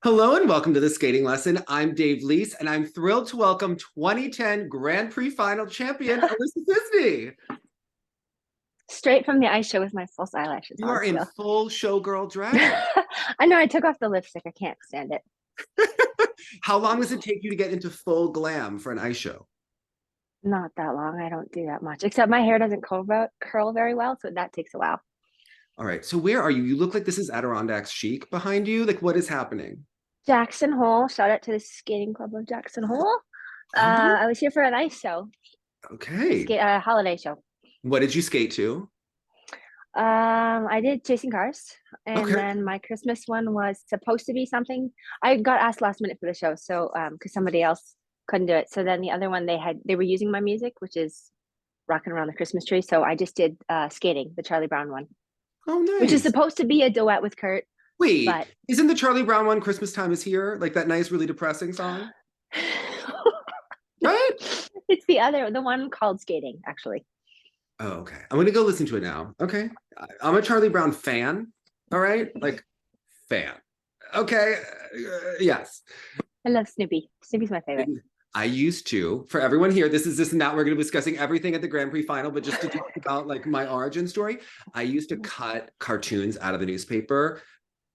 Hello and welcome to the skating lesson. I'm Dave Leese, and I'm thrilled to welcome 2010 Grand Prix final champion Alissa Czisny. Straight from the ice show with my false eyelashes. You are in still. full showgirl drag. I know, I took off the lipstick. I can't stand it. How long does it take you to get into full glam for an ice show? Not that long. I don't do that much. Except my hair doesn't curl very well, so that takes a while. All right, so where are you? You look like this is Adirondacks chic behind you. Like, what is happening? Jackson Hole. Shout out to the skating club of Jackson Hole. I was here for an ice show. Okay. A holiday show. What did you skate to? I did Chasing Cars, and then my Christmas one was supposed to be something. I got asked last minute for the show, so because somebody else couldn't do it. So then the other one they were using my music, which is Rocking Around the Christmas Tree. So I just did Skating, the Charlie Brown one. Oh, nice. Which is supposed to be a duet with Kurt. Wait, isn't the Charlie Brown one Christmas Time Is Here? Like that nice, really depressing song? Right? It's the one called Skating, actually. Oh, okay. I'm going to go listen to it now. Okay. I'm a Charlie Brown fan. All right. Like, fan. Okay. Yes. I love Snoopy. Snoopy's my favorite. I used to, for everyone here, this is not, we're going to be discussing everything at the Grand Prix final, but just to talk about like my origin story, I used to cut cartoons out of the newspaper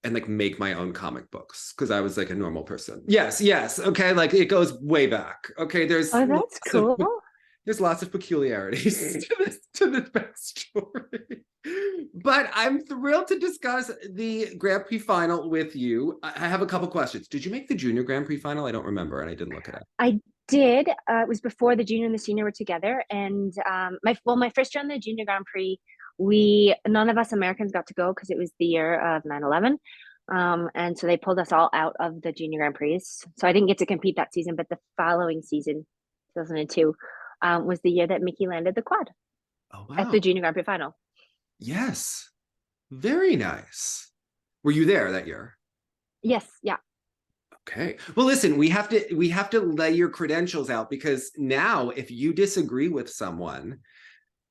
and like make my own comic books because I was like a normal person. Yes. Okay. Like it goes way back. Okay. That's cool. There's lots of peculiarities to this backstory. But I'm thrilled to discuss the Grand Prix final with you. I have a couple questions. Did you make the junior Grand Prix final? I don't remember, and I didn't look at it. I did. It was before the junior and the senior were together. And my first year on the junior Grand Prix, none of us Americans got to go because it was the year of 9/11. And so they pulled us all out of the junior Grand Prix. So I didn't get to compete that season, but the following season, 2002, was the year that Mickey landed the quad at the junior Grand Prix final. Yes. Very nice. Were you there that year? Yes. Yeah. Okay. Well, listen, we have to lay your credentials out because now if you disagree with someone,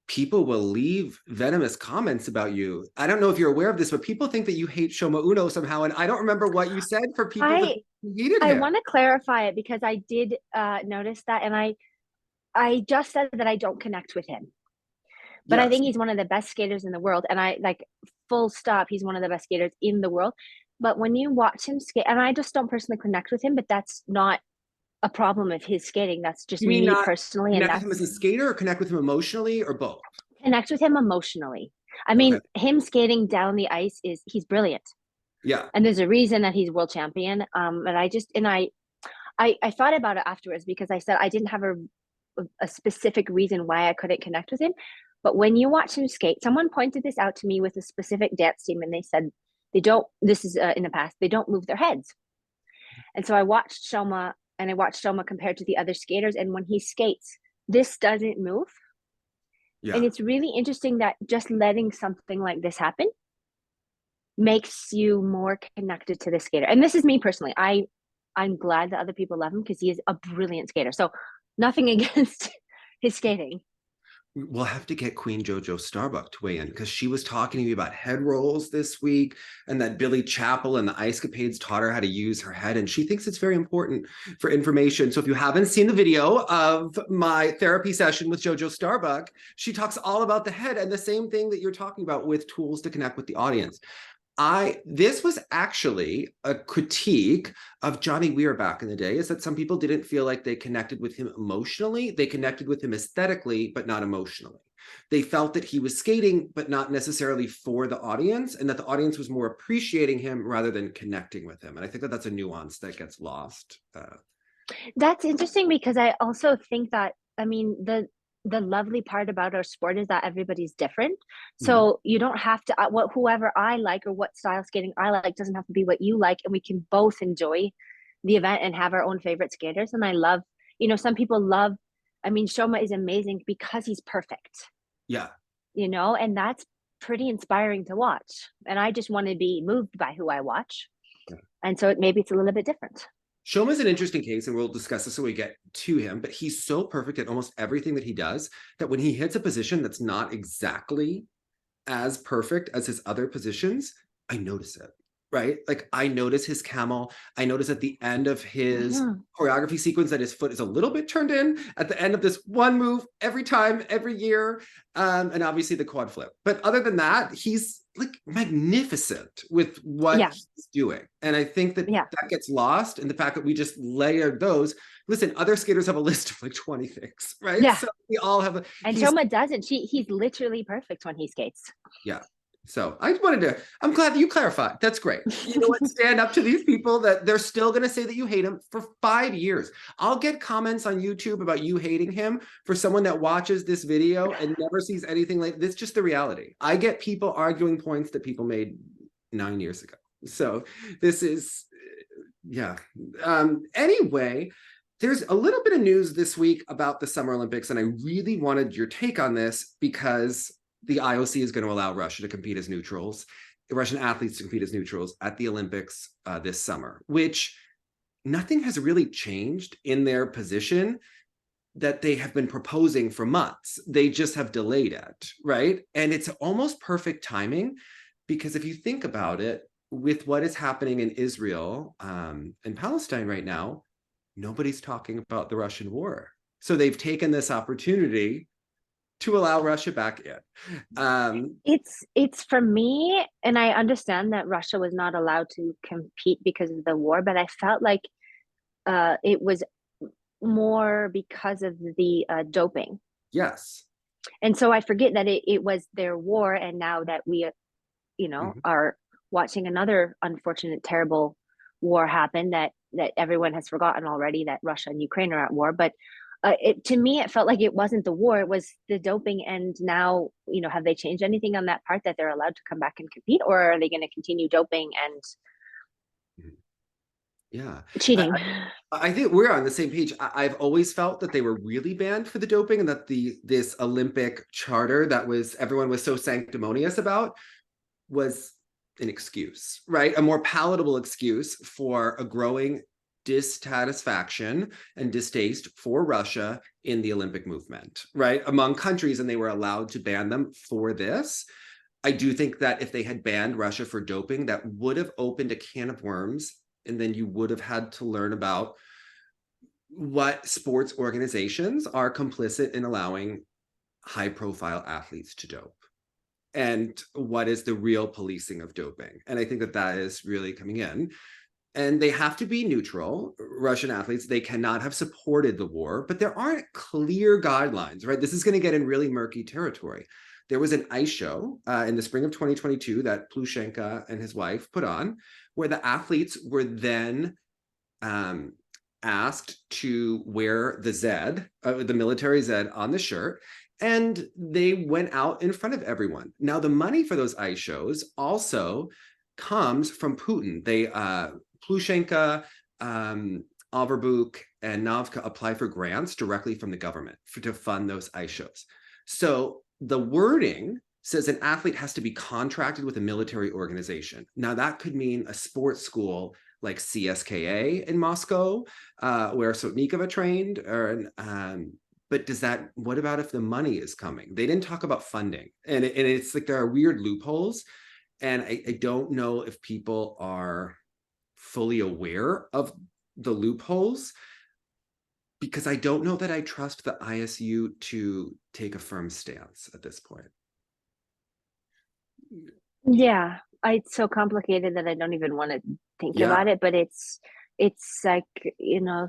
people will leave venomous comments about you. I don't know if you're aware of this, but people think that you hate Shoma Uno somehow. And I don't remember what you said for people that hated him. I want to clarify it because I did notice that. And I just said that I don't connect with him. But yes. I think he's one of the best skaters in the world. And I like full stop, he's one of the best skaters in the world. But when you watch him skate, and I just don't personally connect with him, but that's not a problem of his skating. That's just me personally. Connect with him as a skater or connect with him emotionally or both? Connect with him emotionally. I mean, him skating down the ice he's brilliant. Yeah. And there's a reason that he's world champion. And I thought about it afterwards because I said I didn't have a specific reason why I couldn't connect with him. But when you watch him skate, someone pointed this out to me with a specific dance team and they said, this is in the past, they don't move their heads. And so I watched Shoma compared to the other skaters. And when he skates, this doesn't move. Yeah. And it's really interesting that just letting something like this happen makes you more connected to the skater. And this is me personally. I'm glad that other people love him because he is a brilliant skater. So nothing against his skating. We'll have to get Queen JoJo Starbuck to weigh in because she was talking to me about head rolls this week and that Billy Chappell and the Ice Capades taught her how to use her head. And she thinks it's very important for information. So if you haven't seen the video of my therapy session with JoJo Starbuck, she talks all about the head and the same thing that you're talking about with tools to connect with the audience. This was actually a critique of Johnny Weir back in the day, is that some people didn't feel like they connected with him emotionally. They connected with him aesthetically, but not emotionally. They felt that he was skating, but not necessarily for the audience, and that the audience was more appreciating him rather than connecting with him. And I think that that's a nuance that gets lost. That's interesting because I also think that, I mean, the lovely part about our sport is that everybody's different. So you don't have to, whoever I like or what style skating I like doesn't have to be what you like. And we can both enjoy the event and have our own favorite skaters. And I love, some people love, Shoma is amazing because he's perfect. Yeah. And that's pretty inspiring to watch. And I just want to be moved by who I watch. Yeah. And so maybe it's a little bit different. Shoma's an interesting case, and we'll discuss this when we get to him, but he's so perfect at almost everything that he does that when he hits a position that's not exactly as perfect as his other positions, I notice it. right? Like I notice his camel. I notice at the end of his Mhm. choreography sequence that his foot is a little bit turned in at the end of this one move every time, every year. And obviously the quad flip. But other than that, he's like magnificent with what Yeah, he's doing. And I think that yeah. that gets lost in the fact that we just layered those. Listen, other skaters have a list of like 20 things, right? Yeah. So we all have And he's Shoma doesn't. He's literally perfect when he skates. yeah. So I wanted to, I'm glad that you clarified. That's great. You know what? Stand up to these people that they're still going to say that you hate him for 5 years. I'll get comments on YouTube about you hating him for someone that watches this video and never sees anything like this. Just the reality. I get people arguing points that people made 9 years ago. So this is, yeah. Anyway, there's a little bit of news this week about the Summer Olympics, and I really wanted your take on this because the IOC is going to allow Russia to compete as neutrals, Russian athletes to compete as neutrals at the Olympics this summer, which nothing has really changed in their position that they have been proposing for months. They just have delayed it, right? And it's almost perfect timing because if you think about it, with what is happening in Israel and Palestine right now, nobody's talking about the Russian war. So they've taken this opportunity to allow Russia back in. It's for me, and I understand that Russia was not allowed to compete because of the war, but I felt like it was more because of the doping. Yes. And so I forget that it was their war, and now that we, are watching another unfortunate, terrible war happen that everyone has forgotten already that Russia and Ukraine are at war. But to me, it felt like it wasn't the war; it was the doping. And now, have they changed anything on that part that they're allowed to come back and compete, or are they going to continue doping and Yeah. cheating? I think we're on the same page. I've always felt that they were really banned for the doping and that this Olympic charter that was everyone was so sanctimonious about was an excuse, right? A more palatable excuse for a growing dissatisfaction and distaste for Russia in the Olympic movement, right? Among countries, and they were allowed to ban them for this. I do think that if they had banned Russia for doping, that would have opened a can of worms. And then you would have had to learn about what sports organizations are complicit in allowing high profile athletes to dope and what is the real policing of doping. And I think that that is really coming in. And they have to be neutral, Russian athletes. They cannot have supported the war, but there aren't clear guidelines, right? This is going to get in really murky territory. There was an ice show in the spring of 2022 that Plushenko and his wife put on, where the athletes were then asked to wear the Z, the military Z on the shirt, and they went out in front of everyone. Now, the money for those ice shows also comes from Putin. They, Plushenko, Overbuk, and Novka apply for grants directly from the government to fund those ice shows. So the wording says an athlete has to be contracted with a military organization. Now, that could mean a sports school like CSKA in Moscow, where Sotnikova trained, but what about if the money is coming? They didn't talk about funding. And it's like there are weird loopholes. And I don't know if people are fully aware of the loopholes, because I don't know that I trust the ISU to take a firm stance at this point. Yeah, it's so complicated that I don't even want to think about it. But it's like,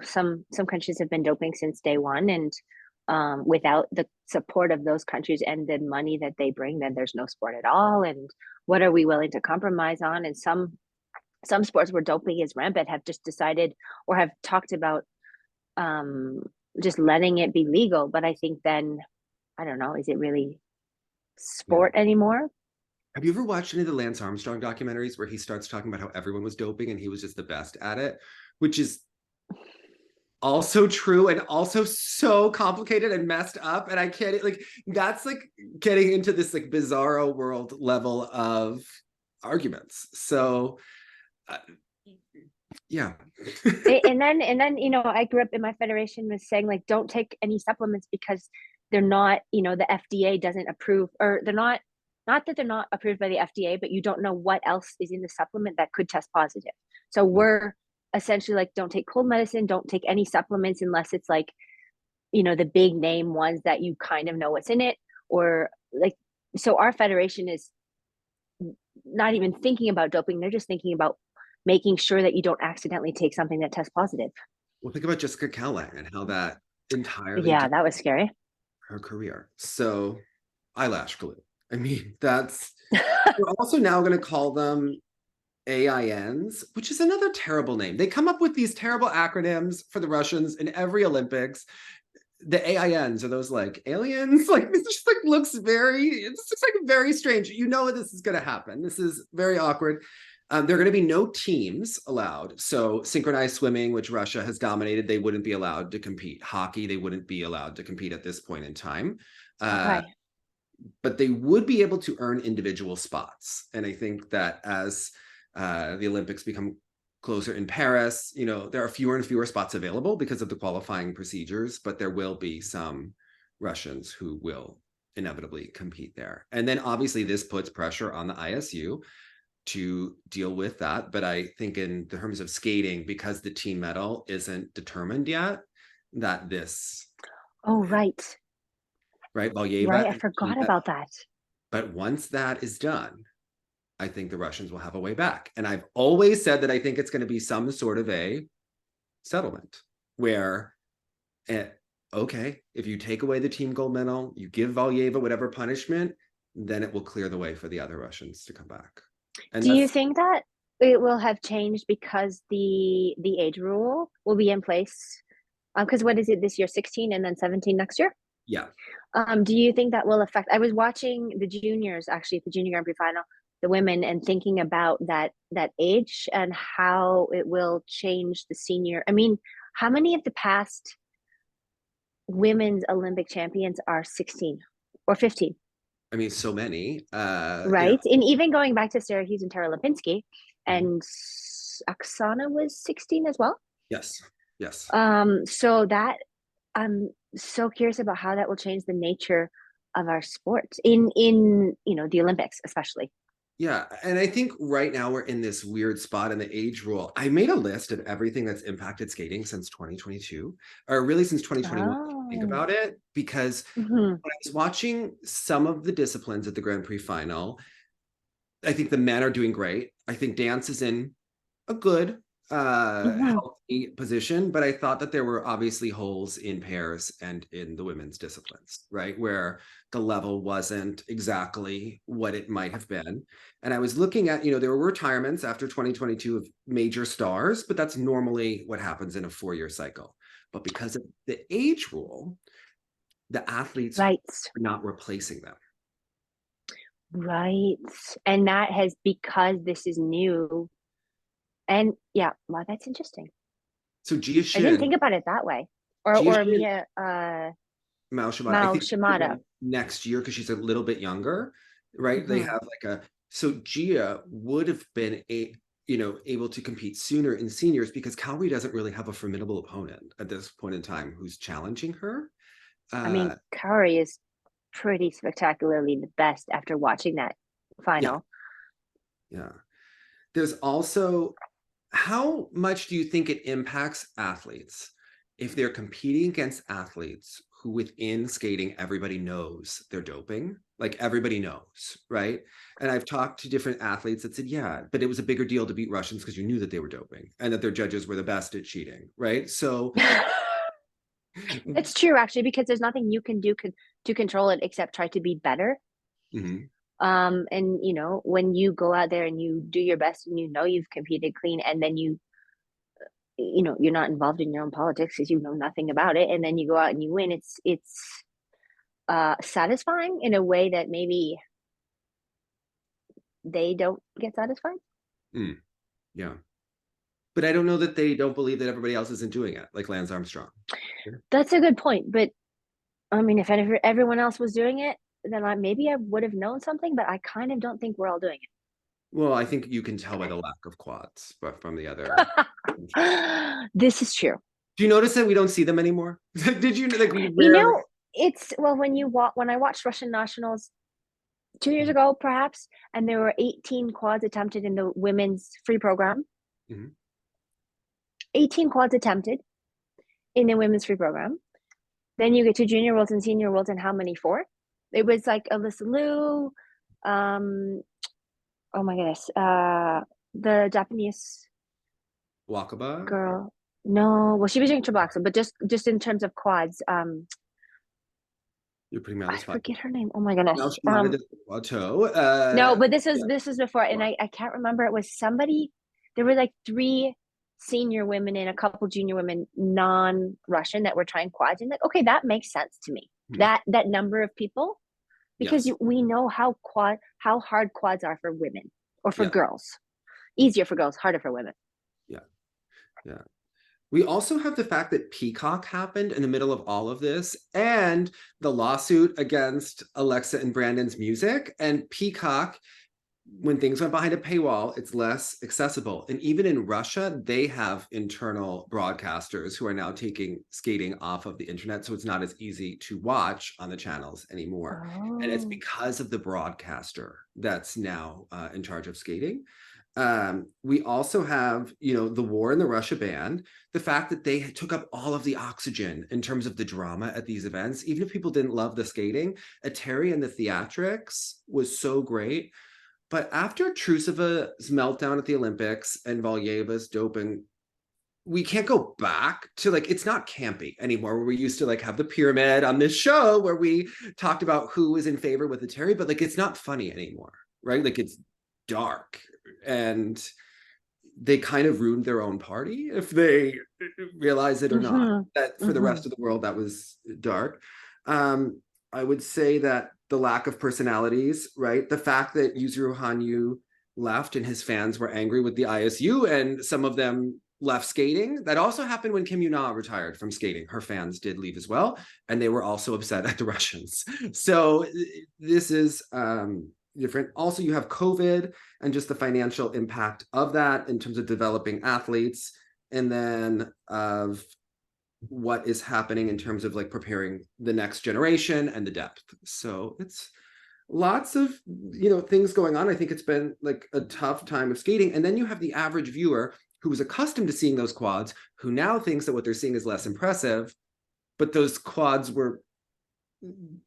some countries have been doping since day one, and without the support of those countries and the money that they bring, then there's no sport at all. And what are we willing to compromise on? And some sports where doping is rampant have just decided or have talked about just letting it be legal. But I think then, I don't know, is it really sport anymore? Have you ever watched any of the Lance Armstrong documentaries where he starts talking about how everyone was doping and he was just the best at it, which is also true and also so complicated and messed up. And I can't, like, that's like getting into this like bizarro world level of arguments. So yeah. and then I grew up in my federation was saying, like, don't take any supplements because they're not, the FDA doesn't approve, or they're not not that they're not approved by the FDA, but you don't know what else is in the supplement that could test positive. So we're essentially like, don't take cold medicine, don't take any supplements unless it's like, the big name ones that you kind of know what's in it, or like, so our federation is not even thinking about doping. They're just thinking about making sure that you don't accidentally take something that tests positive. Well, think about Jessica Kellang and how that entirely Yeah, that was scary. her career. So eyelash glue. I mean, we're also now going to call them AINs, which is another terrible name. They come up with these terrible acronyms for the Russians in every Olympics. The AINs are those like aliens. Like this just like looks very strange. You know this is going to happen. This is very awkward. There are going to be no teams allowed. So synchronized swimming, which Russia has dominated, they wouldn't be allowed to compete. Hockey, they wouldn't be allowed to compete at this point in time. Okay. But they would be able to earn individual spots. And I think that as the Olympics become closer in Paris, there are fewer and fewer spots available because of the qualifying procedures, but there will be some Russians who will inevitably compete there. And then obviously this puts pressure on the ISU to deal with that. But I think in terms of skating, because the team medal isn't determined yet, that this... Oh, right. Right, Valyeva. Right, I forgot about that. But once that is done, I think the Russians will have a way back. And I've always said that I think it's going to be some sort of a settlement where, okay, if you take away the team gold medal, you give Valyeva whatever punishment, then it will clear the way for the other Russians to come back. And do you think that it will have changed because the age rule will be in place? Because what is it this year, 16 and then 17 next year? Yeah. Do you think that will affect? I was watching the juniors, actually, the junior Grand Prix final, the women, and thinking about that age and how it will change the senior. I mean, how many of the past women's Olympic champions are 16 or 15? I mean, so many. Right. And even going back to Sarah Hughes and Tara Lipinski, and Oksana was 16 as well. Yes. So that I'm so curious about how that will change the nature of our sport in the Olympics, especially. Yeah, and I think right now we're in this weird spot in the age rule. I made a list of everything that's impacted skating since 2022, or really since 2021, think about it, because when I was watching some of the disciplines at the Grand Prix final, I think the men are doing great. I think dance is in a good, healthy position, but I thought that there were obviously holes in pairs and in the women's disciplines, right? Where the level wasn't exactly what it might have been. And I was looking at, there were retirements after 2022 of major stars, but that's normally what happens in a 4-year cycle. But because of the age rule, the athletes are not replacing them. Right. And that has, because this is new. And yeah, wow, that's interesting. So Gia Shin, I didn't think about it that way. Or Mia Mao Shimada. Shimada. Next year, because she's a little bit younger, right? They have so Gia would have been able to compete sooner in seniors because Kaori doesn't really have a formidable opponent at this point in time who's challenging her. I mean, Kaori is pretty spectacularly the best after watching that final. Yeah. There's also, how much do you think it impacts athletes if they're competing against athletes who within skating, everybody knows they're doping? Like everybody knows, right? And I've talked to different athletes that said, yeah, but it was a bigger deal to beat Russians because you knew that they were doping and that their judges were the best at cheating, right? So it's true, actually, because there's nothing you can do to control it except try to be better. And when you go out there and you do your best and you've competed clean, and then you're not involved in your own politics because you know nothing about it, and then you go out and you win, it's satisfying in a way that maybe they don't get satisfied. Yeah, but I don't know that they don't believe that everybody else isn't doing it, like Lance Armstrong. That's a good point, but I mean, if everyone else was doing it, then maybe I would have known something, but I kind of don't think we're all doing it. Well, I think you can tell by the lack of quads, but from the other. This is true. Do you notice that we don't see them anymore? Did you it's when I watched Russian nationals, 2 years ago, perhaps, and there were 18 quads attempted in the women's free program. 18 quads attempted in the women's free program. Then you get to junior worlds and senior worlds, and how many? 4? It was like Alyssa Liu, oh my goodness, the Japanese Wakaba girl. No, well, she was doing triple axel, but just in terms of quads, you're putting me on I the spot. forget her name. Oh my goodness. Now she wanted to No, but this is before, and I can't remember. It was somebody. There were like 3 senior women and a couple junior women, non-Russian, that were trying quads, and like, okay, that makes sense to me. That number of people, because we know how hard quads are for women or for girls. Easier for girls, harder for women. Yeah. We also have the fact that Peacock happened in the middle of all of this, and the lawsuit against Alexa and Brandon's music. And Peacock, when things went behind a paywall, it's less accessible. And even in Russia, they have internal broadcasters who are now taking skating off of the internet, so it's not as easy to watch on the channels anymore. And it's because of the broadcaster that's now in charge of skating. We also have, the war in the Russia band, the fact that they took up all of the oxygen in terms of the drama at these events. Even if people didn't love the skating, Eteri and the theatrics was so great. But after Trusova's meltdown at the Olympics and Valyeva's doping, we can't go back to, it's not campy anymore, where we used to have the pyramid on this show where we talked about who was in favor with Eteri, but it's not funny anymore, right? It's dark. And they kind of ruined their own party, if they realize it or not, that for the rest of the world, that was dark. I would say that the lack of personalities, right? The fact that Yuzuru Hanyu left and his fans were angry with the ISU, and some of them left skating. That also happened when Kim Yuna retired from skating. Her fans did leave as well, and they were also upset at the Russians. So this is different. Also, you have COVID and just the financial impact of that in terms of developing athletes, and then of what is happening in terms of preparing the next generation and the depth. So it's lots of things going on. I think it's been a tough time of skating. And then you have the average viewer who was accustomed to seeing those quads, who now thinks that what they're seeing is less impressive, but those quads were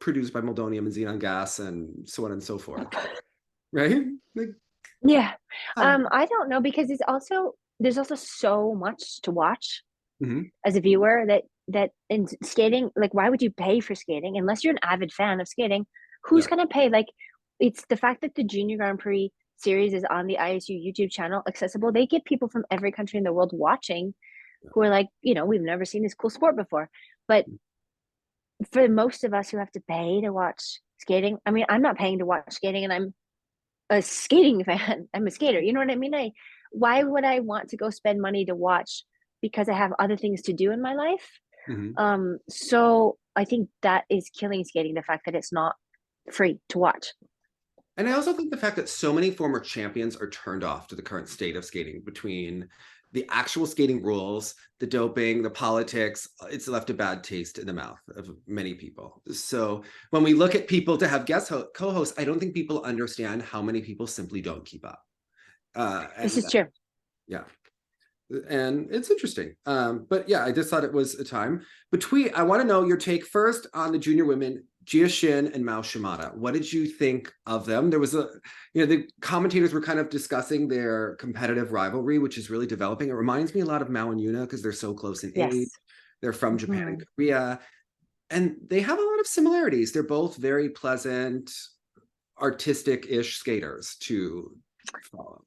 produced by Moldonium and xenon gas and so on and so forth, right? I don't know, because there's also so much to watch as a viewer that in skating, why would you pay for skating unless you're an avid fan of skating? Who's gonna pay? It's the fact that the Junior Grand Prix series is on the ISU YouTube channel accessible. They get people from every country in the world watching, who are we've never seen this cool sport before. But for most of us who have to pay to watch skating, I mean, I'm not paying to watch skating, and I'm a skating fan. I'm a skater. You know what I mean? Why would I want to go spend money to watch, because I have other things to do in my life? So I think that is killing skating, the fact that it's not free to watch. And I also think the fact that so many former champions are turned off to the current state of skating, between the actual skating rules, the doping, the politics, it's left a bad taste in the mouth of many people. So when we look at people to have guest co-hosts, I don't think people understand how many people simply don't keep up. This is true. Yeah. And it's interesting. But yeah, I just thought it was a time. But I want to know your take first on the junior women, Jia Shin and Mao Shimada. What did you think of them? There was the commentators were kind of discussing their competitive rivalry, which is really developing. It reminds me a lot of Mao and Yuna, because they're so close in age. They're from Japan and Korea, and they have a lot of similarities. They're both very pleasant, artistic-ish skaters to follow.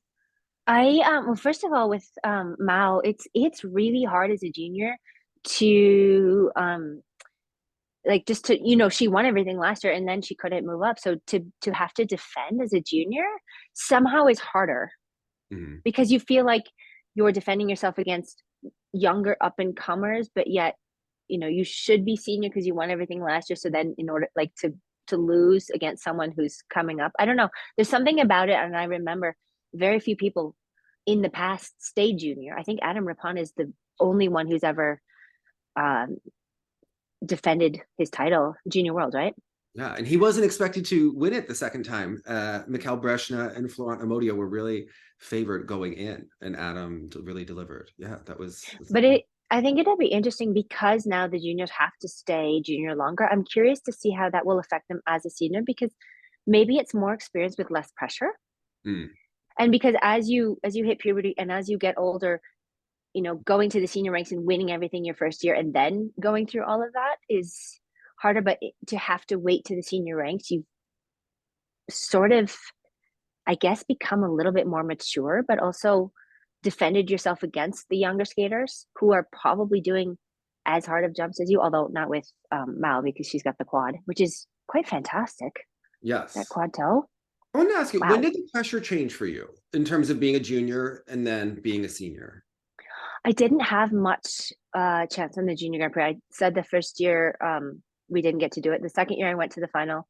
Well, first of all, with Mao, it's really hard as a junior to just to she won everything last year, and then she couldn't move up, so to have to defend as a junior somehow is harder, because you feel like you're defending yourself against younger up and comers, but yet you should be senior because you won everything last year. So then in order to lose against someone who's coming up, I don't know, there's something about it. And I remember very few people in the past stayed junior. I think Adam Rippon is the only one who's ever defended his title, Junior World, right? Yeah, and he wasn't expected to win it the second time. Mikhail Breshna and Florent Amodio were really favored going in, and Adam really delivered. Yeah, But I think it'll be interesting because now the juniors have to stay junior longer. I'm curious to see how that will affect them as a senior, because maybe it's more experience with less pressure. Mm. And because as you hit puberty and as you get older, you know, going to the senior ranks and winning everything your first year and then going through all of that is harder. But to have to wait to the senior ranks, you sort of, I guess, become a little bit more mature, but also defended yourself against the younger skaters who are probably doing as hard of jumps as you, although not with Mal, because she's got the quad, which is quite fantastic. That Yes. quad toe. I want to ask you, when Wow. did the pressure change for you in terms of being a junior and then being a senior? I didn't have much chance on the junior Grand Prix. I said the first year we didn't get to do it. The second year I went to the final.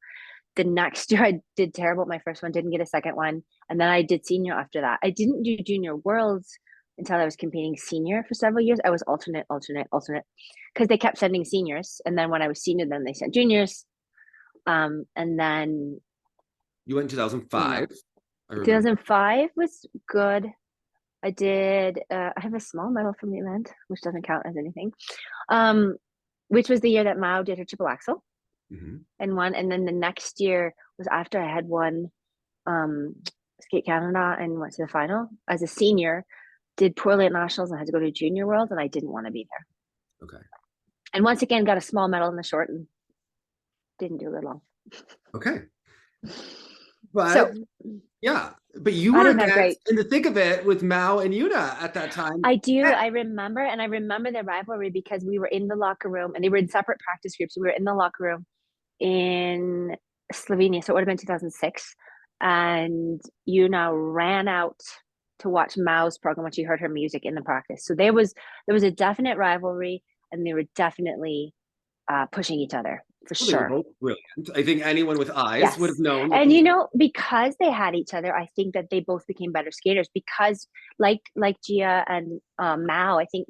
The next year I did terrible. My first one, didn't get a second one. And then I did senior after that. I didn't do junior worlds until I was competing senior for several years. I was alternate, because they kept sending seniors. And then when I was senior, then they sent juniors. And then You went in 2005. 2005 was good. I did, I have a small medal from the event, which doesn't count as anything, which was the year that Mao did her triple axel and won. And then the next year was after I had won Skate Canada and went to the final. As a senior, did poorly at nationals and had to go to junior world, and I didn't want to be there. Okay. And once again, got a small medal in the short and didn't do it long. Okay. But so, yeah, but you were in the thick of it with Mao and Yuna at that time. I do. Yeah. I remember the rivalry because we were in the locker room and they were in separate practice groups. We were in the locker room in Slovenia, so it would have been 2006. And Yuna ran out to watch Mao's program when she heard her music in the practice. So there was a definite rivalry, and they were definitely pushing each other for sure. They were both brilliant. I think anyone with eyes would have known. And you know, because they had each other, I think that they both became better skaters. Because like Gia and Mao, I think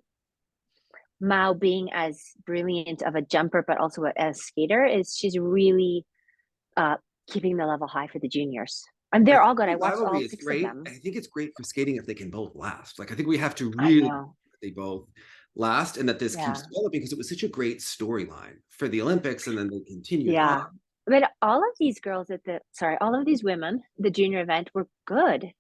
Mao being as brilliant of a jumper but also a skater she's really keeping the level high for the juniors. And they're all good. I watched all 6 of them. I think it's great for skating if they can both last. Like, I think we have to really they both last, and that this keeps developing, because it was such a great storyline for the Olympics, and then they continued on. But all of these girls all of these women, the junior event, were good.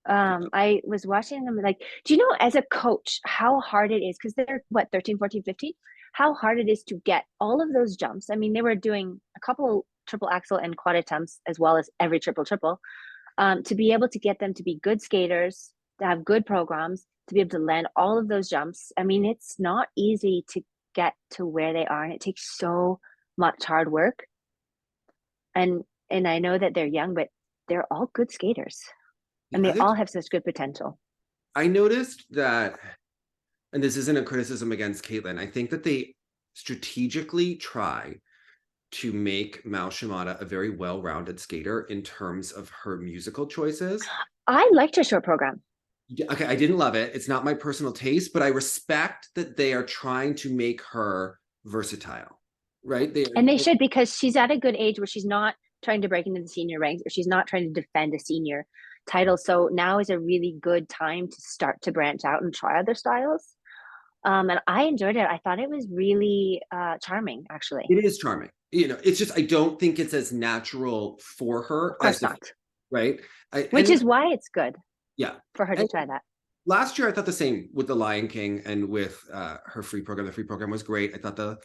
I was watching them, like, do you know, as a coach, how hard it is, because they're 13, 14, 15, how hard it is to get all of those jumps. I mean, they were doing a couple triple axel and quad attempts as well as every triple to be able to get them to be good skaters, to have good programs, to be able to land all of those jumps. I mean, it's not easy to get to where they are, and it takes so much hard work. And I know that they're young, but they're all good skaters, and they all have such good potential. I noticed that, and this isn't a criticism against Caitlin, I think that they strategically try to make Mao Shimada a very well-rounded skater in terms of her musical choices. I liked her short program. Okay, I didn't love it. It's not my personal taste, but I respect that they are trying to make her versatile, right? They should, because she's at a good age where she's not trying to break into the senior ranks, or she's not trying to defend a senior title. So now is a really good time to start to branch out and try other styles. And I enjoyed it. I thought it was really charming, actually. It is charming. You know, it's just, I don't think it's as natural for her. Of course not. Right? Which is why it's good. Yeah. For her to try that. Last year, I thought the same with The Lion King and with her free program. The free program was great. I thought the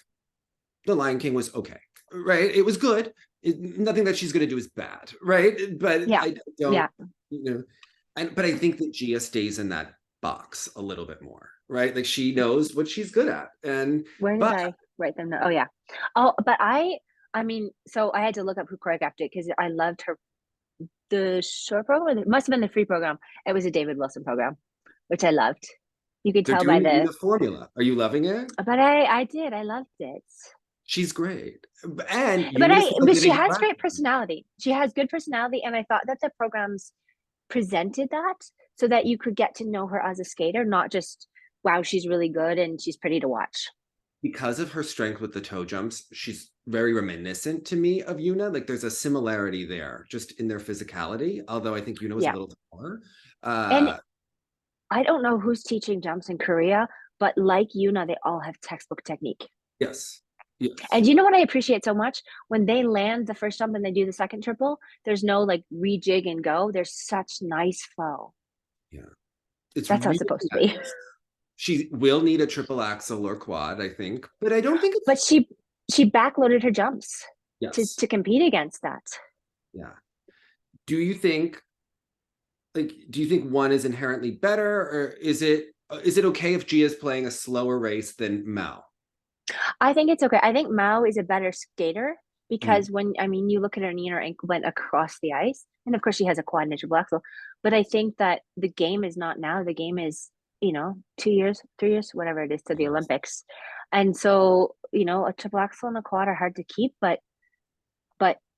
Lion King was okay, right? It was good. Nothing that she's going to do is bad, right? But I don't, you know, but I think that Gia stays in that box a little bit more, right? Like, she knows what she's good at. And where did I write them down? Oh, yeah. Oh, but I mean, so I had to look up who choreographed it, because I loved her. The short program, it must have been the free program. It was a David Wilson program, which I loved. You could tell by the formula. Are you loving it? But I did. I loved it. She's great. But she has great personality. She has good personality. And I thought that the programs presented that so that you could get to know her as a skater, not just, wow, she's really good and she's pretty to watch. because of her strength with the toe jumps, she's very reminiscent to me of Yuna. Like there's a similarity there, just in their physicality. Although I think Yuna was a Yeah. little taller. And I don't know who's teaching jumps in Korea, but like Yuna, they all have textbook technique. Yes. Yes. And you know what I appreciate so much? When they land the first jump and they do the second triple, there's no like rejig and go. There's such nice flow. Yeah. It's That's how really it's supposed to be. nice. She will need a triple axel or quad, I think, but I don't think it's. But she backloaded her jumps Yes. to compete against that. Yeah. Do you think one is inherently better, or is it okay if Gia is playing a slower race than Mao? I think it's okay. I think Mao is a better skater because when you look at her knee and her ankle went across the ice, and of course she has a quad and a triple axel. But I think that the game is not now. The game is 2 years, 3 years, whatever it is to the Olympics, and so a triple axel and a quad are hard to keep, but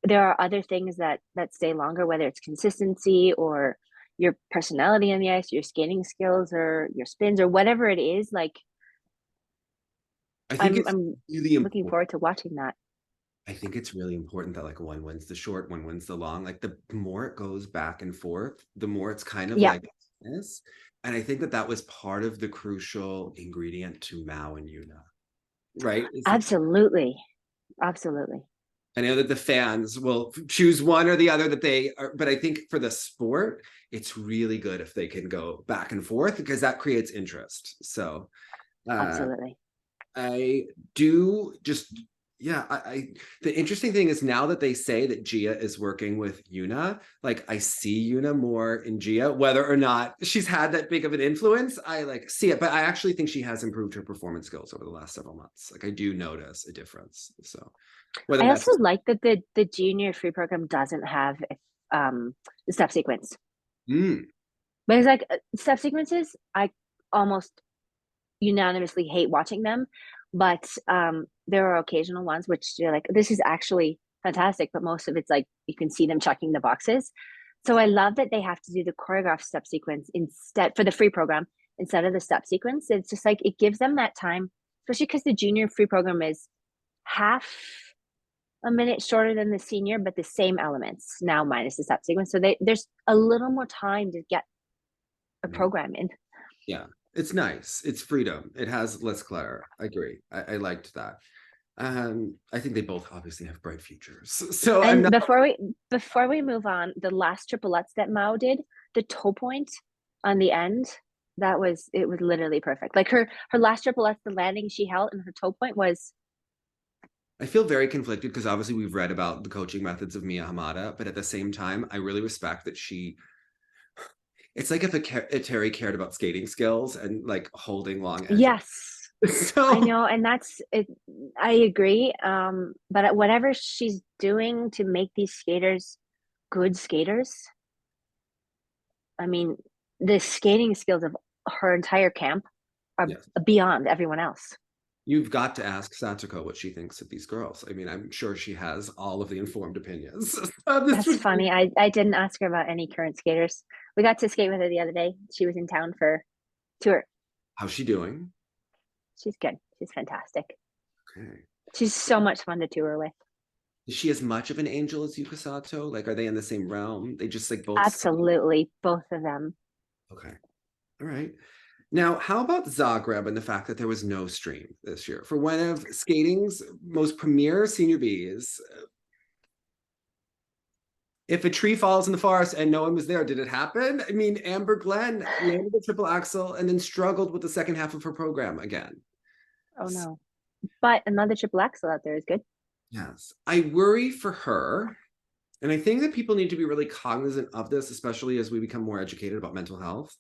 there are other things that stay longer, whether it's consistency or your personality on the ice, your skating skills, or your spins, or whatever it is. Like I think I'm really looking forward to watching that. I think it's really important that like one wins the short, one wins the long. Like the more it goes back and forth, the more it's kind of like this. And I think that was part of the crucial ingredient to Mao and Yuna, right? Absolutely. Absolutely. I know that the fans will choose one or the other that they are, but I think for the sport, it's really good if they can go back and forth because that creates interest. So absolutely. I do just, the interesting thing is now that they say that Gia is working with Yuna, like I see Yuna more in Gia, whether or not she's had that big of an influence, I like see it, but I actually think she has improved her performance skills over the last several months. Like I do notice a difference. So I also like that the junior free program doesn't have the step sequence. Because like step sequences, I almost unanimously hate watching them, but there are occasional ones which you're like, this is actually fantastic, but most of it's like you can see them checking the boxes. So I love that they have to do the choreographed step sequence instead for the free program instead of the step sequence. It's just like it gives them that time, especially because the junior free program is half a minute shorter than the senior, but the same elements now minus the step sequence. So there's a little more time to get a program in. Yeah, it's nice. It's freedom. It has less clutter. I agree. I liked that. I think they both obviously have bright futures. So and before we move on, the last triplets that Mao did, the toe point on the end, it was literally perfect. Like her last triplets, the landing she held and her toe point was. I feel very conflicted because obviously we've read about the coaching methods of Mia Hamada, but at the same time, I really respect that it's like if a Terry cared about skating skills and like holding long edges. Yes. So I know, and that's it. I agree. But whatever she's doing to make these skaters good skaters, I mean, the skating skills of her entire camp are beyond everyone else. You've got to ask Satsuko what she thinks of these girls. I mean, I'm sure she has all of the informed opinions. That's funny. I didn't ask her about any current skaters. We got to skate with her the other day. She was in town for tour. How's she doing? She's good. She's fantastic. Okay. She's so much fun to tour with. Is she as much of an angel as Yuka Sato? Like, are they in the same realm? They just like both. Absolutely, both of them. Okay. All right. Now, how about Zagreb and the fact that there was no stream this year for one of skating's most premier senior Bs? If a tree falls in the forest and no one was there, did it happen? I mean, Amber Glenn landed the triple axel and then struggled with the second half of her program again. Oh no. But another triple axel out there is good. Yes. I worry for her. And I think that people need to be really cognizant of this, especially as we become more educated about mental health.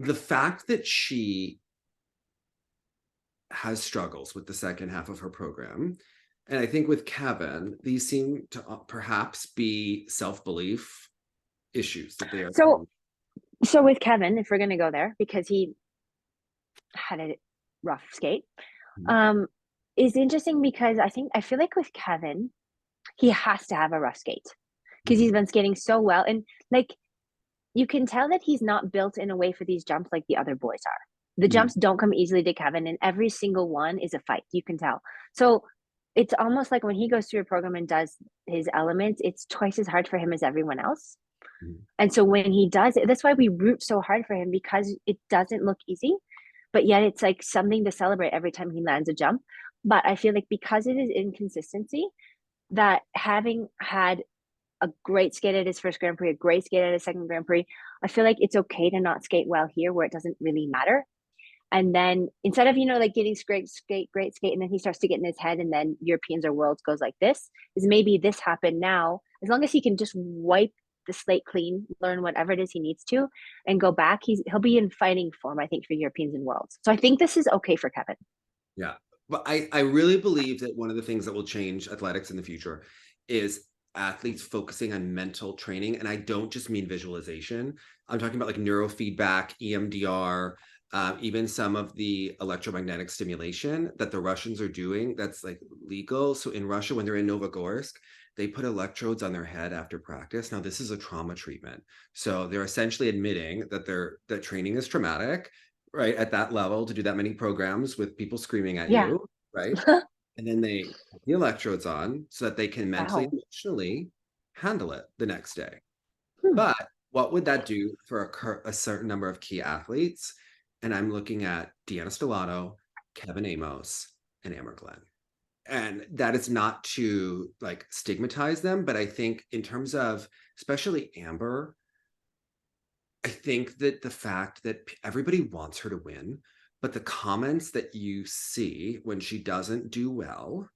The fact that she has struggles with the second half of her program. And I think with Kevin, these seem to perhaps be self-belief issues that they are. So with Kevin, if we're going to go there, because he had a rough skate, is interesting because I feel like with Kevin, he has to have a rough skate because he's been skating so well. And like, you can tell that he's not built in a way for these jumps like the other boys are. The Mm. jumps don't come easily to Kevin, and every single one is a fight. You can tell. So it's almost like when he goes through a program and does his elements, it's twice as hard for him as everyone else. Mm. And so when he does it, that's why we root so hard for him, because it doesn't look easy, but yet it's like something to celebrate every time he lands a jump. But I feel like because it is inconsistency, that having had a great skate at his first Grand Prix, a great skate at his second Grand Prix, I feel like it's okay to not skate well here where it doesn't really matter. And then instead of, like getting great skate, and then he starts to get in his head, and then Europeans or worlds goes like this, is maybe this happened now. As long as he can just wipe the slate clean, learn whatever it is he needs to, and go back, he'll be in fighting form, I think, for Europeans and worlds. So I think this is okay for Kevin. Yeah. But I really believe that one of the things that will change athletics in the future is athletes focusing on mental training. And I don't just mean visualization. I'm talking about like neurofeedback, EMDR, even some of the electromagnetic stimulation that the Russians are doing that's like legal. So in Russia, when they're in Novogorsk, they put electrodes on their head after practice. Now, this is a trauma treatment. So they're essentially admitting that that training is traumatic, right? At that level, to do that many programs with people screaming at Yeah. you, right? And then they put the electrodes on so that they can mentally Wow. and emotionally handle it the next day. Hmm. But what would that do for a certain number of key athletes? And I'm looking at Deanna Stellato, Kevin Aymoz, and Amber Glenn. And that is not to like stigmatize them, but I think in terms of especially Amber, I think that the fact that everybody wants her to win, but the comments that you see when she doesn't do well,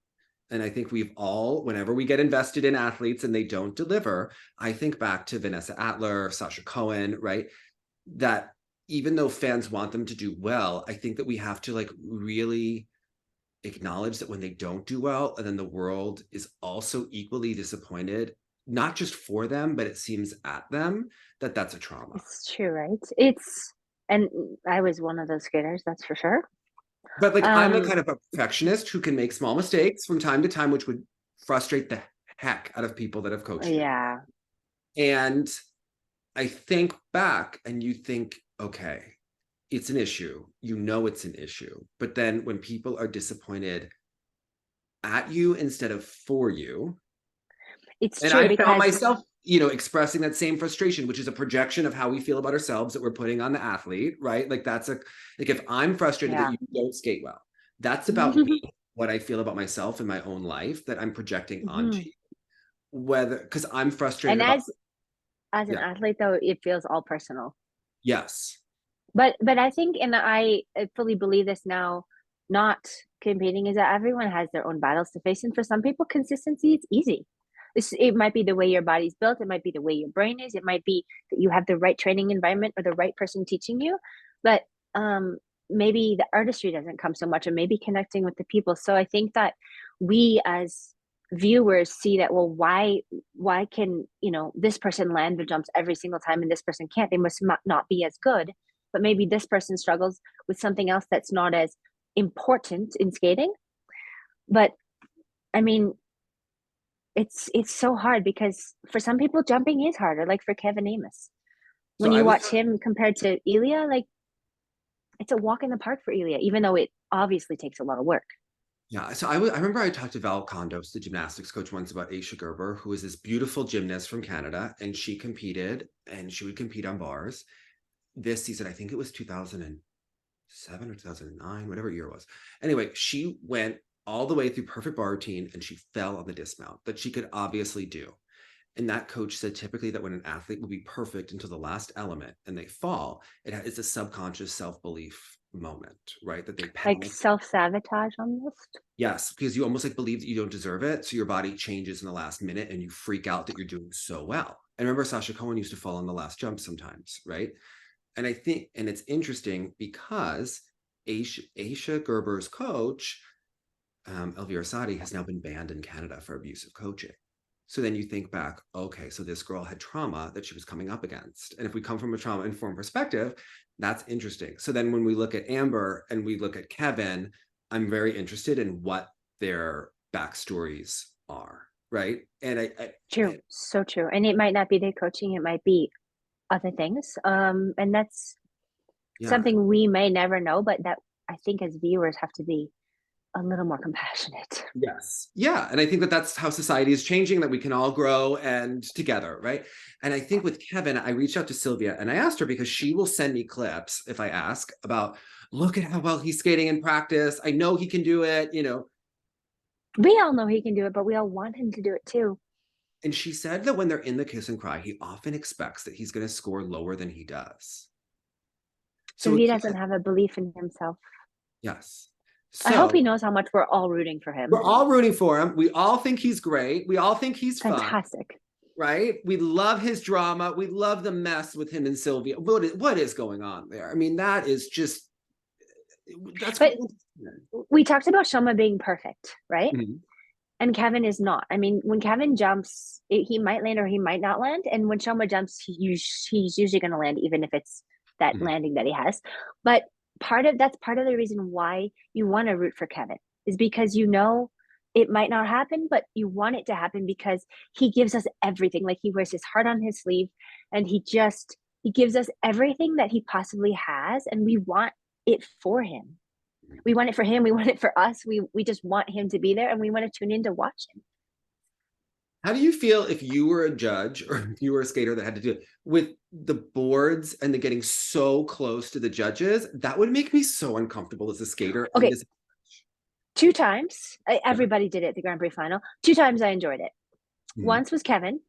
and I think we've all, whenever we get invested in athletes and they don't deliver, I think back to Vanessa Atler, Sasha Cohen, right? That even though fans want them to do well, I think that we have to like really acknowledge that when they don't do well, and then the world is also equally disappointed, not just for them, but it seems at them, that's a trauma. It's true, right? And I was one of those skaters, that's for sure. But like I'm the Um, kind of a perfectionist who can make small mistakes from time to time, which would frustrate the heck out of people that have coached me. yeah. And I think back and you think, okay, it's an issue. You know it's an issue. But then when people are disappointed at you instead of for you, It's and true I found because myself, expressing that same frustration, which is a projection of how we feel about ourselves that we're putting on the athlete, right? Like like if I'm frustrated that yeah. you don't skate well, that's about me, what I feel about myself in my own life that I'm projecting onto you. Whether because I'm frustrated And about, as an yeah, athlete though, it feels all personal. yes, But I think, and I fully believe this now, not competing, is that everyone has their own battles to face. And for some people, consistency it's easy. It might be the way your body's built, it might be the way your brain is, it might be that you have the right training environment or the right person teaching you. But maybe the artistry doesn't come so much, and maybe connecting with the people. So I think that we as viewers see that, well, why can this person land the jumps every single time and this person can't? They must not be as good. But maybe this person struggles with something else that's not as important in skating. But I mean, it's so hard because for some people jumping is harder, like for Kevin Amos. so When I you was watch him compared to Ilia, like it's a walk in the park for Ilia, even though it obviously takes a lot of work. Yeah, so I remember I talked to Val Condos, the gymnastics coach, once about Aisha Gerber, who is this beautiful gymnast from Canada, and she competed, and she would compete on bars this season. I think it was 2007 or 2009, whatever year it was. Anyway, she went all the way through perfect bar routine, and she fell on the dismount that she could obviously do. And that coach said typically that when an athlete will be perfect until the last element and they fall, it's a subconscious self-belief moment, right? That they Like panic. self-sabotage almost. Yes, because you almost like believe that you don't deserve it. So your body changes in the last minute and you freak out that you're doing so well. And remember, Sasha Cohen used to fall on the last jump sometimes, right? And I think, and it's interesting because Aisha Gerber's coach, Elvira Sadi, has now been banned in Canada for abusive coaching. So then you think back, okay, so this girl had trauma that she was coming up against. And if we come from a trauma informed perspective, that's interesting. So then when we look at Amber and we look at Kevin, I'm very interested in what their backstories are, right? And True, so true. And it might not be their coaching, it might be other things. And Yeah. something we may never know, but that I think as viewers have to be a little more compassionate. Yes. Yeah. And I think that that's how society is changing, that we can all grow and together. Right. And I think with Kevin, I reached out to Sylvia and I asked her because she will send me clips if I ask about, look at how well he's skating in practice. I know he can do it, you know. We all know he can do it, but we all want him to do it too. And she said that when they're in the kiss and cry, he often expects that he's going to score lower than he does. So he doesn't have a belief in himself. Yes. So, I hope he knows how much we're all rooting for him. We're all rooting for him. We all think he's great. We all think he's fantastic. Fun, right? We love his drama. We love the mess with him and Sylvia. What is going on there? I mean, that is just, that's but we talked about Shoma being perfect, right? Mm-hmm. And Kevin is not. I mean, when Kevin jumps, he might land or he might not land. And when Shoma jumps, he's usually going to land, even if it's that mm-hmm. landing that he has. But that's part of the reason why you want to root for Kevin, is because you know it might not happen, but you want it to happen because he gives us everything. Like, he wears his heart on his sleeve, and he gives us everything that he possibly has, and we want it for him. We want it for him. We want it for us. We just want him to be there, and we want to tune in to watch him. How do you feel if you were a judge or if you were a skater that had to do it with the boards and the getting so close to the judges? That would make me so uncomfortable as a skater. Okay. 2 times. Everybody did it at the Grand Prix final. 2 times I enjoyed it. Mm-hmm. Once was Kevin,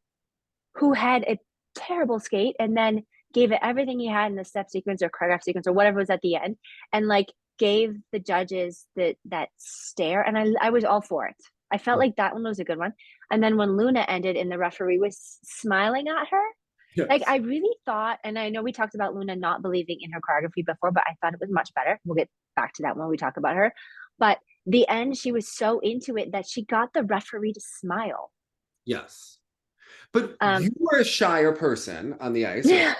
who had a terrible skate and then gave it everything he had in the step sequence or choreograph sequence or whatever was at the end, and like gave the judges that stare, and I was all for it. I felt like that one was a good one. And then when Luna ended and the referee was smiling at her, yes. Like, I really thought, and I know we talked about Luna not believing in her choreography before, but I thought it was much better. We'll get back to that when we talk about her. But the end, she was so into it that she got the referee to smile. Yes. But you were a shyer person on the ice. Yeah.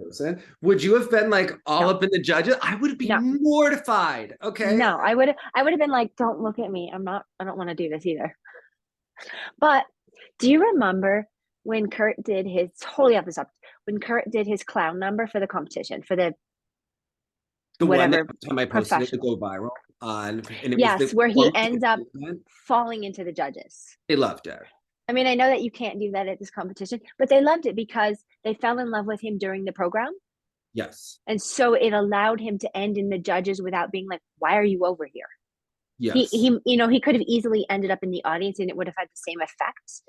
Person. Would you have been like all up in the judges? I would be mortified. Okay. No, I would have been like, don't look at me. I don't want to do this either. But do you remember when Kurt did his when Kurt did his clown number for the competition, for the whatever one time I posted it to go viral on, and it was where he ends up falling into the judges. They loved it. I mean, I know that you can't do that at this competition, but they loved it because they fell in love with him during the program. Yes. And so it allowed him to end in the judges without being like, why are you over here? Yes. He could have easily ended up in the audience and it would have had the same effect.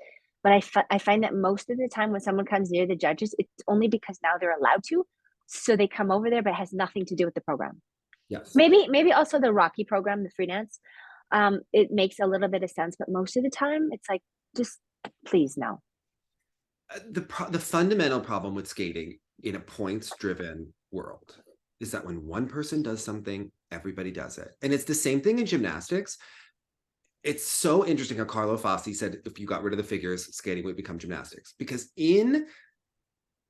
But I find that most of the time when someone comes near the judges, it's only because now they're allowed to. So they come over there, but it has nothing to do with the program. Yes. Maybe also the Rocky program, the free dance. It makes a little bit of sense, but most of the time it's like, just please no. The fundamental problem with skating in a points-driven world is that when one person does something, everybody does it. And it's the same thing in gymnastics. It's so interesting how Carlo Fassi said if you got rid of the figures, skating would become gymnastics. Because in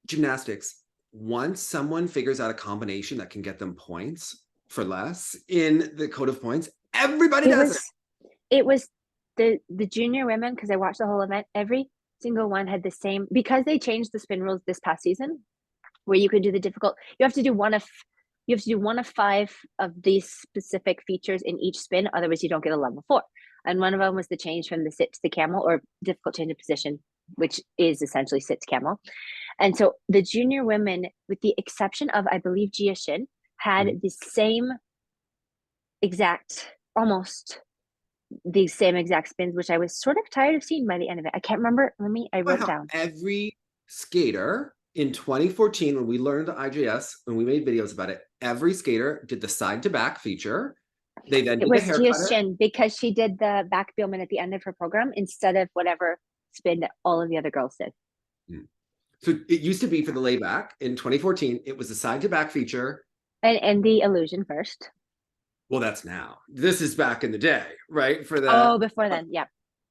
gymnastics, once someone figures out a combination that can get them points for less in the code of points, everybody does it. It was the junior women, because I watched the whole event, every single one had the same, because they changed the spin rules this past season, where you could do the difficult, you have to do one of 5 of these specific features in each spin, otherwise you don't get a level 4. And one of them was the change from the sit to the camel, or difficult change of position, which is essentially sit to camel. And so the junior women, with the exception of, I believe, Jia Shin, had the same exact, almost the same exact spins, which I was sort of tired of seeing by the end of it. I can't remember. I wrote down. Every skater in 2014, when we learned the IJS, when we made videos about it, every skater did the side to back feature. They then did the hair Jia Shin, because she did the back Bielman at the end of her program instead of whatever spin that all of the other girls did. So it used to be for the layback in 2014, it was the side to back feature. And the illusion first. Well, that's now. This is back in the day, right? Before then, yeah. It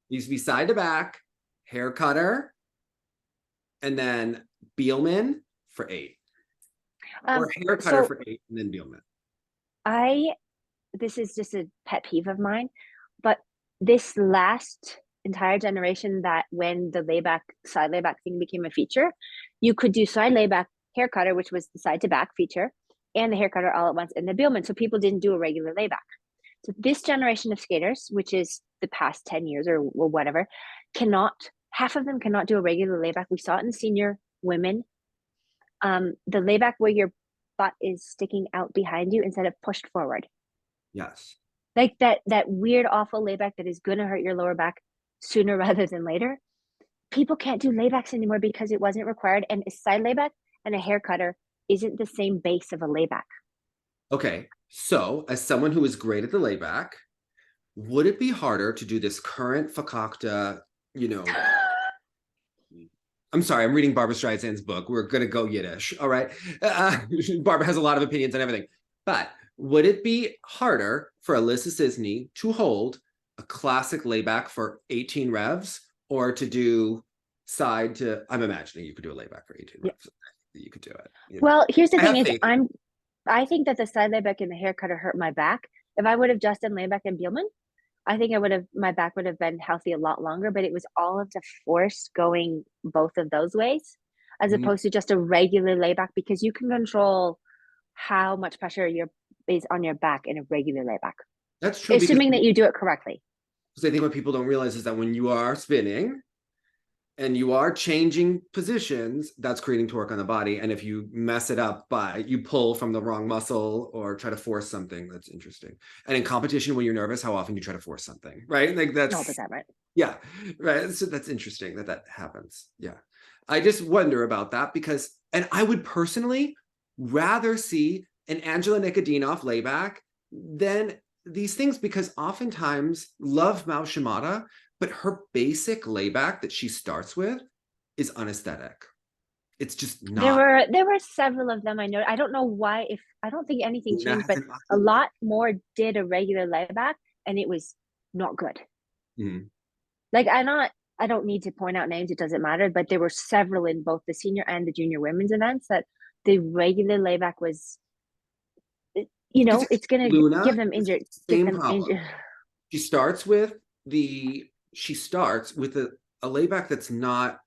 used to be side to back, hair cutter, and then Bielman for 8. Or hair cutter for 8, and then Bielman. This is just a pet peeve of mine, but this last entire generation, that when the side layback thing became a feature, you could do side layback hair cutter, which was the side to back feature, and the hair cutter all at once and the Biellmann. So people didn't do a regular layback. So this generation of skaters, which is the past 10 years or whatever, half of them cannot do a regular layback. We saw it in the senior women. The layback where your butt is sticking out behind you instead of pushed forward. Yes. Like that weird, awful layback that is going to hurt your lower back sooner rather than later. People can't do laybacks anymore because it wasn't required. And a side layback and a hair cutter isn't the same base of a layback. Okay. So as someone who is great at the layback, would it be harder to do this current fakakta, I'm sorry, I'm reading Barbara Streisand's book. We're going to go Yiddish. All right. Barbara has a lot of opinions on everything. But would it be harder for Alissa Czisny to hold a classic layback for 18 revs or to do side to, I'm imagining you could do a layback for 18 revs. You could do it. Well, here's the thing is I think that the side layback and the hair cutter hurt my back. If I would have just done layback and Biellmann, I think my back would have been healthy a lot longer, but it was all of the force going both of those ways, as opposed to just a regular layback, because you can control how much pressure is on your back in a regular layback. That's true. Assuming that you do it correctly. Because I think what people don't realize is that when you are spinning and you are changing positions, that's creating torque on the body. And if you mess it up you pull from the wrong muscle or try to force something, that's interesting. And in competition, when you're nervous, how often do you try to force something, right? Like that's all the time, right? Yeah, right. So that's interesting that happens. Yeah. I just wonder about that and I would personally rather see an Angela Nikodinov layback than these things, because oftentimes love Mao Shimada, but her basic layback that she starts with is unesthetic. It's just not. There were several of them. I know. I don't know why. I don't think anything changed, but a lot more did a regular layback, and it was not good. Mm-hmm. Like I don't need to point out names. It doesn't matter. But there were several in both the senior and the junior women's events that the regular layback was. It's going to give them injured. She starts with a layback that's not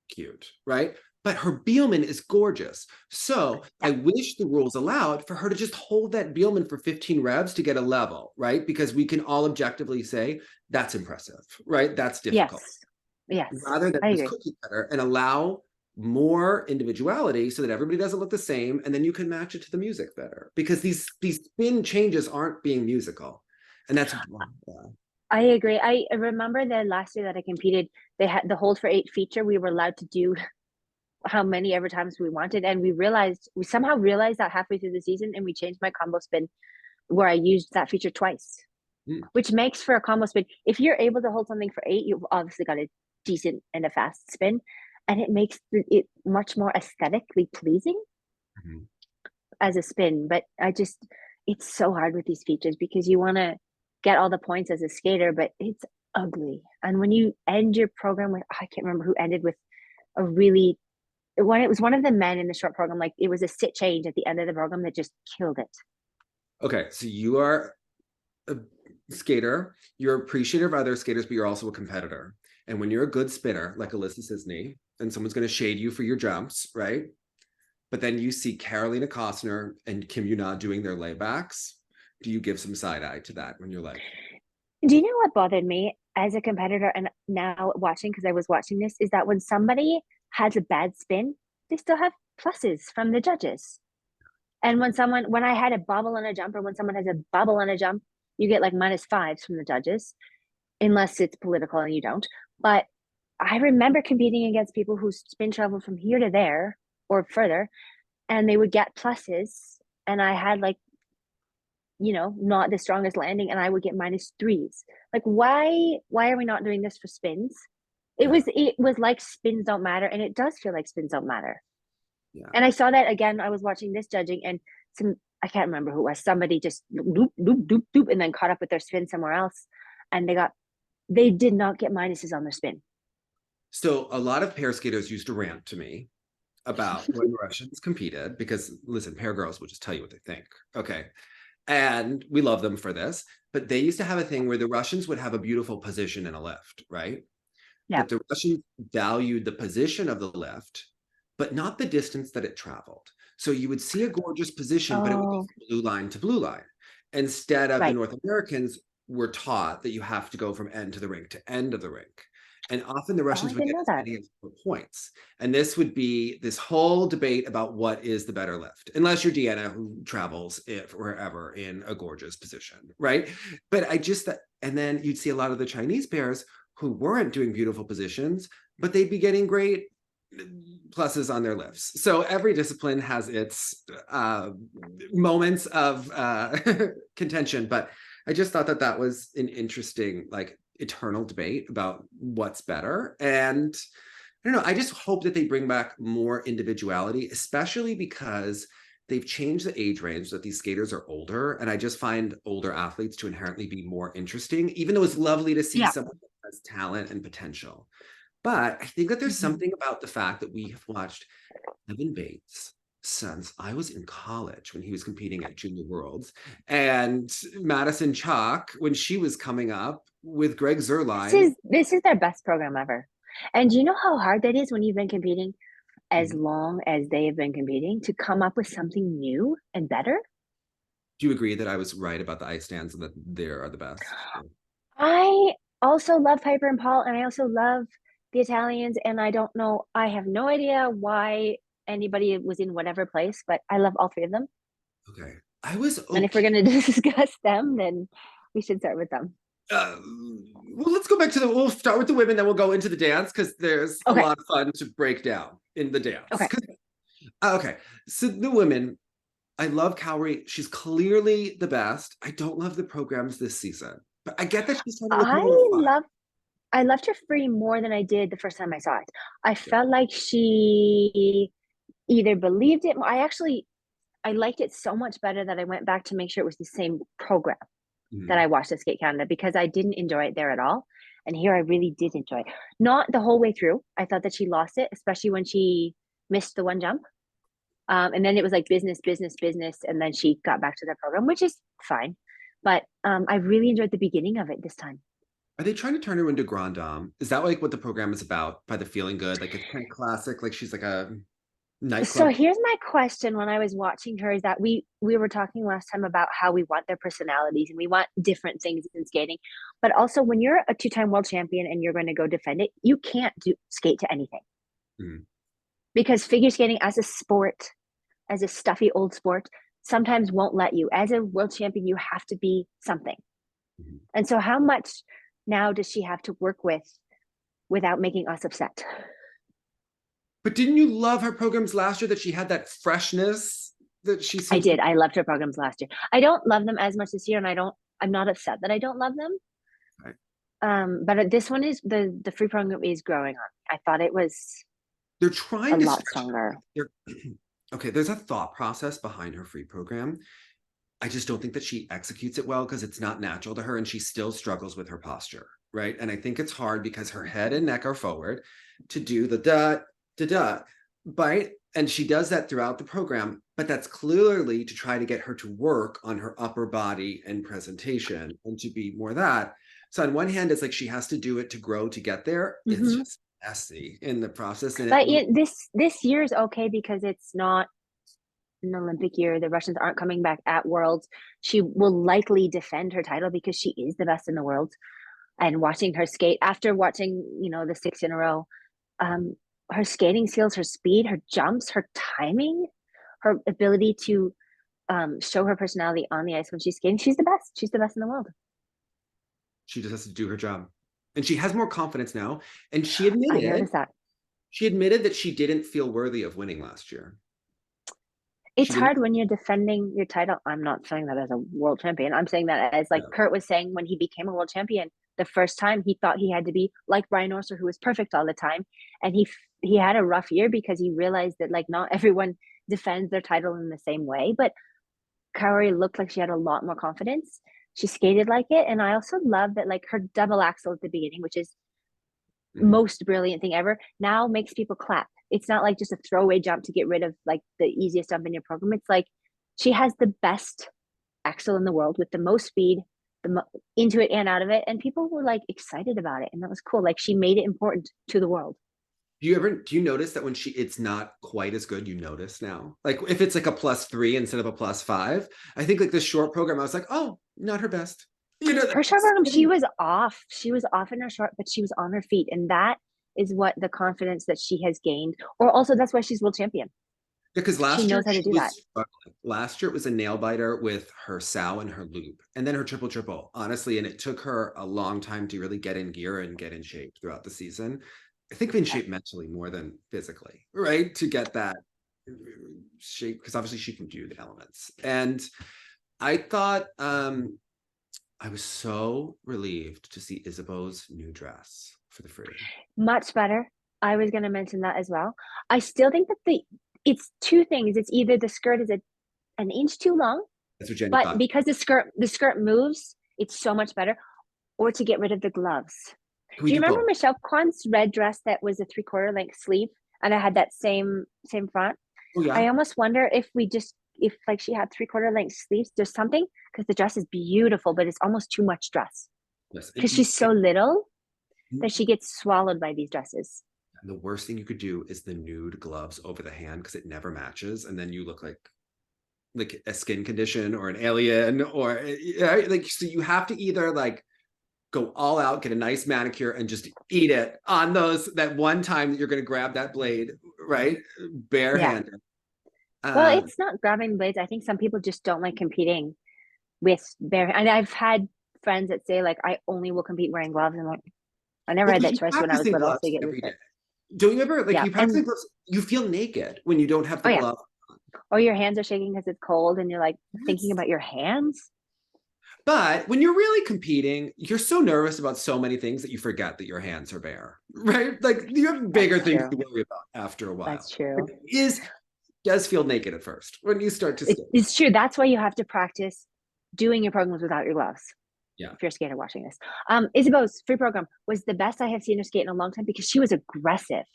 cute, right? But her Biellmann is gorgeous. So I wish the rules allowed for her to just hold that Biellmann for 15 revs to get a level, right? Because we can all objectively say that's impressive, right? That's difficult. Yes. Rather than this cookie cutter, and allow more individuality so that everybody doesn't look the same, and then you can match it to the music better, because these spin changes aren't being musical. And that's I agree. I remember the last year that I competed, they had the hold for 8 feature. We were allowed to do how many ever times we wanted, and we somehow realized that halfway through the season, and we changed my combo spin where I used that feature twice, which makes for a combo spin. If you're able to hold something for 8, you've obviously got a decent and a fast spin, and it makes it much more aesthetically pleasing as a spin. But it's so hard with these features because you want to get all the points as a skater, but it's ugly. And when you end your program with, I can't remember who ended with it was one of the men in the short program, like it was a sit change at the end of the program that just killed it. Okay, so you are a skater, you're appreciative of other skaters, but you're also a competitor. And when you're a good spinner, like Alissa Czisny, and someone's going to shade you for your jumps, right? But then you see Karolina Kostner and Kim Yuna doing their laybacks. Do you give some side eye to that when you're like? Do you know what bothered me as a competitor, and now watching, because I was watching this, is that when somebody has a bad spin, they still have pluses from the judges. And when I had a bobble on a jump, or when someone has a bubble on a jump, you get like -5s from the judges, unless it's political and you don't. But I remember competing against people who spin travel from here to there or further, and they would get pluses, and I had like, not the strongest landing, and I would get -3s. Like, why are we not doing this for spins? It was like spins don't matter, and it does feel like spins don't matter. Yeah. And I saw that again. I was watching this judging, and I can't remember who it was. Somebody just doop, doop, doop, doop, and then caught up with their spin somewhere else, and they did not get minuses on their spin. So a lot of pair skaters used to rant to me about when Russians competed, because listen, pair girls will just tell you what they think. Okay. And we love them for this, but they used to have a thing where the Russians would have a beautiful position in a lift, right? Yeah. But the Russians valued the position of the lift, but not the distance that it traveled. So you would see a gorgeous position, but it would be Oh, blue line to blue line. Instead of the right. North Americans were taught that you have to go from end to the rink to end of the rink. And often the Oh, I Russians would didn't get know as that. many as 4 points. And this would be this whole debate about what is the better lift, unless you're Deanna, who travels wherever in a gorgeous position, right? But I just, and then you'd see a lot of the Chinese pairs who weren't doing beautiful positions, but they'd be getting great pluses on their lifts. So every discipline has its moments of contention, but I just thought that that was an interesting, like, eternal debate about what's better. And I don't know, I just hope that they bring back more individuality, especially because they've changed the age range, that these skaters are older. And I just find older athletes to inherently be more interesting, even though it's lovely to see Yeah. someone that has talent and potential. But I think that there's Mhm. something about the fact that we have watched Evan Bates since I was in college when he was competing at Junior Worlds, and Madison Chock when she was coming up with Greg Zerline. This is their best program ever. And do you know how hard that is when you've been competing as Mhm. long as they have been competing to come up with something new and better? Do you agree that I was right about the ice stands and that they are the best? I also love Piper and Paul, and I also love the Italians. And I don't know, I have no idea why anybody was in whatever place, but I love all three of them. Okay. I was And if we're okay. going to discuss them, then we should start with them. Uh, well, let's go back to we'll start with the women, then we'll go into the dance because there's a Okay. lot of fun to break down in the dance. Okay. Okay. So the women, I love Kaori. She's clearly the best. I don't love the programs this season, but I get that she's trying to look I more fun. love I loved her free more than I did the first time I saw it. I Yeah. felt like she either believed it. I liked it so much better that I went back to make sure it was the same program that I Mhm. watched at Skate Canada because I didn't enjoy it there at all. And here I really did enjoy it. Not the whole way through. I thought that she lost it, especially when she missed the one jump. And then it was like business, business, business. And then she got back to the program, which is fine. But I really enjoyed the beginning of it this time. Are they trying to turn her into Grand Dame? Is that like what the program is about? By the feeling good, like it's kind of classic, like she's like a So nightclub. here's my question when I was watching her is that we were talking last time about how we want their personalities and we want different things in skating. But also when you're a two-time world champion and you're going to go defend it, you can't do skate to anything. Mhm. Because figure skating as a sport, as a stuffy old sport, sometimes won't let you. As a world champion, you have to be something. Mhm. And so how much now does she have to work with without making us upset? But didn't you love her programs last year that she had that freshness that she I seems to? did. I loved her programs last year. I don't love them as much this year, and I'm not upset that I don't love them. Right. But this one is the free program is growing on me. I thought it was They're a trying to lot stretch stronger. it. Okay, there's a thought process behind her free program. I just don't think that she executes it well because it's not natural to her and she still struggles with her posture, right? And I think it's hard because her head and neck are forward to do the da, right? And she does that throughout the program, but that's clearly to try to get her to work on her upper body and presentation and to be more that. So on one hand, it's like she has to do it to grow to get there. It's Hmm. just messy in the process. And it But will, this year is okay because it's not an Olympic year. The Russians aren't coming back at Worlds. She will likely defend her title because she is the best in the world. And watching her skate after watching, the six in a row, um, her skating skills, her speed, her jumps, her timing, her ability to show her personality on the ice when she's skating, she's the best. She's the best in the world. she just has to do her job. And she has more confidence now. And I noticed that. she admitted that she didn't feel worthy of winning last year. It's She didn't. hard when you're defending your title. I'm not saying that as a world champion. I'm saying that as like Yeah. Kurt was saying when he became a world champion, the first time he thought he had to be like Brian Orser, who was perfect all the time, and he had a rough year because he realized that like not everyone defends their title in the same way. But Kaori looked like she had a lot more confidence. She skated like it, and I also love that like her double axel at the beginning, which is Mhm. most brilliant thing ever, now makes people clap. It's not like just a throwaway jump to get rid of like the easiest jump in your program. It's like she has the best axel in the world with the most speed, into it and out of it, and people were like excited about it, and that was cool. Like she made it important to the world. Do you notice that when it's not quite as good, you notice now? Like if it's like a +3 instead of a +5, I think like the short program, I was like, oh, not her best. You know, Her short program, she was off. She was off in her short, but she was on her feet. And that is what the confidence that she has gained. Or also that's why she's world champion. because She last year knows how to she do that. was struggling. Last year it was a nail biter with her Siao and her loop, and then her triple, honestly. And it took her a long time to really get in gear and get in shape throughout the season. I think in shape mentally more than physically, right? To get that shape, because obviously she can do the elements. And I thought I was so relieved to see Isabeau's new dress for the free. Much better. I was going to mention that as well. I still think that it's two things. It's either the skirt is an inch too long, That's what Jenny but thought. because the skirt moves, it's so much better. Or to get rid of the gloves. Do you remember Michelle Kwan's red dress that was a 3/4 length sleeve and I had that same front? Oh yeah. I almost wonder if like she had 3/4 length sleeves, there's something, because the dress is beautiful, but it's almost too much dress. Yes. Because she's so little that she gets swallowed by these dresses. And the worst thing you could do is the nude gloves over the hand, because it never matches, and then you look like a skin condition or an alien, or like, so you have to either like go all out, get a nice manicure, and just eat it on that one time that you're going to grab that blade, right, barehanded. Well, it's not grabbing blades. I think some people just don't like competing with bare. And I've had friends that say like, I only will compete wearing gloves. And I'm like, I never had that choice when I was little. So get every day. Don't you ever like you practice gloves? You feel naked when you don't have the glove. Or your hands are shaking because it's cold, and you're like thinking about your hands. But when you're really competing, you're so nervous about so many things that you forget that your hands are bare, right? Like you have bigger things to worry about after a while. That's true. It does feel naked at first when you start to skate. It's true. That's why you have to practice doing your programs without your gloves. Yeah. If you're a skater watching this. Isabeau's free program was the best I have seen her skate in a long time because she was aggressive.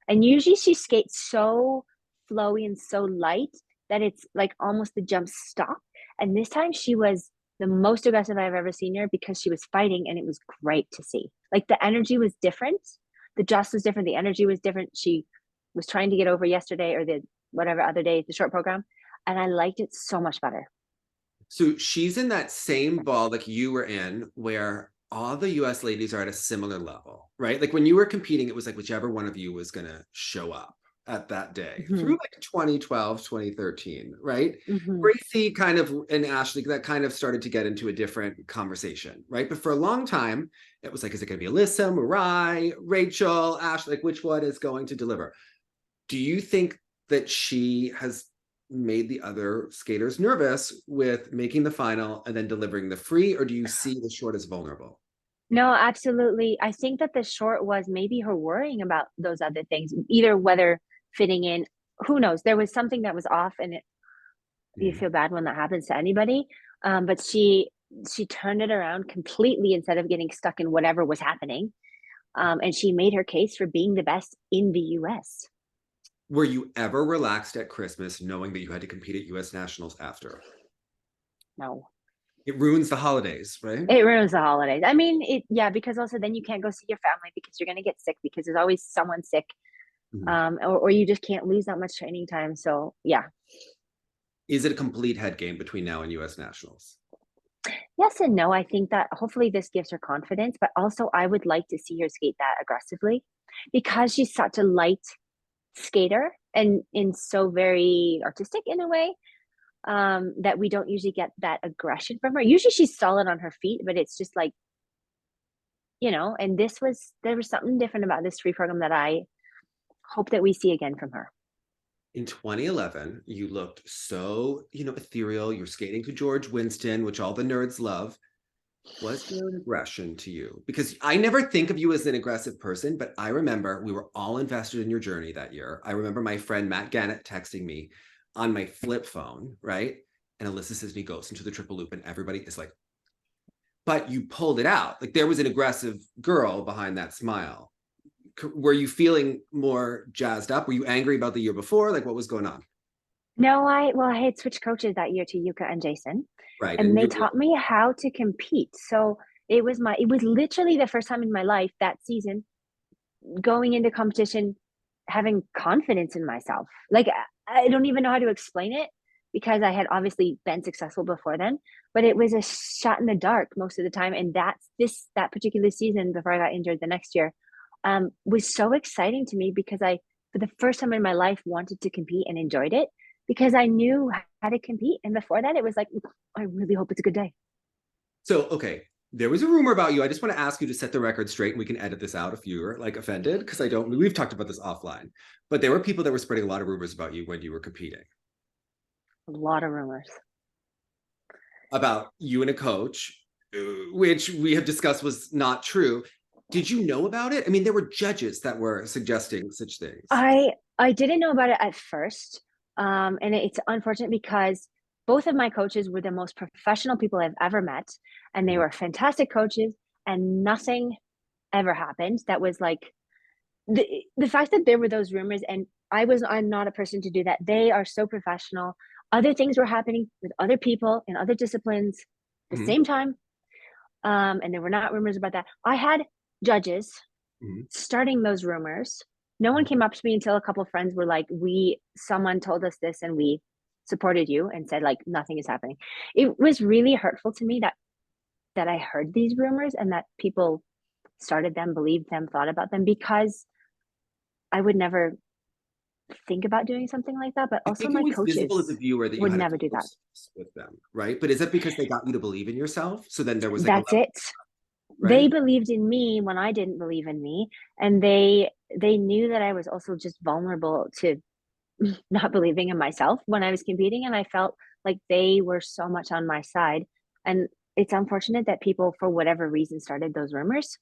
And usually she skates so flowy and so light that it's like almost the jump stop. And this time she was the most aggressive I've ever seen her because she was fighting, and it was great to see. Like the energy was different. The dress was different. The energy was different. She was trying to get over yesterday or the whatever other day, the short program. And I liked it so much better. So she's in that same ball like you were in, where all the US ladies are at a similar level, right? Like when you were competing, it was like whichever one of you was going to show up at that day through like 2012, 2013, right? Gracie kind of and Ashley, that kind of started to get into a different conversation, right? But for a long time, it was like, is it going to be Alissa, Mirai, Rachel, Ashley? Like which one is going to deliver? Do you think that she has made the other skaters nervous with making the final and then delivering the free, or do you see the short as vulnerable? No, absolutely. I think that the short was maybe her worrying about those other things, either whether fitting in, who knows? There was something that was off, and you feel bad when that happens to anybody. But she turned it around completely instead of getting stuck in whatever was happening. And she made her case for being the best in the US. Were you ever relaxed at Christmas knowing that you had to compete at US Nationals after? No. It ruins the holidays, right? It ruins the holidays. I mean, because also then you can't go see your family because you're going to get sick because there's always someone sick. Or you just can't lose that much training time. So, yeah. Is it a complete head game between now and US Nationals? Yes and no. I think that hopefully this gives her confidence, but also I would like to see her skate that aggressively because she's such a light skater and so very artistic in a way that we don't usually get that aggression from her. Usually she's solid on her feet, but it's just like, and there was something different about this free program that I hope that we see again from her. In 2011, you looked so, ethereal. You're skating to George Winston, which all the nerds love. Was there an aggression to you? Because I never think of you as an aggressive person, but I remember we were all invested in your journey that year. I remember my friend Matt Gannett texting me on my flip phone, right? And Alissa Czisny goes into the triple loop and everybody is like, but you pulled it out. Like there was an aggressive girl behind that smile. Were you feeling more jazzed up? Were you angry about the year before? Like what was going on? No, I had switched coaches that year to Yuka and Jason. Right. And they taught me how to compete. So it was literally the first time in my life that season going into competition having confidence in myself. Like I don't even know how to explain it because I had obviously been successful before then, but it was a shot in the dark most of the time. And that particular season before I got injured the next year was so exciting to me because I, for the first time in my life, wanted to compete and enjoyed it because I knew how to compete. And before that, it was like, I really hope it's a good day. So, okay, there was a rumor about you. I just want to ask you to set the record straight, and we can edit this out if you're like offended, because I don't. We've talked about this offline, but there were people that were spreading a lot of rumors about you when you were competing. A lot of rumors About you and a coach, which we have discussed was not true. Did you know about it? I mean, there were judges that were suggesting such things. I didn't know about it at first, and it's unfortunate because both of my coaches were the most professional people I've ever met, and they were fantastic coaches, and nothing ever happened. That was like the fact that there were those rumors, and I'm not a person to do that. They are so professional. Other things were happening with other people in other disciplines at the same time, and there were not rumors about that. I had judges starting those rumors. No one came up to me until a couple of friends were like, someone told us this and we supported you, and said like nothing is happening. It was really hurtful to me that I heard these rumors and that people started them, believed them, thought about them, because I would never think about doing something like that. But I also think it my was visible as a coaches viewer that you would had a never do that. closeness with them, right? But is that because they got you to believe in yourself? So then there was like That's a level, it. right? They believed in me when I didn't believe in me, and they knew that I was also just vulnerable to not believing in myself when I was competing, and I felt like they were so much on my side. And it's unfortunate that people, for whatever reason, started those rumors.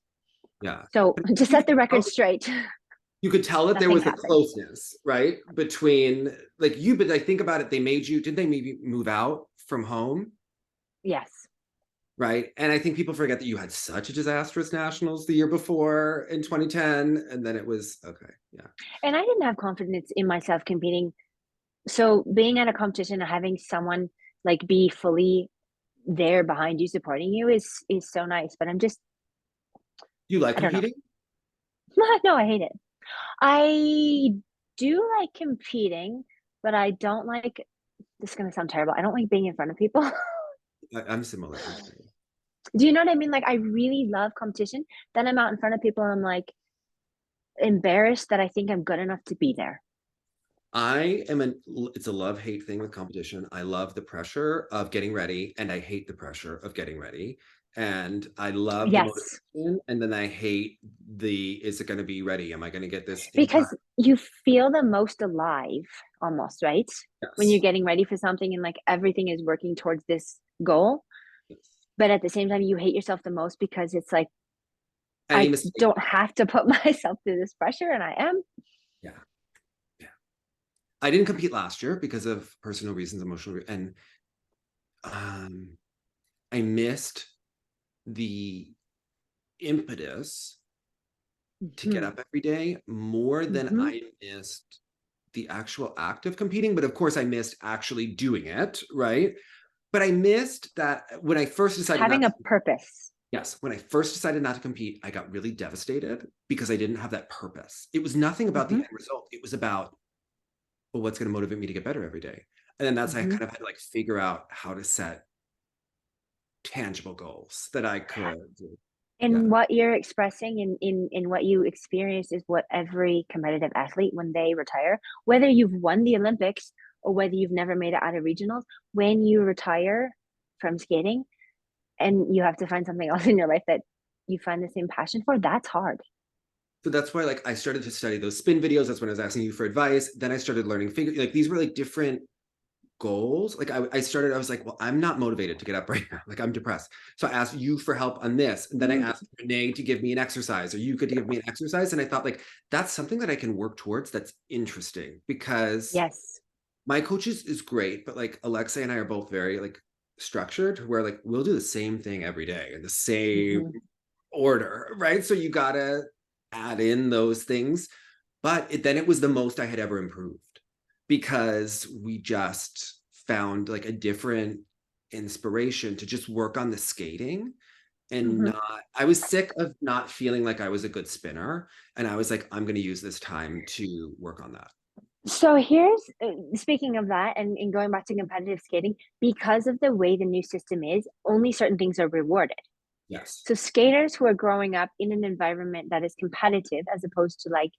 Yeah. So to set the record straight, You could tell that there nothing was a happened. closeness, right? Between like you, but I think about it, did they maybe move out from home? Yes. Right. And I think people forget that you had such a disastrous nationals the year before in 2010. And then it was okay. Yeah. And I didn't have confidence in myself competing. So being at a competition and having someone like be fully there behind you, supporting you is so nice. But You like I don't know. competing? No, I hate it. I do like competing, but I don't like, this is going to sound terrible. I don't like being in front of people. I'm similar, actually. Do you know what I mean? Like, I really love competition. Then I'm out in front of people and I'm like embarrassed that I think I'm good enough to be there. It's a love-hate thing with competition. I love the pressure of getting ready, and I hate the pressure of getting ready. And I love the Yes. motivation, and then I hate is it going to be ready? Am I going to get this in time? Because you feel the most alive almost, right? When you're Yes. getting ready for something and like everything is working towards this goal. Yes. But at the same time, you hate yourself the most because it's like, Any I mistake. don't have to put myself through this pressure, and I am. Yeah. Yeah. I didn't compete last year because of personal reasons, and I missed the impetus to get up every day more than I missed the actual act of competing. But of course, I missed actually doing it, right? But I missed that when I first decided Having not a to. purpose. Yes, when I first decided not to compete, I got really devastated because I didn't have that purpose. It was nothing about the end result. It was about, well, what's going to motivate me to get better every day? And then I kind of had to like figure out how to set tangible goals that I could. Yeah. And what you're expressing in what you experience is what every competitive athlete, when they retire, whether you've won the Olympics or whether you've never made it out of regionals, when you retire from skating and you have to find something else in your life that you find the same passion for, that's hard. So that's why like I started to study those spin videos. That's when I was asking you for advice. Then I started learning figure, like these were like different goals. Like I was like, well, I'm not motivated to get up right now. Like I'm depressed. So I asked you for help on this. And then I asked Renee to give me an exercise, or you could give me an exercise. And I thought like, that's something that I can work towards. That's interesting because Yes. my coaches is great, but like Alexa and I are both very like structured where like we'll do the same thing every day in the same order, right? So you gotta add in those things. But then it was the most I had ever improved because we just found like a different inspiration to just work on the skating and Mhm. not, I was sick of not feeling like I was a good spinner. And I was like, I'm going to use this time to work on that. So here's speaking of that, and going back to competitive skating, because of the way the new system is, only certain things are rewarded. Yes. So skaters who are growing up in an environment that is competitive, as opposed to like,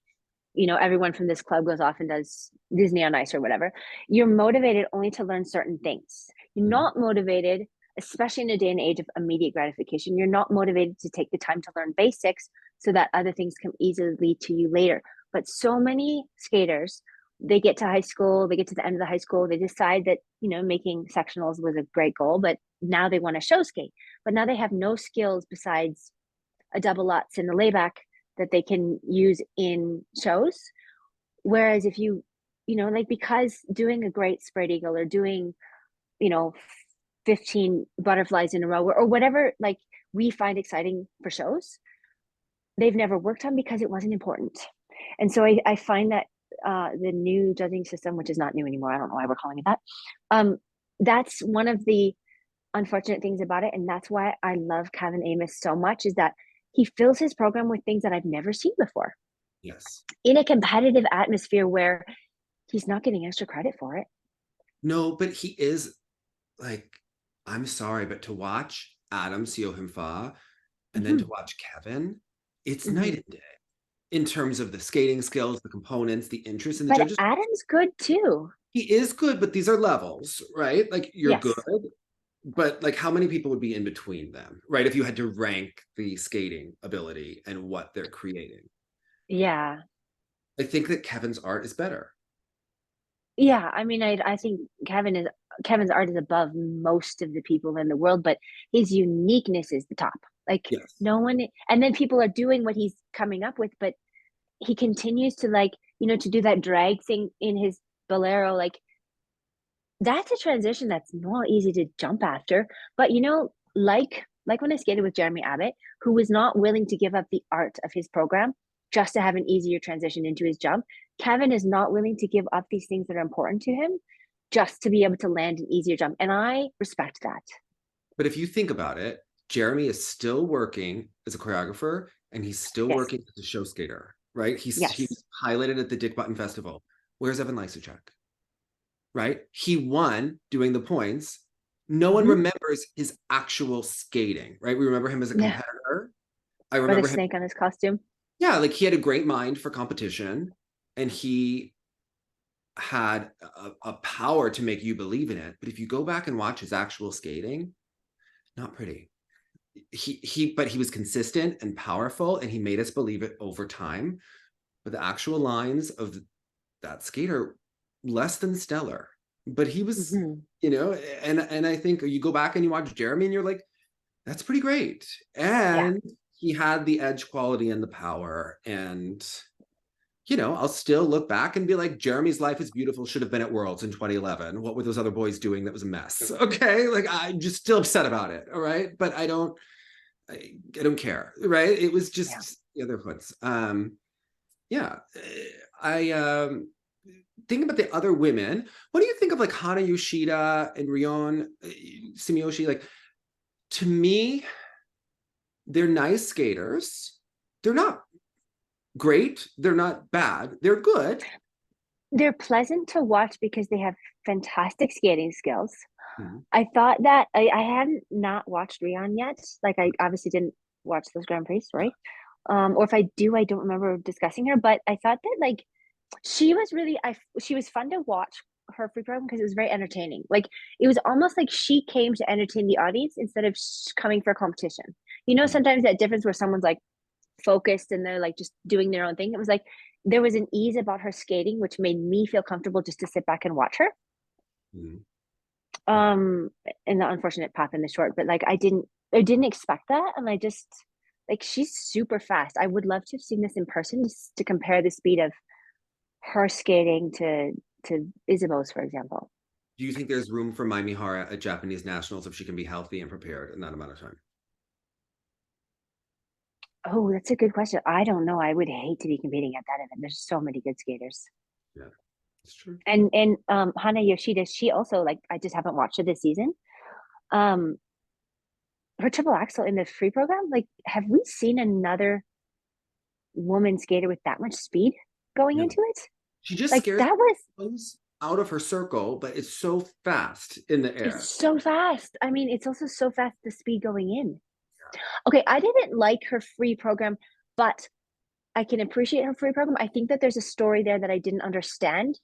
everyone from this club goes off and does Disney on Ice or whatever, you're motivated only to learn certain things. You're Mhm. not motivated, especially in a day and age of immediate gratification, you're not motivated to take the time to learn basics so that other things come easily lead to you later. But so many skaters, they get to high school, they get to the end of the high school, they decide that, making sectionals was a great goal, but now they want to show skate. But now they have no skills besides a double lutz and a layback that they can use in shows. Whereas if like, because doing a great spread eagle or doing, you know, 15 butterflies in a row or whatever, like we find exciting for shows, they've never worked on because it wasn't important. And so I find that the new judging system, which is not new anymore, I don't know why we're calling it that, that's one of the unfortunate things about it. And that's why I love Kevin Amos so much, is that he fills his program with things that I've never seen before Yes. in a competitive atmosphere where he's not getting extra credit for it. No, but he is like, I'm sorry, but to watch Adam Siohimfa and then to Mm-hmm. watch Kevin, it's night Mm-hmm. and day in terms of the skating skills, the components, the interest in the But judges. Adam's good too. He is good, but these are levels, right? Like you're good, Yes. but like how many people would be in between them, right? If you had to rank the skating ability and what they're creating. Yeah. I think that Kevin's art is better. Yeah. I mean, I think Kevin's art is above most of the people in the world, but his uniqueness is the top. Like Yes. no one, and then people are doing what he's coming up with, but he continues to, like, to do that drag thing in his bolero. Like that's a transition that's not easy to jump after. But like when I skated with Jeremy Abbott, who was not willing to give up the art of his program just to have an easier transition into his jump. Kevin is not willing to give up these things that are important to him just to be able to land an easier jump. And I respect that. But if you think about it, Jeremy is still working as a choreographer and he's still Yes. working as a show skater, right? Yes. He's highlighted at the Dick Button Festival. Where's Evan Lysacek? Right? He won doing the points. No one Mm-hmm. remembers his actual skating, right? We remember him as a Yeah. competitor. I Or the remember him, snake on his costume. yeah, like he had a great mind for competition and he had a power to make you believe in it. But if you go back and watch his actual skating, not pretty. But he was consistent and powerful and he made us believe it over time. But the actual lines of that skater, less than stellar. But he was, Mm-hmm. and I think you go back and you watch Jeremy and you're like, that's pretty great. Yeah. And he had the edge quality and the power. And I'll still look back and be like, Jeremy's Life is Beautiful should have been at Worlds in 2011. What were those other boys doing that was a mess? Okay. Like I'm just still upset about it. All right. But I don't care. Right. It was Yeah. just the other ones. Yeah. I think about the other women. What do you think of like Hana Yoshida and Rion Sumiyoshi? Like to me, they're nice skaters. They're not great. They're not bad. They're good. They're pleasant to watch because they have fantastic skating skills. Mhm. I thought that I hadn't not watched Rion yet. Like I obviously didn't watch those Grand Prix, right? Or if I do, I don't remember discussing her. But I thought that like she was fun to watch her free program because it was very entertaining. Like it was almost like she came to entertain the audience instead of coming for a competition. Sometimes that difference where someone's like focused and they're like just doing their own thing. It was like there was an ease about her skating, which made me feel comfortable just to sit back and watch her. Mhm. um in the unfortunate path in the short, but like I didn't expect that, and I just like she's super fast. I would love to have seen this in person just to compare the speed of her skating to Isabeau's, for example. Do you think there's room for Mai Mihara at Japanese nationals if she can be healthy and prepared in that amount of time? Oh, that's a good question. I don't know. I would hate to be competing at that event. There's so many good skaters. Yeah, it's true. And Hana Yoshida, she also, like, I just haven't watched her this season. um her triple axel in the free program, like, have we seen another woman skater with that much speed going No. into it? She just Like, scares that was out of her circle, but it's so fast in the air. it's so fast. I mean, it's also so fast the speed going in. Okay, I didn't like her free program, but I can appreciate her free program. I think that there's a story there that I didn't understand.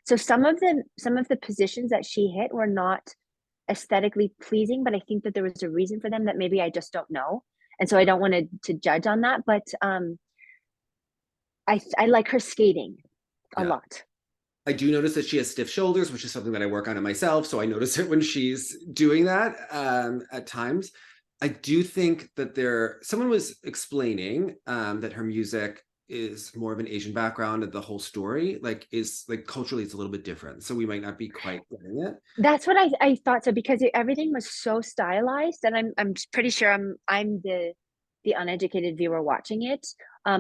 So some of the positions that she hit were not aesthetically pleasing, but I think that there was a reason for them that maybe I just don't know. And so I don't want to judge on that, but I like her skating a lot. I do notice that she has stiff shoulders, which is something that I work on it myself. So I notice it when she's doing that at times. I do think that someone was explaining that her music is more of an Asian background, and the whole story is culturally it's a little bit different. So we might not be quite getting it. That's what I thought, so because everything was so stylized, and I'm pretty sure I'm the uneducated viewer watching it.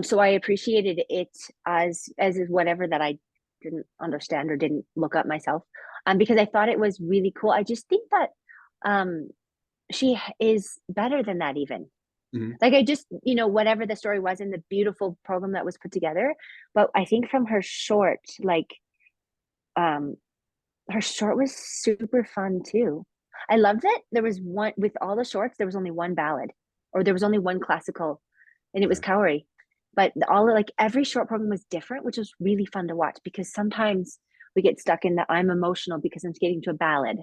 So I appreciated it as is whatever that I didn't understand or didn't look up myself. Because I thought it was really cool. I just think that she is better than that even. Like, I just, whatever the story was in the beautiful program that was put together, but I think from her short, her short was super fun too. I loved it. There was one with all the shorts, there was only one ballad, or there was only one classical, and it was Kaori. But every short program was different, which was really fun to watch, because sometimes we get stuck in the I'm emotional because I'm skating to a ballad.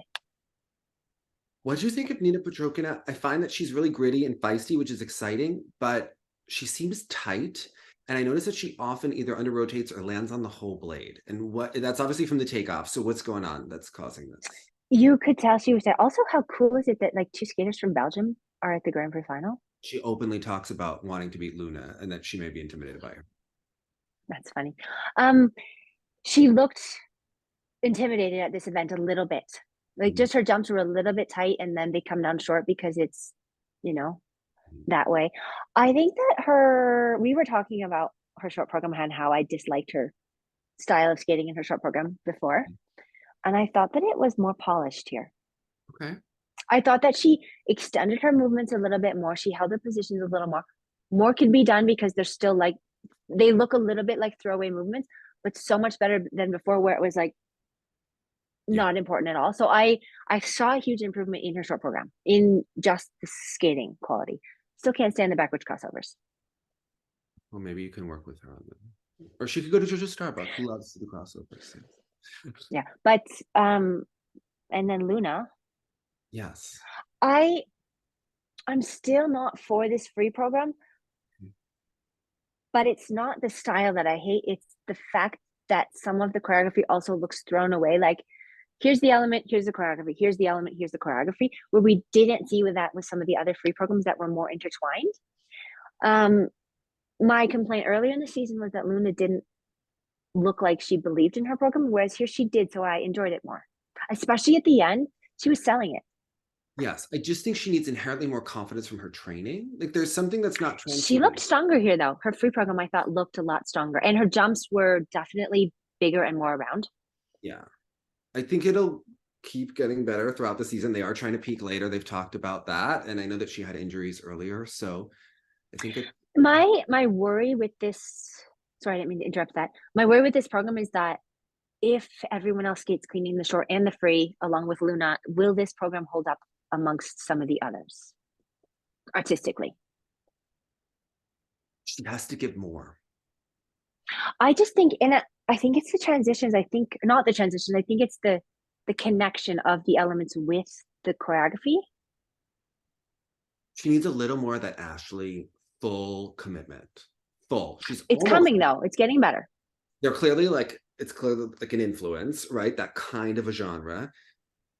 What do you think of Nina Petrokina? I find that she's really gritty and feisty, which is exciting, but she seems tight. And I notice that she often either under rotates or lands on the whole blade. And that's obviously from the takeoff. So what's going on that's causing this? You could tell she was there. Also, how cool is it that two skaters from Belgium are at the Grand Prix final? She openly talks about wanting to beat Luna and that she may be intimidated by her. That's funny. She looked intimidated at this event a little bit. Just her jumps were a little bit tight, and then they come down short because it's, that way. I think that we were talking about her short program and how I disliked her style of skating in her short program before. And I thought that it was more polished here. Okay. I thought that she extended her movements a little bit more. She held her positions a little more. More could be done because they're still they look a little bit like throwaway movements, but so much better than before, where it was not important at all. So I saw a huge improvement in her short program, in just the skating quality. Still can't stand the backwards crossovers. Well, maybe you can work with her on that. Or she could go to JoJo Starbuck, who loves the crossovers. Yeah, but and then Luna. Yes. I'm still not for this free program, but it's not the style that I hate. It's the fact that some of the choreography also looks thrown away. Here's the element, here's the choreography, here's the element, here's the choreography, where we didn't see with some of the other free programs that were more intertwined. My complaint earlier in the season was that Luna didn't look like she believed in her program, whereas here she did, so I enjoyed it more. Especially at the end, she was selling it. Yes, I just think she needs inherently more confidence from her training. There's something that's not transferred. She looked stronger here, though. Her free program, I thought, looked a lot stronger, and her jumps were definitely bigger and more round. Yeah. I think it'll keep getting better throughout the season. They are trying to peak later. They've talked about that. And I know that she had injuries earlier. So I think my worry with this, sorry, I didn't mean to interrupt that. My worry with this program is that if everyone else skates cleaning the short and the free, along with Luna, will this program hold up amongst some of the others artistically? She has to give more. I just think I think it's the transitions. I think not the transitions. I think it's the connection of the elements with the choreography. She needs a little more of that Ashley full commitment. Full. It's coming though. It's getting better. They're clearly it's clearly like an influence, right? That kind of a genre.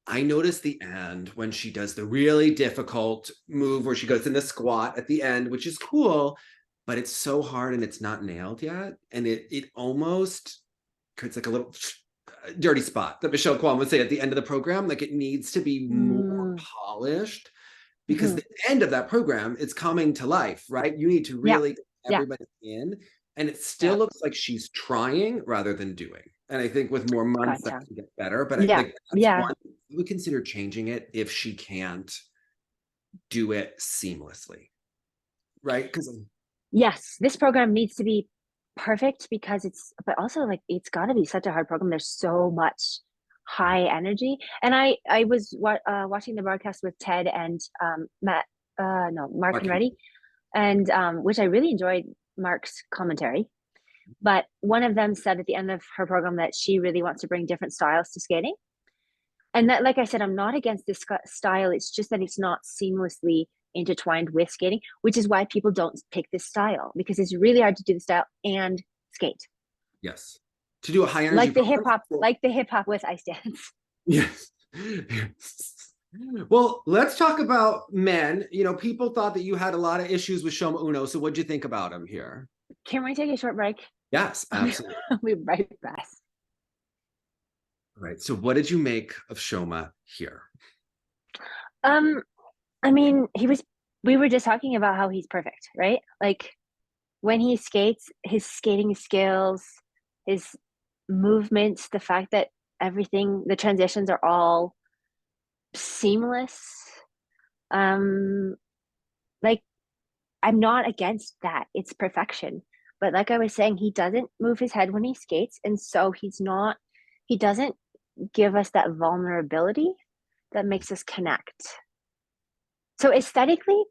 I noticed the end when she does the really difficult move where she goes in the squat at the end, which is cool, but it's so hard and it's not nailed yet. And it almost creates a little dirty spot that Michelle Kwan would say at the end of the program. It needs to be more polished, because the end of that program, it's coming to life, right? You need to really get everybody in. And it still looks like she's trying rather than doing. And I think with more months that can get better. But I would consider changing it if she can't do it seamlessly, right? Because Yes, this program needs to be perfect because but also like it's got to be such a hard program. There's so much high energy. And I was watching the broadcast with Ted and Mark and Reddy, and which I really enjoyed Mark's commentary. But one of them said at the end of her program that she really wants to bring different styles to skating. And that, like I said, I'm not against this style. It's just that it's not seamlessly intertwined with skating, which is why people don't pick this style, because it's really hard to do the style and skate. yes, to do a high energy like the hip hop with ice dance. Yes. Well, let's talk about men. You know, people thought that you had a lot of issues with Shoma Uno. So what'd you think about him here? Can we take a short break? Yes, absolutely. We'll be right back. All right. So what did you make of Shoma here? I mean, we were just talking about how he's perfect, right? Like when he skates, his skating skills, his movements, the fact that everything, the transitions are all seamless. Like I'm not against that. It's perfection. But like I was saying, he doesn't move his head when he skates. And so he doesn't give us that vulnerability that makes us connect. So aesthetically,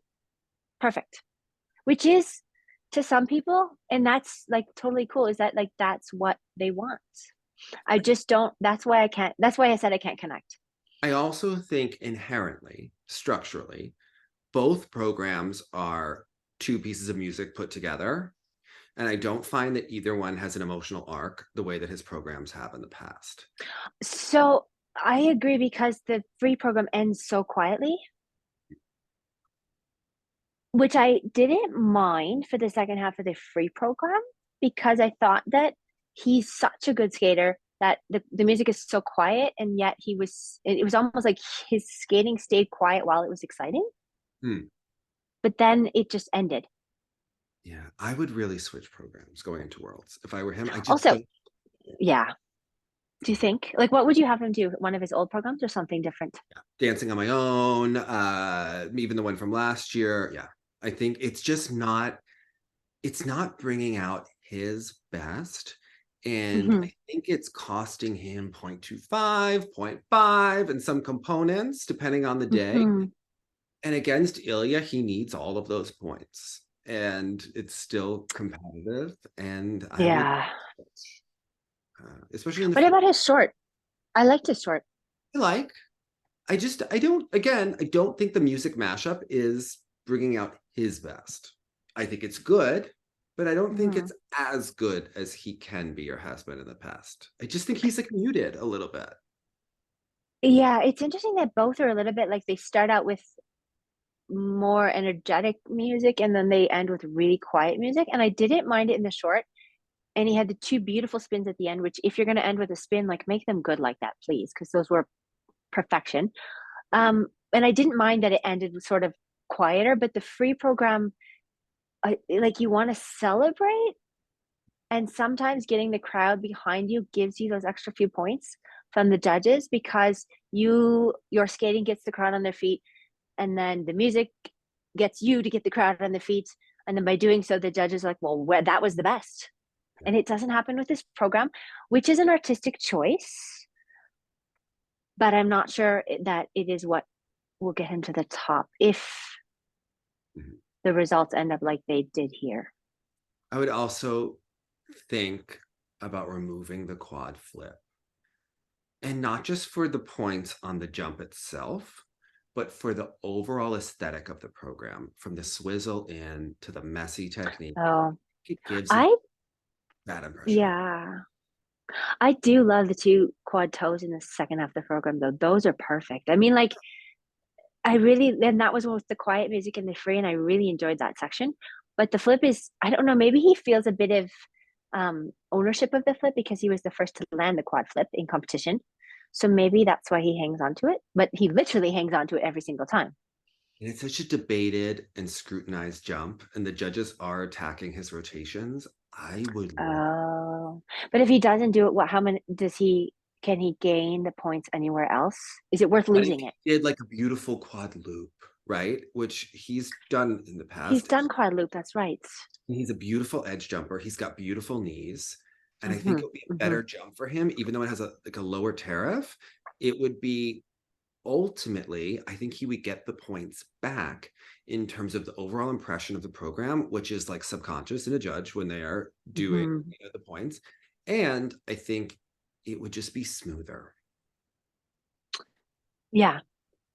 perfect, which is to some people, and that's like totally cool, is that like that's what they want. I just don't, that's why I said I can't connect. I also think inherently, structurally, both programs are two pieces of music put together. And I don't find that either one has an emotional arc the way that his programs have in the past. So I agree, because the free program ends so quietly, which I didn't mind for the second half of the free program, because I thought that he's such a good skater that the music is so quiet, and yet it was almost like his skating stayed quiet while it was exciting. But then it just ended. Yeah, I would really switch programs going into Worlds if I were him. I just also, yeah. Do you think, like, what would you have him do? One of his old programs or something different? Yeah. Dancing on My Own, even the one from last year. Yeah, I think it's just not, it's not bringing out his best. And I think it's costing him 0.25, 0.5, and some components, depending on the day. And against Ilia, he needs all of those points. And it's still competitive. And yeah. Especially in the What about his short? I liked his short. I don't think the music mashup is bringing out his best. I think it's good, but I don't think it's as good as he can be or has been in the past. I just think he's like muted a little bit. Yeah, it's interesting that both are a little bit like they start out with more energetic music and then they end with really quiet music. And I didn't mind it in the short. And he had the two beautiful spins at the end, which if you're going to end with a spin, like make them good like that, please, because those were perfection. And I didn't mind that it ended sort of quieter, but the free program, like you want to celebrate, and sometimes getting the crowd behind you gives you those extra few points from the judges, because your skating gets the crowd on their feet, and then the music gets you to get the crowd on their feet, and then by doing so the judges are like, well, that was the best. And it doesn't happen with this program, which is an artistic choice, but I'm not sure that it is what will get him to the top if the results end up like they did here. I would also think about removing the quad flip, and not just for the points on the jump itself, but for the overall aesthetic of the program, from the swizzle in to the messy technique. It gives that impression. Yeah, I do love the two quad toes in the second half of the program, though. Those are perfect. I mean, like, and that was with the quiet music and the free, and I really enjoyed that section. But the flip is, I don't know, maybe he feels a bit of ownership of the flip because he was the first to land the quad flip in competition. So maybe that's why he hangs on to it, but he literally hangs on to it every single time. And it's such a debated and scrutinized jump, and the judges are attacking his rotations. I would. Oh, but if he doesn't do it, how many can he gain the points anywhere else? Is it worth losing it? He did like a beautiful quad loop. right? Which he's done in the He's past. done quad loop, that's right. He's a beautiful edge jumper. He's got beautiful knees. And I think Mm-hmm, it'll be a mm-hmm. better jump for him, even though it has a lower tariff. It would be ultimately, I think he would get the points back in terms of the overall impression of the program, which is like subconscious in a judge when they are doing the points. And I think it would just be smoother. Yeah.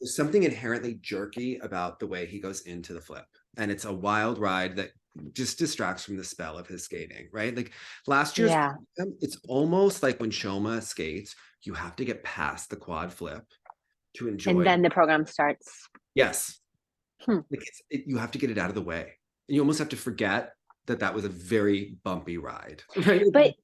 There's something inherently jerky about the way he goes into the flip. And it's a wild ride that just distracts from the spell of his skating, right? Like last year's, it's almost like when Shoma skates, you have to get past the quad flip to enjoy. And then the program starts. Yes. Like you have to get it out of the way. And you almost have to forget that that was a very bumpy ride, right? But,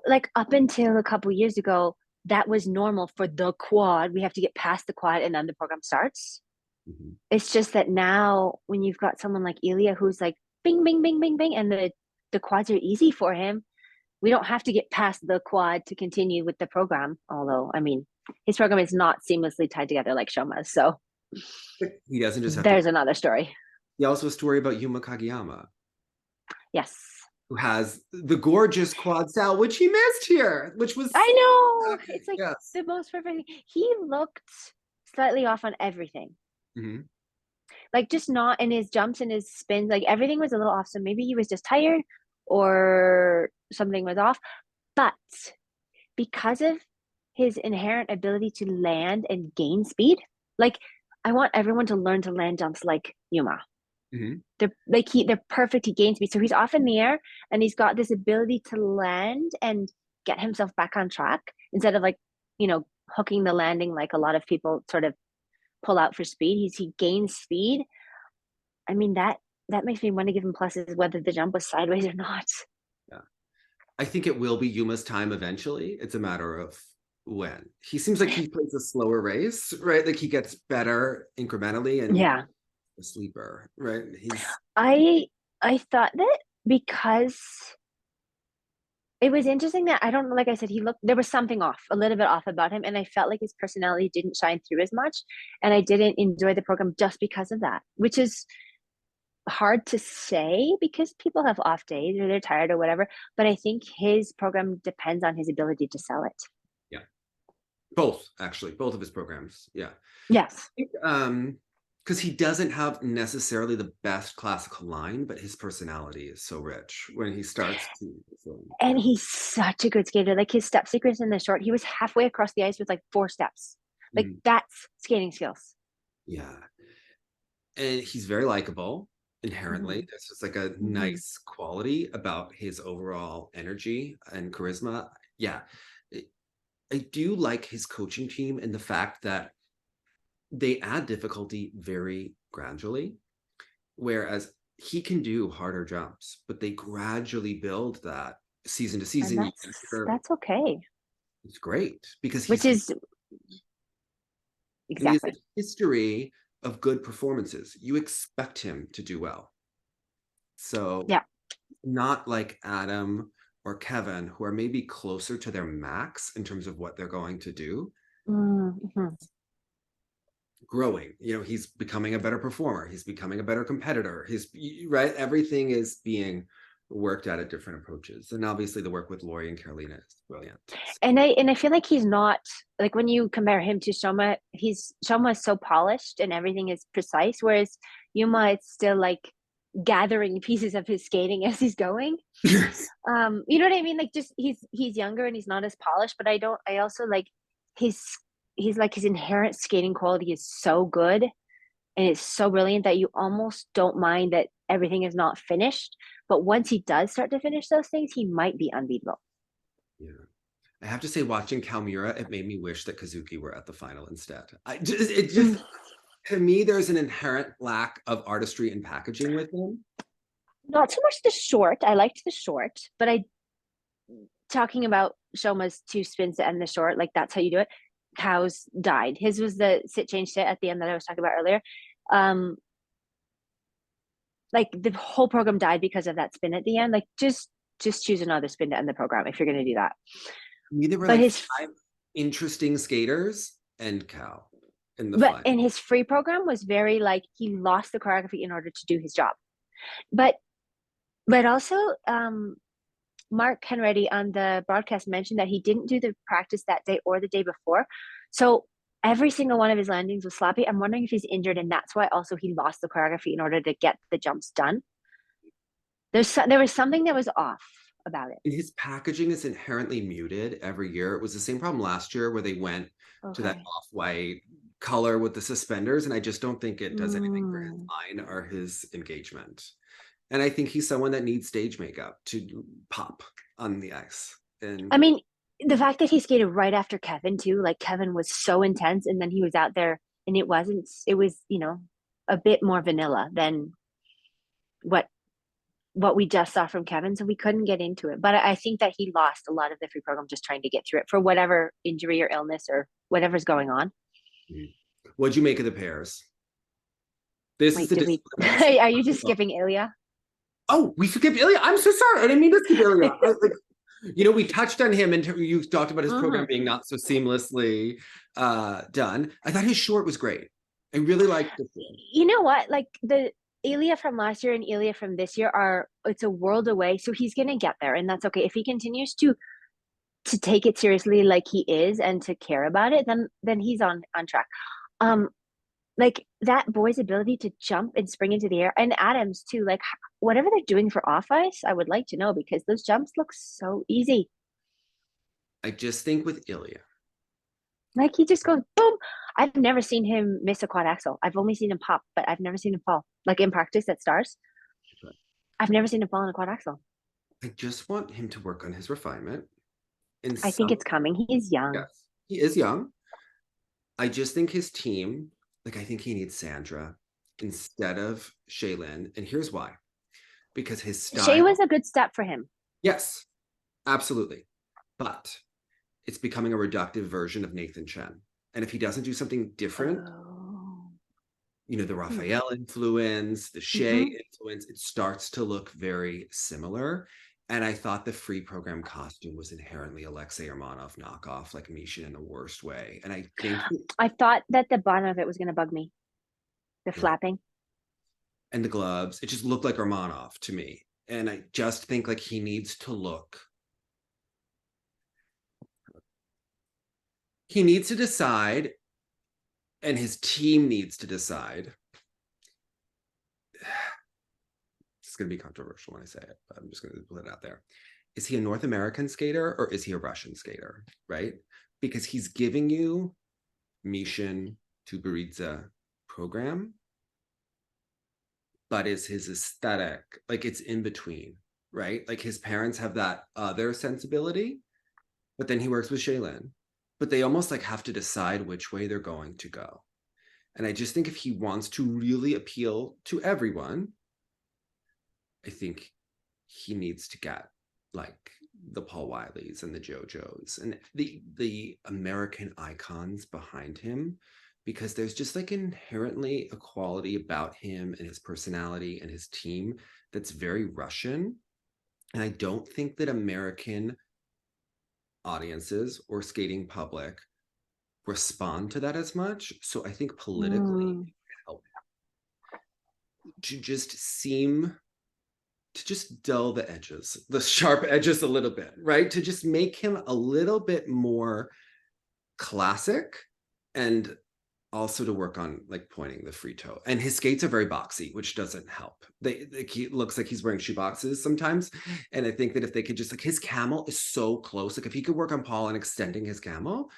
like up until a couple years ago, that was normal for the quad. We have to get past the quad and then the program starts. Mm-hmm. It's just that now when you've got someone like Ilia who's like bing, bing, bing, bing, bing, and the quads are easy for him, we don't have to get past the quad to continue with the program. Although, I mean, his program is not seamlessly tied together like Shoma's. So he doesn't just have there's another story. He also has a story about Yuma Kagiyama. Yes. Who has the gorgeous quad style, which he missed here, which was I know. It's like the most perfect. He looked slightly off on everything. Mm-hmm. Like just not in his jumps and his spins, like everything was a little off. So maybe he was just tired or something was off. But because of his inherent ability to land and gain speed, like I want everyone to learn to land jumps like Yuma. Mm-hmm. They're perfect. He gains speed, so he's off in the air, and he's got this ability to land and get himself back on track instead of like hooking the landing like a lot of people sort of pull out for speed. He gains speed. I mean that makes me want to give him pluses whether the jump was sideways or not. Yeah, I think it will be Yuma's time eventually. It's a matter of when. He seems like he plays a slower race, right? Like he gets better incrementally, and a sleeper, right? I thought that because it was interesting that I don't know, like I said, there was something off, a little bit off about him, and I felt like his personality didn't shine through as much, and I didn't enjoy the program just because of that, which is hard to say because people have off days or they're tired or whatever, but I think his program depends on his ability to sell it. Yeah. Both of his programs. Yeah. Yes. I think, because he doesn't have necessarily the best classical line, but his personality is so rich when he starts to. And he's such a good skater. Like his step sequence in the short, he was halfway across the ice with like 4 steps. Like that's skating skills. Yeah. And he's very likable inherently. Mm-hmm. There's just like a nice quality about his overall energy and charisma. Yeah. I do like his coaching team and the fact that they add difficulty very gradually, whereas he can do harder jumps, but they gradually build that season to season. And that's okay. It's great because which is exactly he has a history of good performances. You expect him to do well. So not like Adam or Kevin, who are maybe closer to their max in terms of what they're going to do. Mm-hmm. Growing, he's becoming a better performer, he's becoming a better competitor, he's right, everything is being worked at different approaches, and obviously the work with Lori and Carolina is brilliant. And I feel like he's not like, when you compare him to Shoma, Shoma is so polished and everything is precise, whereas Yuma is still like gathering pieces of his skating as he's going. Yes. You know what I mean? Like just he's younger and he's not as polished, but I also like his inherent skating quality is so good and it's so brilliant that you almost don't mind that everything is not finished. But once he does start to finish those things, he might be unbeatable. Yeah. I have to say, watching Kao Miura, it made me wish that Kazuki were at the final instead. To me, there's an inherent lack of artistry and packaging with him. Not so much the short. I liked the short, but talking about Shoma's 2 spins to end the short, like that's how you do it. Kao's died. His was the sit change sit at the end that I was talking about earlier. Like the whole program died because of that spin at the end. Like just choose another spin to end the program if you're going to do that. There were 5 interesting skaters and Kao. in the But final. in his free program was very like he lost the choreography in order to do his job. But also Mark Henready on the broadcast mentioned that he didn't do the practice that day or the day before. So every single one of his landings was sloppy. I'm wondering if he's injured, and that's why also he lost the choreography in order to get the jumps done. There was something that was off about it. And his packaging is inherently muted every year. It was the same problem last year where they went to that off-white color with the suspenders, and I just don't think it does anything for his line or his engagement. And I think he's someone that needs stage makeup to pop on the ice. And I mean, the fact that he skated right after Kevin too, like Kevin was so intense, and then he was out there, and it was, a bit more vanilla than what we just saw from Kevin. So we couldn't get into it. But I think that he lost a lot of the free program just trying to get through it for whatever injury or illness or whatever's going on. What'd you make of the pairs? This is the are you just skipping Ilia? Oh, we skipped Ilia. I'm so sorry. I didn't mean to skip Ilia. We touched on him, and you talked about his program being not so seamlessly done. I thought his short was great. I really liked it. You know what? Like the Ilia from last year and Ilia from this year it's a world away. So he's gonna get there, and that's okay. If he continues to take it seriously like he is and to care about it, then he's on track. Like that boy's ability to jump and spring into the air, and Adams too, like whatever they're doing for off ice, I would like to know, because those jumps look so easy. I just think with Ilia, like he just goes boom. I've never seen him miss a quad axel. I've only seen him pop, but I've never seen him fall. Like in practice at Stars, I've never seen him fall in a quad axel. I just want him to work on his refinement. I think it's coming. He is young. Yes, he is young. I just think his team, I think he needs Sandra instead of Shaylin. And here's why. Because his style... Shay was a good step for him. Yes, absolutely. But it's becoming a reductive version of Nathan Chen. And if he doesn't do something different, the Raphael influence, the Shay influence, it starts to look very similar. And I thought the free program costume was inherently Alexei Ermanov knockoff, like Misha in the worst way. And I thought that the bottom of it was going to bug me. The flapping. And the gloves. It just looked like Ermanov to me. And I just think he needs to look. He needs to decide, and his team needs to decide. It's going to be controversial when I say it, but I'm just going to put it out there. Is he a North American skater or is he a Russian skater, right? Because he's giving you Mishin, Tuberidze program, but is his aesthetic, it's in between, right? His parents have that other sensibility, but then he works with Shaylin, but they almost have to decide which way they're going to go. And I just think if he wants to really appeal to everyone, I think he needs to get the Paul Wileys and the JoJos and the American icons behind him, because there's just inherently a quality about him and his personality and his team that's very Russian. And I don't think that American audiences or skating public respond to that as much. So I think politically help to just dull the edges, the sharp edges a little bit, right? To just make him a little bit more classic, and also to work on pointing the free toe. And his skates are very boxy, which doesn't help. He looks like he's wearing shoe boxes sometimes. And I think that if they could just his camel is so close. If he could work on Paul and extending his camel,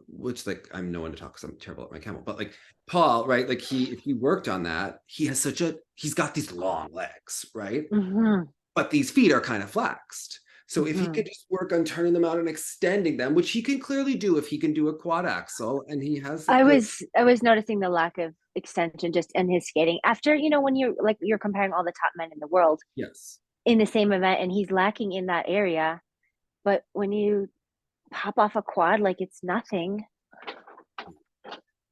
which I'm no one to talk because I'm terrible at my camel, but Paul, right? If he worked on that, he's got these long legs, right? But these feet are kind of flexed. So if he could just work on turning them out and extending them, which he can clearly do if he can do a quad axel, and he has. I was noticing the lack of extension just in his skating after, when you're comparing all the top men in the world. Yes. In the same event, and he's lacking in that area. But when you pop off a quad, it's nothing.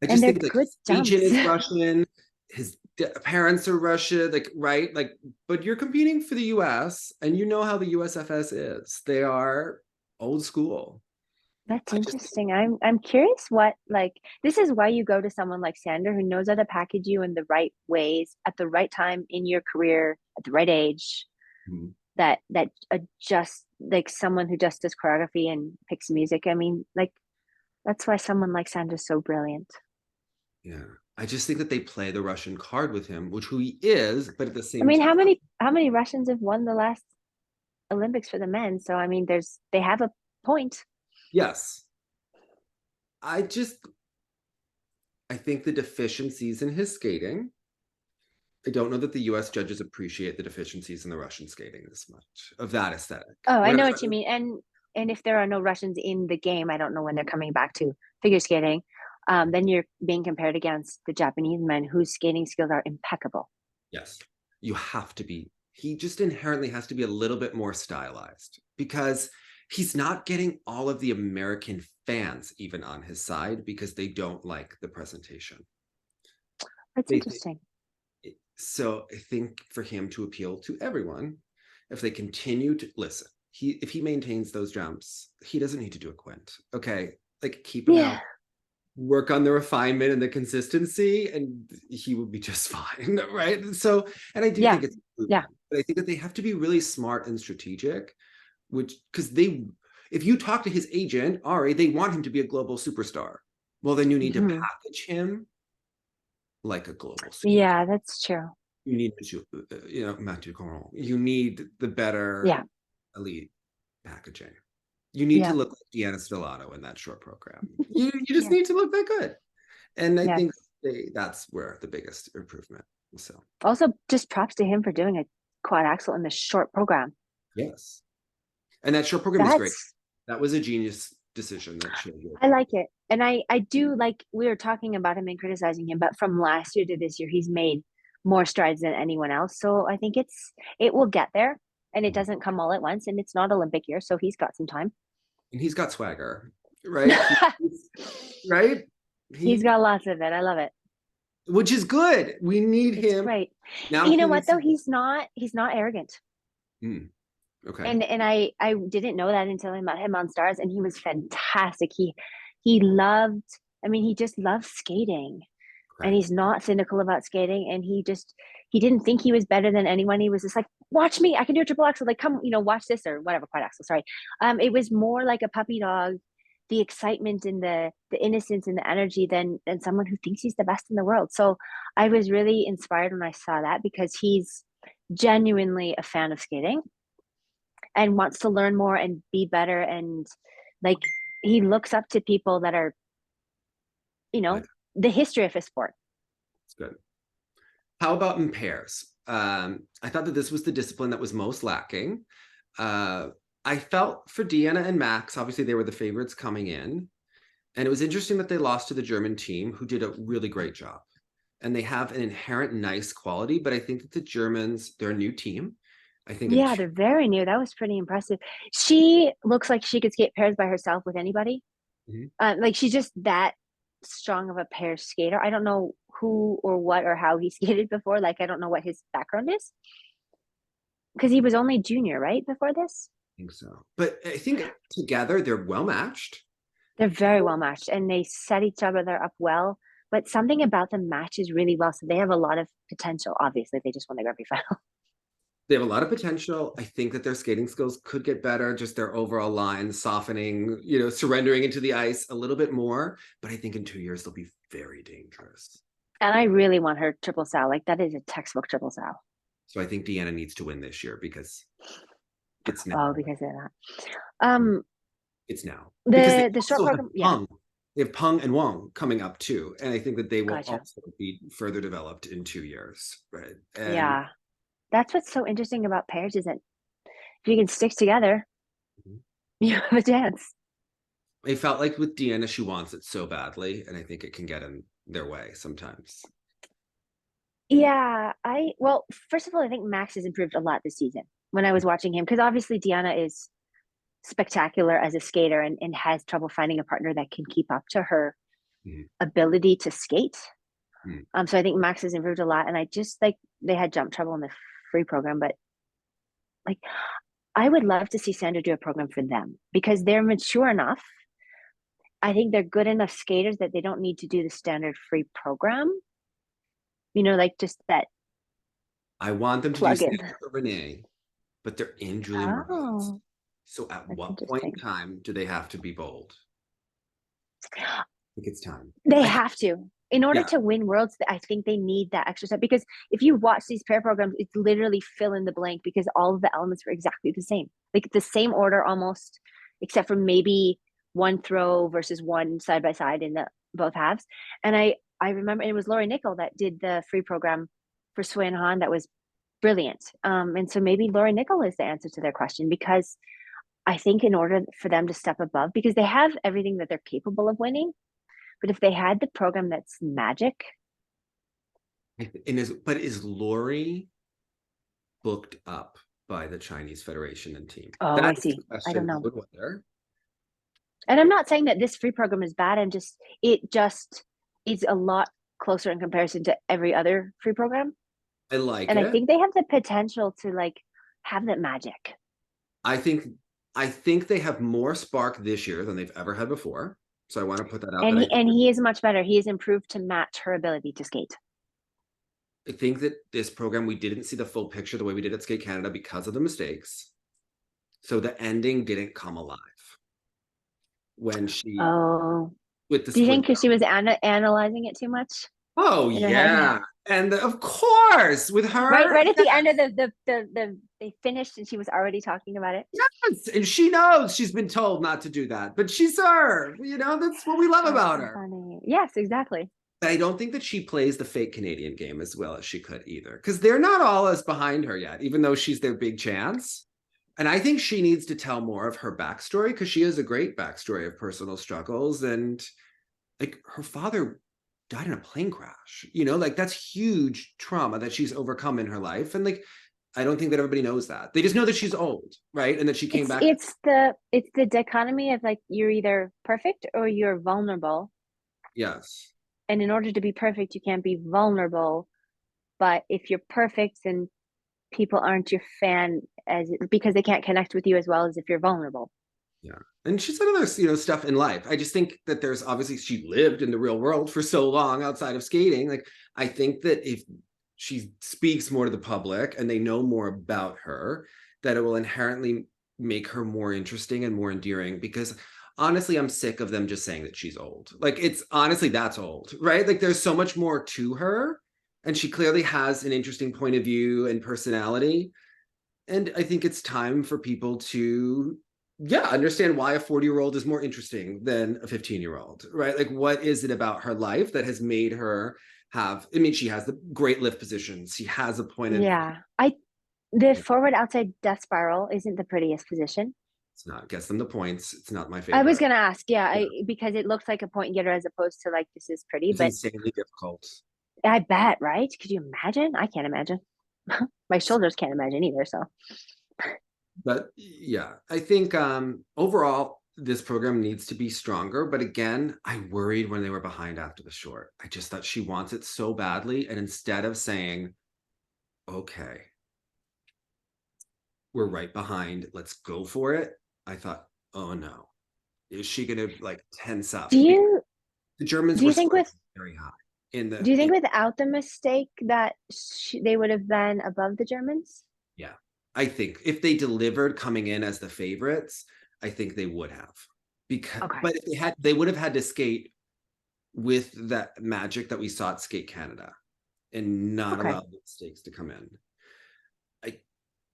I just think his agent is Russian, his parents are Russian, right? But you're competing for the US, and you know how the USFS is. They are old school. That's I just interesting. I'm curious what, like, this is why you go to someone like Sander who knows how to package you in the right ways at the right time in your career at the right age, Mhm. that adjusts, like someone who just does choreography and picks music. I mean, like, that's why someone like Sander's so brilliant. Yeah. I just think that they play the Russian card with him, which who he is, but at the I same mean, time, how many Russians have won the last Olympics for the men? So I mean, they have a point. yes. I just I think the deficiencies in his skating. I don't know that the US judges appreciate the deficiencies in the Russian skating as much of that aesthetic. Oh, I What I'm know what you trying mean. And if there are no Russians in the game, I don't know when they're coming back to figure skating. Then you're being compared against the Japanese men whose skating skills are impeccable. yes, you have to be, he just inherently has to be a little bit more stylized because he's not getting all of the American fans even on his side because they don't like the presentation. That's They interesting. so I think for him to appeal to everyone, if they continue to listen, if he maintains those jumps, he doesn't need to do a quint. Okay, like keep him Yeah, out, work on the refinement and the consistency, and he will be just fine, right? So, and I do yeah, think it's yeah. improvement, but I think that they have to be really smart and strategic, which because they, if you talk to his agent, Ari, they want him to be a global superstar. Well, then you need to Hmm. package him like a global skater. Yeah, that's true. You need Mathieu Coron. You need the better Yeah, elite packaging. You need to yeah, look like Deanna Stellato in that short program. You just yeah, need to look that good. And I yes. think that's where the biggest improvement. So Also, just props to him for doing a quad axel in the short program. yes. And that short program is great. That's That was a genius decision that she did. I like it. And I do like, we were talking about him and criticizing him, but from last year to this year, he's made more strides than anyone else. So I think it will get there, and it doesn't come all at once, and it's not Olympic year, so he's got some time. And he's got swagger, right? Right? He's He got lots of it. I love it. which is good. We need It's him. great. Now You he know what needs though? to He's not arrogant. okay. And I didn't know that until I met him on Stars, and he was fantastic. He loved, I mean, he just loves skating, and Right. he's not cynical about skating, and he didn't think he was better than anyone. He was just like, watch me, I can do a triple axel, like, come, watch this, or whatever, quad axel, sorry. It was more like a puppy dog, the excitement and the innocence and the energy than someone who thinks he's the best in the world. So I was really inspired when I saw that, because he's genuinely a fan of skating and wants to learn more and be better, and like, he looks up to people that are, you Like know the history of his sport. it's good. How about in pairs? I thought that this was the discipline that was most lacking. Uh, I felt for Deanna and Max, obviously they were the favorites coming in. And it was interesting that they lost to the German team, who did a really great job. And they have an inherent nice quality, but I think that the Germans, they're a new team. I think in Yeah, two, they're very new. That was pretty impressive. She looks like she could skate pairs by herself with anybody. Mhm. Like, she's just that strong of a pair skater. I don't know who or what or how he skated before. Like, I don't know what his background is, because he was only junior, right, before this. I think so. But I think together they're well matched. They're very well matched, and they set each other up well. But something about them matches really well, so they have a lot of potential. Obviously, they just won the Grand Prix final. They have a lot of potential. I think that their skating skills could get better, just their overall line softening, surrendering into the ice a little bit more. But I think in 2 years they'll be very dangerous. And I really want her triple sow. Like, that is a textbook triple sow. So I think Deanna needs to win this year because it's now. Oh, because of that. Um, It's now because they the short also have program, yeah, Peng. They have Peng and Wang coming up too, and I think that they will gotcha. also be further developed in 2 years, right? And Yeah, that's what's so interesting about pairs, is that if you can stick together, you have a chance. I felt like with Deanna, she wants it so badly, and I think it can get in their way sometimes. Yeah, well, first of all, I think Max has improved a lot this season when I was watching him, because obviously Deanna is spectacular as a skater, and has trouble finding a partner that can keep up to her Mhm. ability to skate. Mhm. So I think Max has improved a lot, and I just, like, they had jump trouble in the free program, but, like, I would love to see Sandra do a program for them, because they're mature enough I think they're good enough skaters that they don't need to do the standard free program. Like just that I want them to do plug-in. standard for Renee, but they're in Julia Moreau's. Oh, So at that's what point in interesting. time do they have to be bold? I think it's time. They I think, have to. In order yeah, to win worlds, I think they need that extra step because if you watch these pair programs, it's literally fill in the blank because all of the elements were exactly the same. Like the same order almost, except for maybe one throw versus one side by side in the both halves. And I remember it was Lori Nickel that did the free program for Sui and Han that was brilliant. And so maybe Lori Nickel is the answer to their question because I think in order for them to step above, because they have everything that they're capable of winning, but if they had the program that's magic, but is Lori booked up by the Chinese Federation and team? oh, I That's the see. I don't question I know. would wonder. And I'm not saying that this free program is bad. It just is a lot closer in comparison to every other free program. I like And I it. think they have the potential to have that magic. I think they have more spark this year than they've ever had before. So I want to put that out. And he is much better. He has improved to match her ability to skate. I think that this program, we didn't see the full picture the way we did at Skate Canada because of the mistakes. So the ending didn't come alive when she Oh, with the do you think split. because she was analyzing it too much Oh in her head? yeah, and of course with her, Right at the end of the they finished and she was already talking about it. yes, and she knows she's been told not to do that, but she served. That's what we love That's about so her. funny. Yes, exactly. I don't think that she plays the fake Canadian game as well as she could either, because they're not all as behind her yet, even though she's their big chance. And I think she needs to tell more of her backstory because she has a great backstory of personal struggles. And like her father died in a plane crash, that's huge trauma that she's overcome in her life. And I don't think that everybody knows that. They just know that she's old, right? And that she came back. It's the dichotomy of you're either perfect or you're vulnerable. Yes. And in order to be perfect, you can't be vulnerable. But if you're perfect, then people aren't your fan because they can't connect with you as well as if you're vulnerable. Yeah. And she's had other, stuff in life. I just think that there's obviously she lived in the real world for so long outside of skating. I think that if she speaks more to the public and they know more about her, that it will inherently make her more interesting and more endearing because honestly, I'm sick of them just saying that she's old. It's honestly, that's old, right? There's so much more to her. And she clearly has an interesting point of view and personality. And I think it's time for people to, understand why a 40-year-old is more interesting than a 15-year-old, right? What is it about her life that has made her she has the great lift positions. She has a point of. Yeah. The forward outside death spiral isn't the prettiest position. It's not, gets them the points. It's not my I favorite. was gonna ask, because it looks like a point getter as opposed to this is pretty, It's but insanely difficult. I bet, right? Could you imagine? I can't imagine. My shoulders can't imagine either. So, but yeah, I think overall this program needs to be stronger. But again, I worried when they were behind after the short. I just thought she wants it so badly, and instead of saying, "Okay, we're right behind, let's go for it," I thought, "Oh no, is she gonna tense up?" do The Germans you were think very high in the. do you think without the mistake that they would have been above the Germans? Yeah, I think if they delivered coming in as the favorites, I think they would have. But if they would have had to skate with that magic that we saw at Skate Canada and not allow the mistakes to come in. I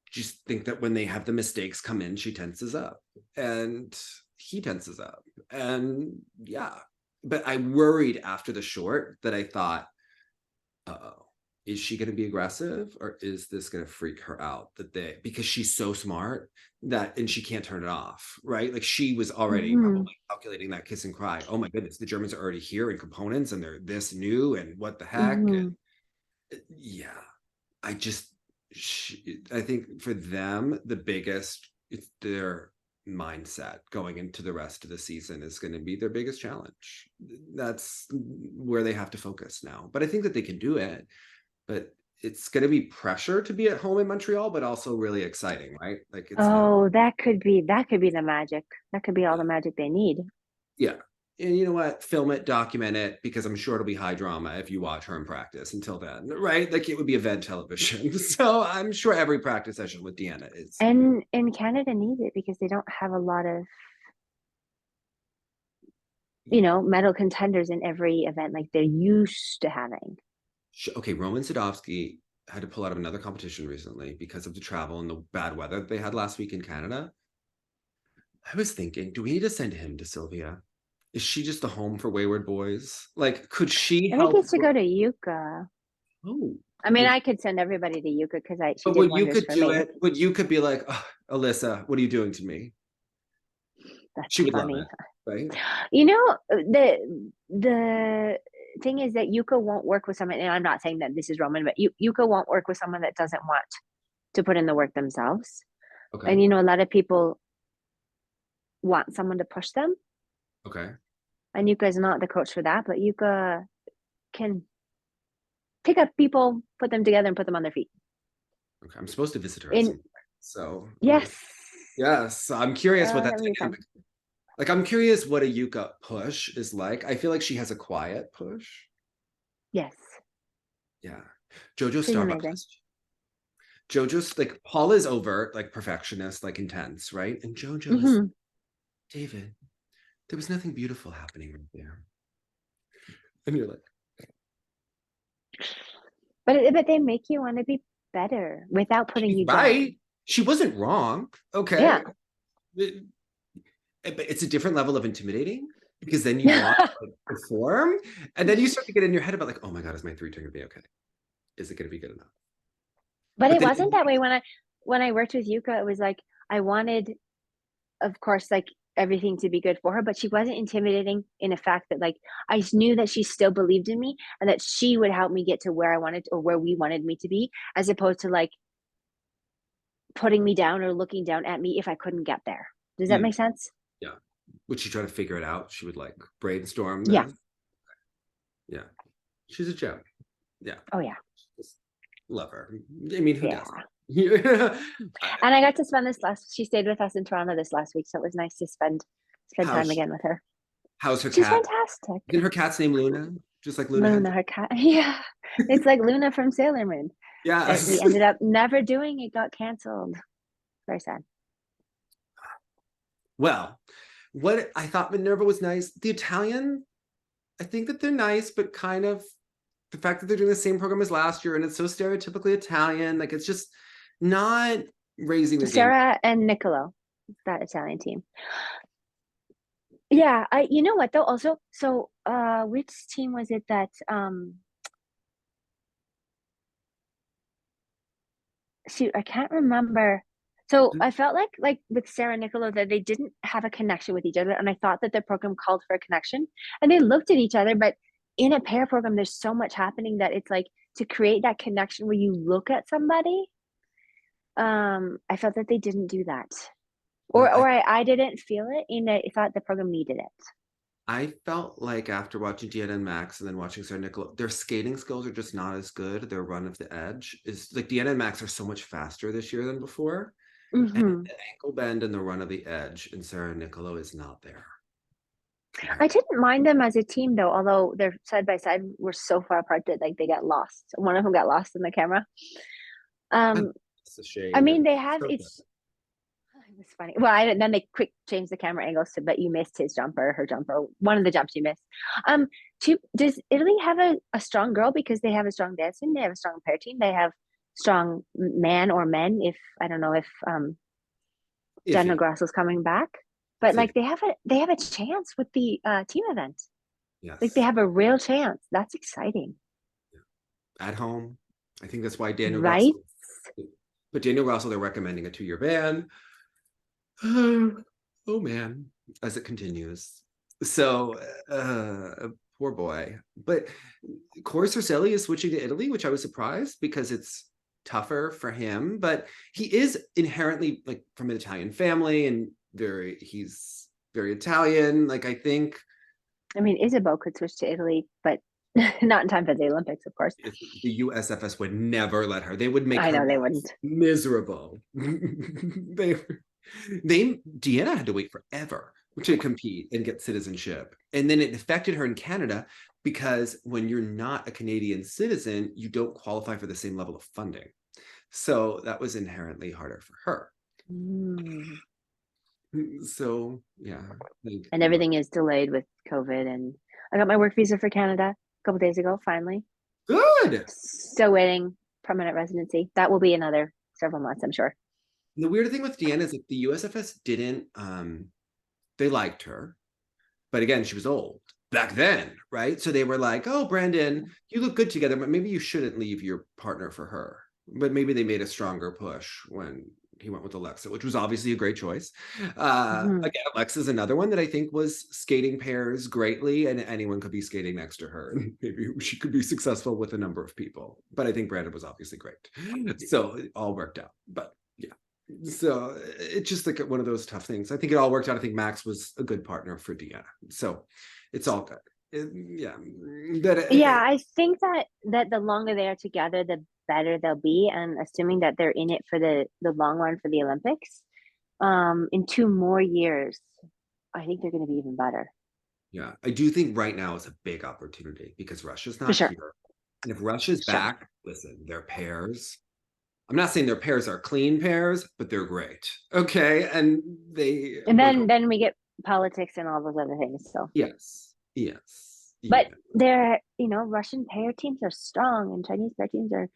just think that when they have the mistakes come in, she tenses up and he tenses up. And yeah, but I worried after the short that I thought, uh-oh, is she going to be aggressive or is this going to freak her out because she's so smart and she can't turn it off, right? She was already probably calculating that kiss and cry. Oh my goodness, the Germans are already here in components and they're this new and what the heck. And yeah, I think for them, the biggest, it's their mindset going into the rest of the season is going to be their biggest challenge. That's where they have to focus now. But I think that they can do it. But it's going to be pressure to be at home in Montreal, but also really exciting, right? That could be the magic. That could be all the magic they need. Yeah. and you know what? Film it, document it, because I'm sure it'll be high drama if you watch her in practice until then, right? Like it would be event television. So I'm sure every practice session with Deanna is. And Canada needs it because they don't have a lot of, medal contenders in every event like they're used to having. Okay, Roman Sadovsky had to pull out of another competition recently because of the travel and the bad weather that they had last week in Canada. I was thinking, do we need to send him to Sylvia? Is she just the home for wayward boys? Like, could she I think help? it's to go to Yuka. Oh, I mean, I could send everybody to Yuka because she but did what you wonders could for do me. it, what you could be like, oh, Alissa, what are you doing to me? That's She would funny. love it, right? The thing is that Yuka won't work with someone, and I'm not saying that this is Roman, but Yuka won't work with someone that doesn't want to put in the work themselves. Okay. And a lot of people want someone to push them. Okay. And Yuka is not the coach for that, but Yuka can pick up people, put them together, and put them on their feet. Okay. I'm supposed to visit her at some point. So yes. Yes. I'm curious what that dynamic. Like, I'm curious what a Yuka push is like. I feel like she has a quiet push. Yes. Yeah. JoJo Starbucks. JoJo's like, Paula is overt, like perfectionist, like intense, right? And JoJo's David, there was nothing beautiful happening right there. And you're like, but they make you want to be better without putting you right. down. She wasn't wrong. Okay. Yeah. But it's a different level of intimidating because then you want to perform, and then you start to get in your head about like, oh my God, is my 3 going to be okay? Is it going to be good enough? But it wasn't that way when I worked with Yuka. It was like I wanted, of course, like everything to be good for her, but she wasn't intimidating in the fact that like I knew that she still believed in me and that she would help me get to where I wanted to, or where we wanted me to be, as opposed to like putting me down or looking down at me if I couldn't get there. Does that make sense? Yeah. Would she try to figure it out? She would like brainstorm. Yeah. Yeah. She's a gem. Yeah. Oh yeah. Just love her. I mean, who doesn't? And I got to spend she stayed with us in Toronto this last week, so it was nice to spend time again with her. How's her cat? She's fantastic. Isn't her cat's name Luna? Just like Luna. Luna, her cat. Yeah. It's like Luna from Sailor Moon. Yeah. We ended up never doing it, got canceled. Very sad. Well, what I thought Minerva was nice. The Italian, I think that they're nice, but kind of the fact that they're doing the same program as last year and it's so stereotypically Italian, like it's just not raising the Sarah and Nicolo, that Italian team. Yeah, you know what though? Also, so which team was it that shoot, I can't remember. So I felt like with Sarah and Nicolo that they didn't have a connection with each other, and I thought that the program called for a connection, and they looked at each other, but in a pair program, there's so much happening that it's like to create that connection where you look at somebody. I felt that they didn't do that, or I didn't feel it. I thought the program needed it. I felt like after watching Deanna and Max and then watching Sarah and Nicolo, their skating skills are just not as good. Their run of the edge is like Deanna and Max are so much faster this year than before. And the ankle bend and the run of the edge in Sarah and Nicolo is not there. I didn't mind them as a team though, although they're side by side were so far apart that like they got lost. One of them got lost in the camera. It's a shame. I mean, they have it was funny. Well, then they quick changed the camera angles to, but you missed his jumper, her jumper, one of the jumps you missed. Does Italy have a strong girl because they have a strong dance team? They have a strong pair team. They have strong man or men. If I don't know if Jenna Grasso's coming back, but like they have a chance with the team event. Yes, like they have a real chance. That's exciting. At home, I think that's why Daniel. Right. Grasso, but Daniel Grasso, they're recommending a 2-year ban. Oh man, as it continues. So poor boy. But Corey Cercelli is switching to Italy, which I was surprised because it's tougher for him, but he is inherently like from an Italian family and he's very Italian. Like I mean Isabeau could switch to Italy, but not in time for the Olympics, of course. The USFS would never let her. They would make her they wouldn't. Miserable. Deanna had to wait forever to compete and get citizenship. And then it affected her in Canada because when you're not a Canadian citizen, you don't qualify for the same level of funding. So that was inherently harder for her. Mm. So yeah. And everything is delayed with COVID. And I got my work visa for Canada a couple days ago, finally. Good. Still waiting permanent residency. That will be another several months, I'm sure. The weird thing with Deanna is that the USFS didn't, they liked her, but again, she was old back then, right? So they were like, oh, Brandon, you look good together, but maybe you shouldn't leave your partner for her. But maybe they made a stronger push when he went with Alexa, which was obviously a great choice. Again, Alexa's another one that I think was skating pairs greatly, and anyone could be skating next to her. And maybe she could be successful with a number of people. But I think Brandon was obviously great. So it all worked out. But yeah. So it's just like one of those tough things. I think it all worked out. I think Max was a good partner for Deanna. So it's all good. I think that the longer they are together, the better they'll be. And assuming that they're in it for the long run for the Olympics, in 2 more years, I think they're going to be even better. Yeah, I do think right now is a big opportunity because Russia's not here. And if Russia's back, listen, their pairs. I'm not saying their pairs are clean pairs, but they're great. Okay. And then we get politics and all those other things. So yes. But they're, Russian pair teams are strong and Chinese pair teams are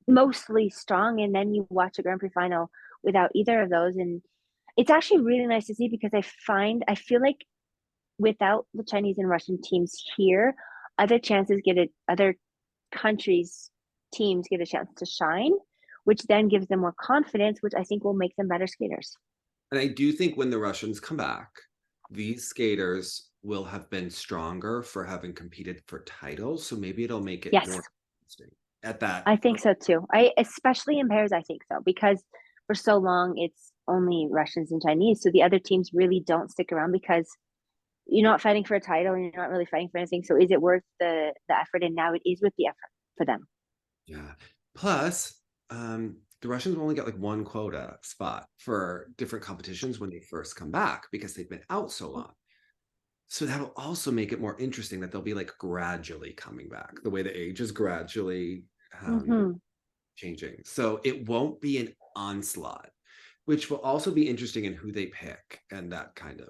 mostly strong. And then you watch a Grand Prix final without either of those. And it's actually really nice to see because I feel like without the Chinese and Russian teams here, other countries' teams get a chance to shine, which then gives them more confidence, which I think will make them better skaters. And I do think when the Russians come back, these skaters will have been stronger for having competed for titles. So maybe it'll make it more interesting at that. I think so too. Especially in pairs, I think so, because for so long it's only Russians and Chinese. So the other teams really don't stick around because you're not fighting for a title and you're not really fighting for anything. So is it worth the effort? And now it is worth the effort for them. Yeah. Plus, the Russians will only get like one quota spot for different competitions when they first come back because they've been out so long. So that'll also make it more interesting that they'll be like gradually coming back, the way the age is gradually changing. So it won't be an onslaught, which will also be interesting in who they pick and that kind of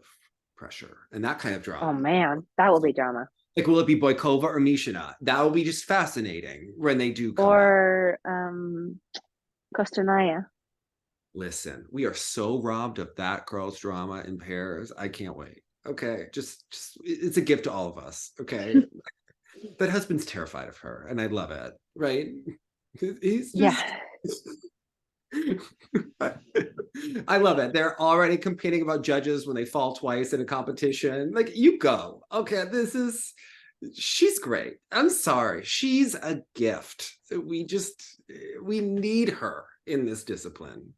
pressure and that kind of drama. Oh man, that will be drama. Like, will it be Boykova or Mishina? That will be just fascinating when they do come or Kosternaya. Listen, we are so robbed of that girl's drama in pairs. I can't wait. Okay, just it's a gift to all of us. Okay, that husband's terrified of her, and I love it. Right? He's just. I love it. They're already competing about judges when they fall twice in a competition. Like, you go. Okay, she's great. I'm sorry. She's a gift. We need her in this discipline.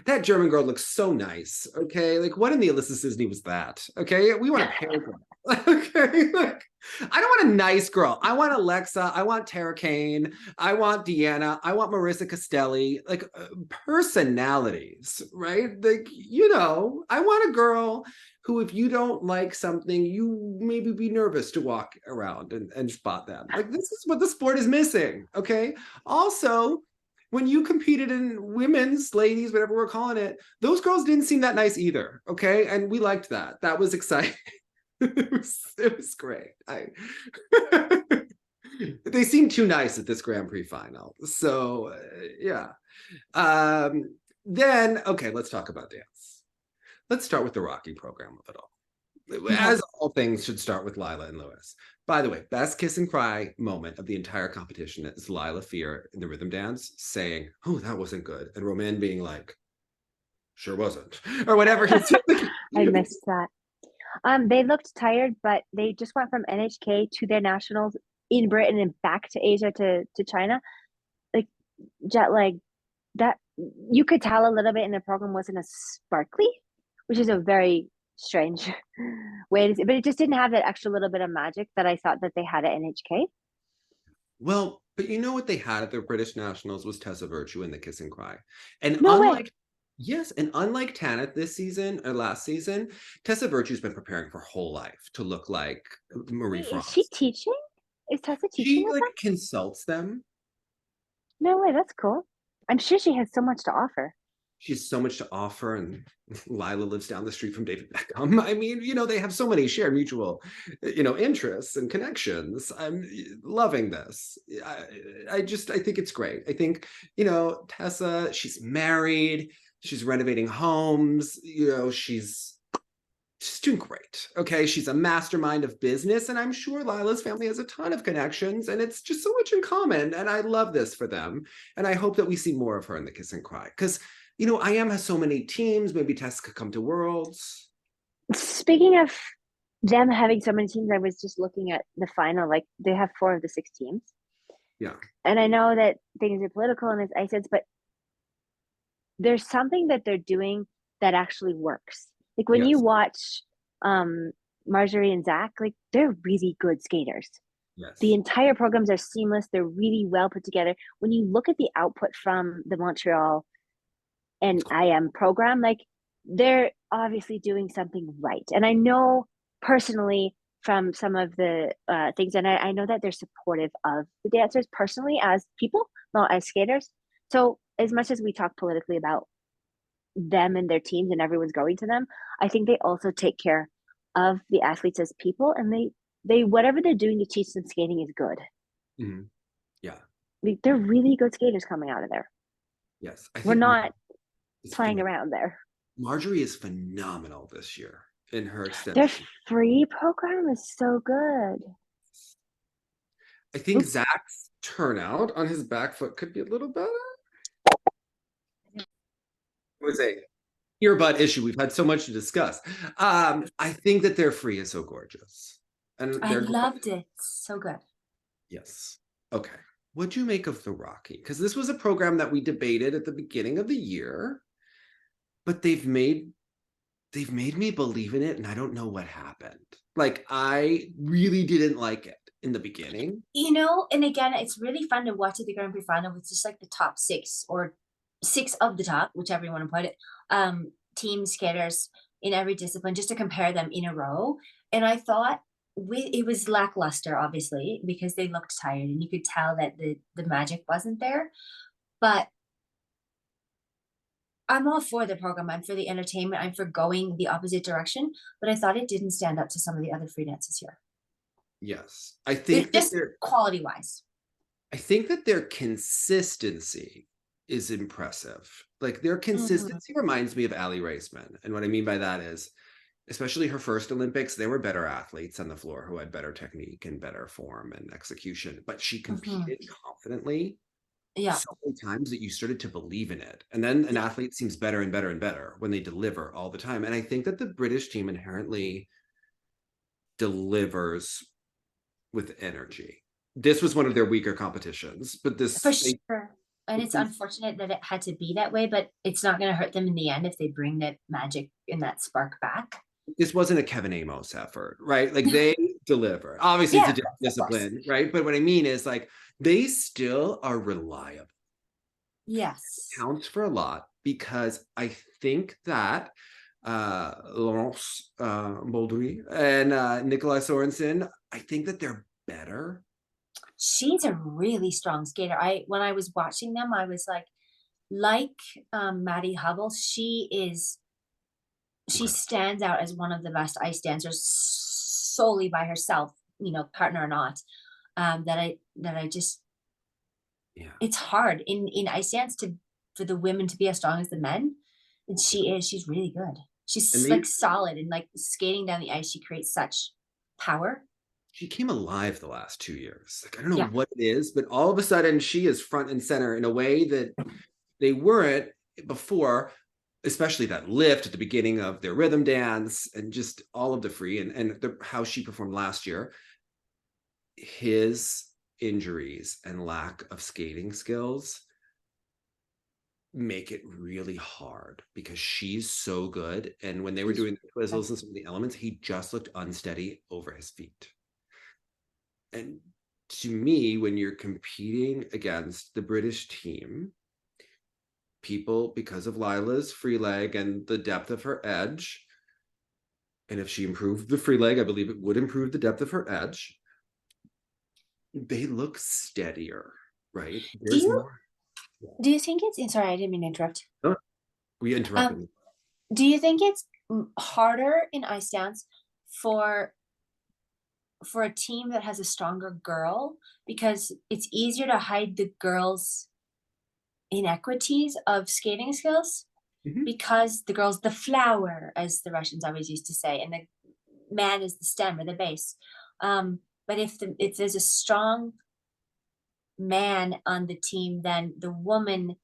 That German girl looks so nice. Okay, like what in the Alissa Czisny was that? Okay, we want a pair girl. Okay, like, I don't want a nice girl. I want Alexa. I want Tara Kane. I want Deanna. I want Marissa Castelli. Like personalities, right? Like, I want a girl who, if you don't like something, you maybe be nervous to walk around and spot them. Like, this is what the sport is missing. Okay. Also, when you competed in women's, ladies, whatever we're calling it, those girls didn't seem that nice either. Okay. And we liked that. That was exciting. It was great. They seemed too nice at this Grand Prix final. So yeah. Then, okay, let's talk about dance. Let's start with the Rocky program of it all. As all things should start with Lila and Lewis. By the way, best kiss and cry moment of the entire competition is Lila Fear in the rhythm dance saying, "Oh, that wasn't good," and Romain being like, "Sure wasn't," or whatever. I missed that. They looked tired, but they just went from NHK to their nationals in Britain and back to Asia to China. Like jet lag, that you could tell a little bit in the program wasn't as sparkly, which is a very strange way to see, but it just didn't have that extra little bit of magic that I thought that they had at NHK. Well, but you know what they had at the British Nationals was Tessa Virtue in the Kiss and Cry. And Yes, and unlike Tanith this season or last season, Tessa Virtue's been preparing for her whole life to look like Marie Wait, is she France. teaching? Is Tessa teaching She with like them? consults them. No way, that's cool. I'm sure she has so much to offer. She has so much to offer, and Lila lives down the street from David Beckham. I mean, they have so many shared mutual, interests and connections. I'm loving this. I think it's great. I think, Tessa, she's married, she's renovating homes, she's doing great. Okay. She's a mastermind of business. And I'm sure Lila's family has a ton of connections and it's just so much in common. And I love this for them. And I hope that we see more of her in the Kiss and Cry. Because, IM has so many teams. Maybe Tess could come to Worlds. Speaking of them having so many teams, I was just looking at the final. Like they have 4 of the 6 teams. Yeah. And I know that things are political and it's ISIS, but there's something that they're doing that actually works. Like when you Yes. watch Marjorie and Zach, like they're really good skaters. The Yes. entire programs are seamless. They're really well put together. When you look at the output from the Montreal and IM program, like they're obviously doing something right. And I know personally from some of the things, and I know that they're supportive of the dancers personally as people, not as skaters. So as much as we talk politically about them and their teams and everyone's going to them, I think they also take care of the athletes as people, and they whatever they're doing to teach them skating is good. Mhm. Yeah. Like, they're really good skaters coming out of there. Yes. I We're think not is playing around there. Marjorie is phenomenal this year in her Their extended. free program is so good. I think Oop. Zach's turnout on his back foot could be a little better. It was a earbud issue. We've had so much to discuss. I think that their free is so gorgeous. And I they're loved it. So good. Yes. Okay. What'd you make of the Rocky? Because this was a program that we debated at the beginning of the year, but they've made me believe in it, and I don't know what happened. Like, I really didn't like it in the beginning. And again, it's really fun to watch at the Grand Prix final with just like the top 6 or 6 of the top, whichever you want to put it, team skaters in every discipline, just to compare them in a row. And I thought it was lackluster, obviously, because they looked tired and you could tell that the magic wasn't there. But I'm all for the program. I'm for the entertainment. I'm for going the opposite direction. But I thought it didn't stand up to some of the other free dances here. Yes. I It's think that just quality wise. their consistency is impressive. Like, their consistency reminds me of Ali Raceman. And what I mean by that is, especially her first Olympics, there were better athletes on the floor who had better technique and better form and execution, but she competed confidently so many times that you started to believe in it. And then an athlete seems better and better and better when they deliver all the time. And I think that the British team inherently delivers with energy. This was one of their weaker competitions, but For sure. And it's unfortunate that it had to be that way, but it's not going to hurt them in the end if they bring that magic and that spark back. This wasn't a Kevin Aymoz effort, right? Like, they deliver. Obviously, it's a different discipline, right? But what I mean is, like, they still are reliable. Yes. Counts for a lot, because I think that Laurence Baudry and Nikolai Sorensen, I think that they're better. She's a really strong skater. When I was watching them, I was like Maddie Hubble, she stands out as one of the best ice dancers solely by herself, partner or not. That I just, it's hard in ice dance for the women to be as strong as the men. And she's really good. She's like solid, and like skating down the ice, she creates such power. She came alive the last 2 years. Like, I don't know what it is, but all of a sudden she is front and center in a way that they weren't before, especially that lift at the beginning of their rhythm dance and just all of the free and how she performed last year. His injuries and lack of skating skills make it really hard, because she's so good. And when they were doing the twizzles and some of the elements, he just looked unsteady over his feet. And to me, when you're competing against the British team, people, because of Lila's free leg and the depth of her edge, and if she improved the free leg, I believe it would improve the depth of her edge. They look steadier, right? There's more. Do you think it's, sorry, I didn't mean to interrupt. Oh, we interrupted. Do you think it's harder in ice dance for a team that has a stronger girl, because it's easier to hide the girl's inequities of skating skills, because the girl's the flower, as the Russians always used to say, and the man is the stem or the base. But if there's a strong man on the team, then the woman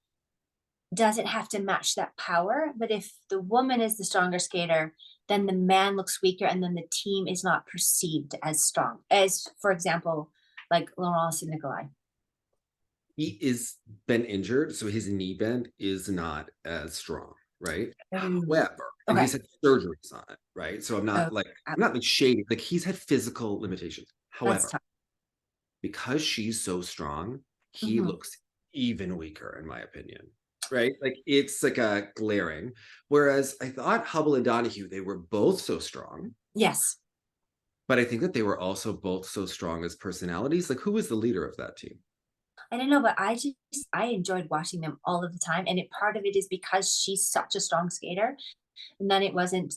doesn't have to match that power. But if the woman is the stronger skater, then the man looks weaker, and then the team is not perceived as strong. As, for example, like Laurence and Nikolai. He is been injured, so his knee bend is not as strong, right? However, and he's had surgeries on it, right? So I'm not like shading, like he's had physical limitations. However, because she's so strong, he looks even weaker, in my opinion. Right? Like it's like a glaring. Whereas I thought Hubble and Donahue, they were both so strong. Yes. But I think that they were also both so strong as personalities. Like, who was the leader of that team? I don't know, but I enjoyed watching them all of the time. And part of it is because she's such a strong skater. And then it wasn't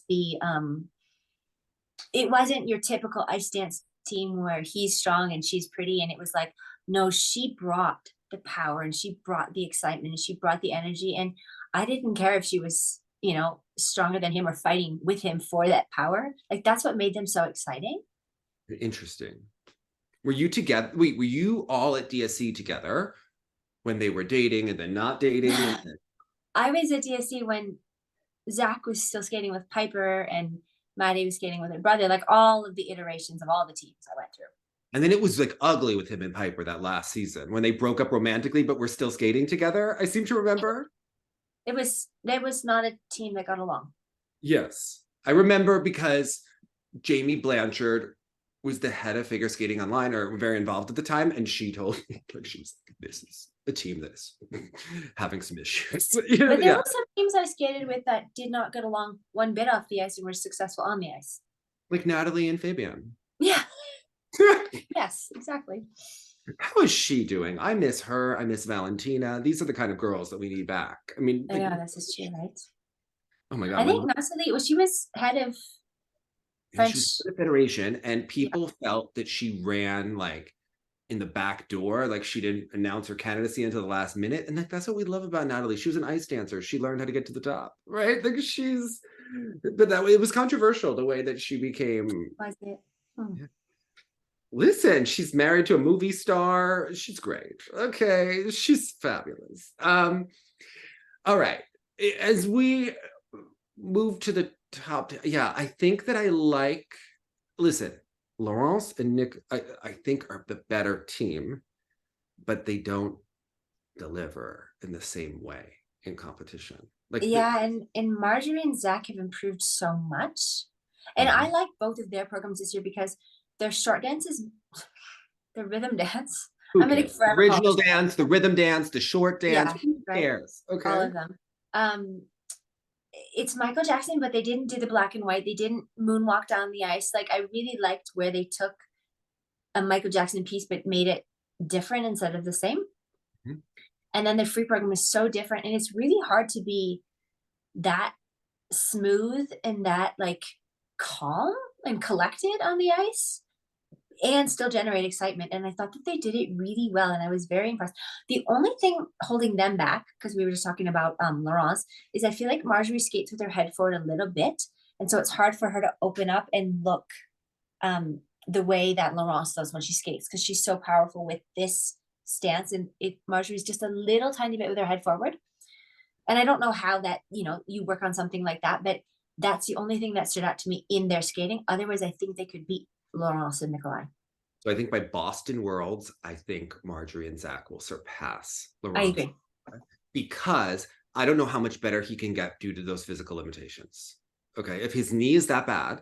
your typical ice dance team where he's strong and she's pretty. And it was like, no, she brought the power, and she brought the excitement, and she brought the energy. And I didn't care if she was, stronger than him or fighting with him for that power. Like, that's what made them so exciting. Interesting. Were you together? Wait, were you all at DSC together when they were dating and then not dating? I was at DSC when Zach was still skating with Piper and Maddie was skating with her brother, like all of the iterations of all the teams I went through. And then it was like ugly with him and Piper that last season when they broke up romantically, but were still skating together. I seem to remember. It was not a team that got along. Yes. I remember because Jamie Blanchard was the head of figure skating online, or very involved at the time. And she told me, like, she was like, this is a team that is having some issues. But there were some teams I skated with that did not get along one bit off the ice and were successful on the ice. Like Natalie and Fabienne. Yeah. Yes, exactly. How is she doing? I miss her. I miss Valentina. These are the kind of girls that we need back. I mean, yeah, this is true, right? Oh my God. I think Natalie, she was head of French Federation, and people felt that she ran like in the back door, like she didn't announce her candidacy until the last minute. And like, that's what we love about Natalie. She was an ice dancer. She learned how to get to the top, right? Like but that way it was controversial the way that she became. Was it? Yeah. Listen, she's married to a movie star. She's great. Okay, she's fabulous. All right. As we move to the top, I think that listen, Laurence and Nick, I think are the better team, but they don't deliver in the same way in competition. Like and Marjorie and Zach have improved so much. And I like both of their programs this year because their short dance is the rhythm dance. I'm gonna original dance, the rhythm dance, the short dance. Who cares? Okay. All of them. It's Michael Jackson, but they didn't do the black and white. They didn't moonwalk down the ice. Like, I really liked where they took a Michael Jackson piece but made it different instead of the same. And then the free program is so different, and it's really hard to be that smooth and that like calm and collected on the ice and still generate excitement. And I thought that they did it really well, and I was very impressed. The only thing holding them back, because we were just talking about Laurence, is I feel like Marjorie skates with her head forward a little bit, and so it's hard for her to open up and look the way that Laurence does when she skates, because she's so powerful with this stance, and Marjorie's just a little tiny bit with her head forward. And I don't know how that, you work on something like that, but that's the only thing that stood out to me in their skating. Otherwise, I think they could beat Laurence and Nikolai. So I think by Boston Worlds, I think Marjorie and Zach will surpass Laurence. I agree. Because I don't know how much better he can get due to those physical limitations. Okay. If his knee is that bad,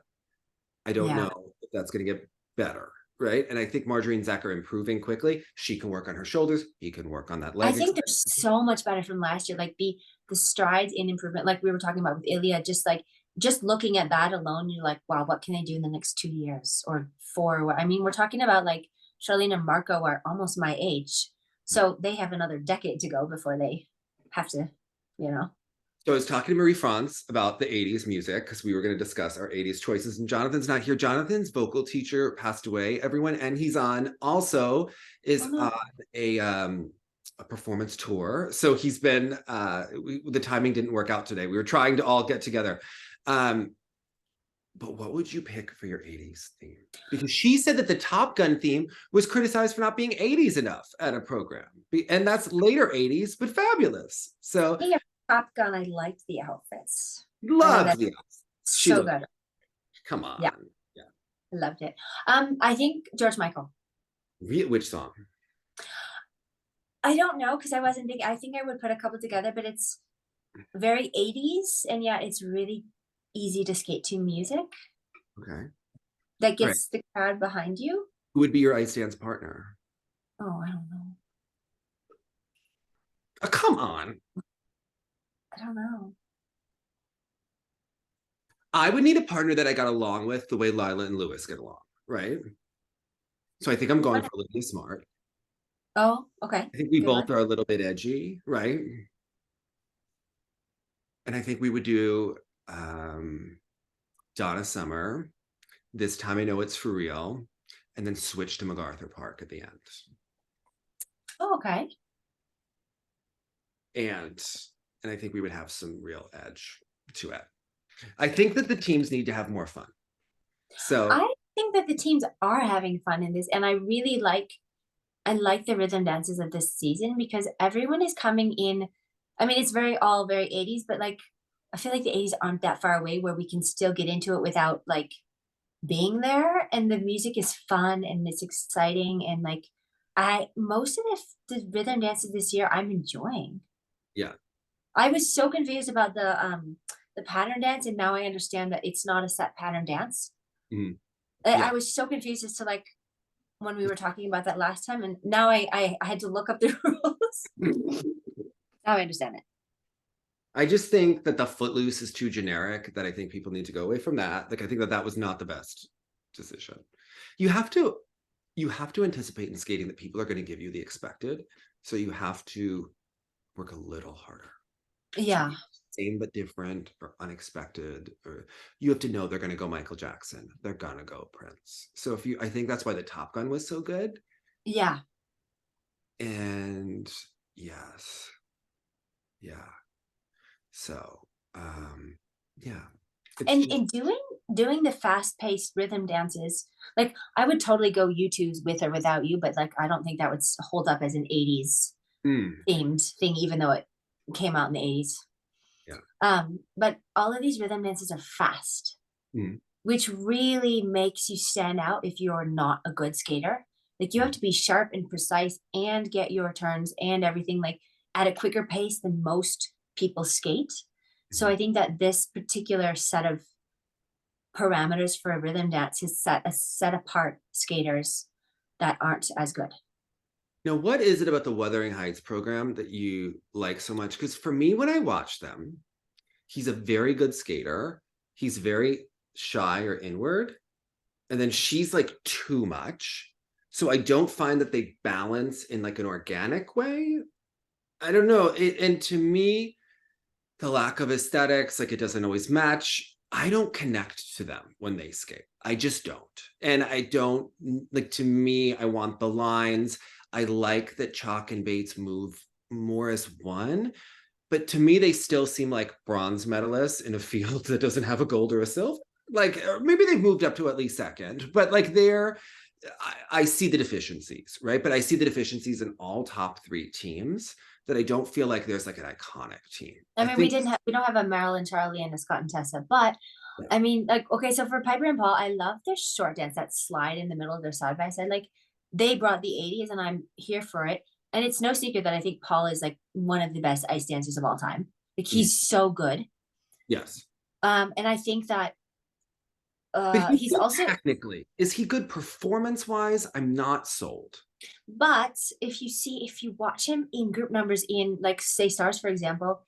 I don't know if that's going to get better. right? And I think Marjorie and Zach are improving quickly. She can work on her shoulders. He can work on that leg. I think they're so much better from last year. Like the strides in improvement, like we were talking about with Ilia, just looking at that alone, you're like, wow, what can they do in the next 2 years or 4? I mean, we're talking about like Charlene and Marco are almost my age. So they have another decade to go before they have to, you know. So I was talking to Marie-France about the 80s music because we were going to discuss our 80s choices, and Jonathan's not here. Jonathan's vocal teacher passed away, everyone, and he's on on a performance tour. So he's been the timing didn't work out today. We were trying to all get together. But what would you pick for your 80s theme? Because she said that the Top Gun theme was criticized for not being 80s enough at a program. And that's later 80s, but fabulous. So Yeah, Top Gun, I liked the outfits. love the outfits. So good. Come on. Yeah. I loved it. I think George Michael. Which song? I don't know because I wasn't thinking. I think I would put a couple together, but it's very 80s, and yeah, it's really easy to skate to music. Okay. That gets the crowd behind you. Who would be your ice dance partner? Oh, I don't know. Oh, come on. I don't know. I would need a partner that I got along with the way Lila and Lewis get along, right? So I think I'm going for Olivia Smart. Oh, okay. I think we both are a little bit edgy, right? And I think we would do Donna Summer. This time I know it's for real. And then switch to MacArthur Park at the end. Oh, okay. And I think we would have some real edge to it. I think that the teams need to have more fun. So I think that the teams are having fun in this, and I really like the rhythm dances of this season because everyone is coming in. I mean, it's all very 80s, but like I feel like the 80s aren't that far away where we can still get into it without like being there, and the music is fun and it's exciting, and like most of the rhythm dances this year I'm enjoying. Yeah. I was so confused about the pattern dance, and now I understand that it's not a set pattern dance. Mm-hmm. I was so confused as to like when we were talking about that last time, and now I had to look up the rules. Now I understand it. I just think that the Footloose is too generic, that I think people need to go away from that. Like, I think that was not the best decision. You have to anticipate in skating that people are going to give you the expected. So you have to work a little harder. Yeah. Same but different or unexpected, or you have to know they're going to go Michael Jackson. They're going to go Prince. So I think that's why the Top Gun was so good. Yeah. And yes. Yeah. So, yeah. And in doing the fast-paced rhythm dances, like I would totally go U2's With or Without You, but like I don't think that would hold up as an 80s themed thing, even though it came out in the 80s. Yeah. But all of these rhythm dances are fast, which really makes you stand out if you're not a good skater. Like you have to be sharp and precise and get your turns and everything like at a quicker pace than most people skate. So I think that this particular set of parameters for a rhythm dance has set apart skaters that aren't as good. Now, what is it about the Wuthering Heights program that you like so much? Because for me, when I watch them, he's a very good skater. He's very shy or inward. And then she's like too much. So I don't find that they balance in like an organic way. I don't know. And to me, the lack of aesthetics, like it doesn't always match. I don't connect to them when they skate. I just don't. And I don't, like, to me, I want the lines. I like that Chock and Bates move more as one. But to me, they still seem like bronze medalists in a field that doesn't have a gold or a silver. Like, maybe they've moved up to at least second. But like I see the deficiencies, right? But I see the deficiencies in all top 3 teams that I don't feel like there's like an iconic team. I mean, we don't have a Marilyn, Charlie, and a Scott and Tessa, but yeah. I mean, like, okay, so for Piper and Paul, I love their short dance, that slide in the middle of their side by side. Like, they brought the 80s, and I'm here for it. And it's no secret that I think Paul is like one of the best ice dancers of all time. Like, he's so good. Yes. And I think that But He's also, technically, is he good performance-wise? I'm not sold. but if you watch him in group numbers in like say stars, for example,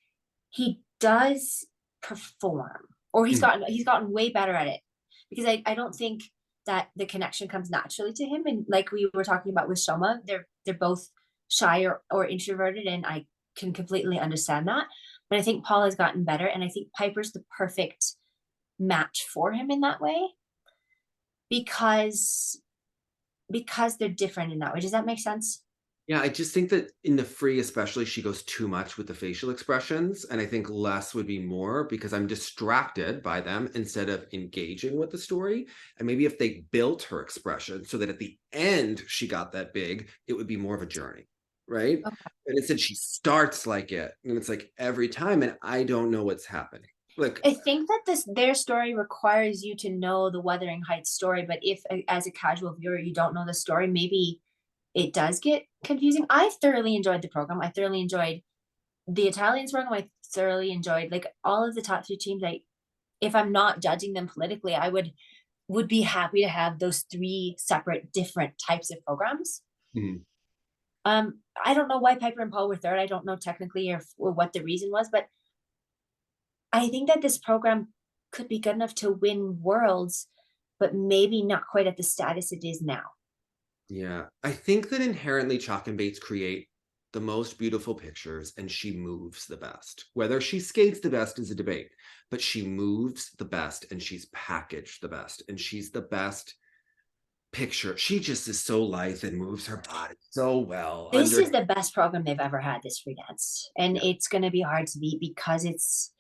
he does perform, or he's gotten way better at it, because I don't think that the connection comes naturally to him. And like we were talking about with Shoma, they're both shy or introverted, and I can completely understand that. But I think Paul has gotten better, and I think Piper's the perfect match for him in that way, because they're different in that way. Does that make sense? Yeah, I just think that in the Free, especially, she goes too much with the facial expressions. And I think less would be more because I'm distracted by them instead of engaging with the story. And maybe if they built her expression so that at the end she got that big, it would be more of a journey. Right. Okay. And instead she starts like it. And it's like every time, and I don't know what's happening. Like, I think that their story requires you to know the Wuthering Heights story, but if as a casual viewer you don't know the story, maybe it does get confusing. I thoroughly enjoyed the program. I thoroughly enjoyed the Italians program. I thoroughly enjoyed like all of the top 3 teams. If I'm not judging them politically, I would be happy to have those 3 separate different types of programs. I don't know why Piper and Paul were third. I don't know technically or what the reason was, but I think that this program could be good enough to win worlds, but maybe not quite at the status it is now. yeah, I think that inherently Chock and Bates create the most beautiful pictures, and she moves the best. Whether she skates the best is a debate, but she moves the best, and she's packaged the best, and she's the best picture. She just is so lithe and moves her body so well. This is the best program they've ever had, this free dance, and Yeah. it's going to be hard to beat because it's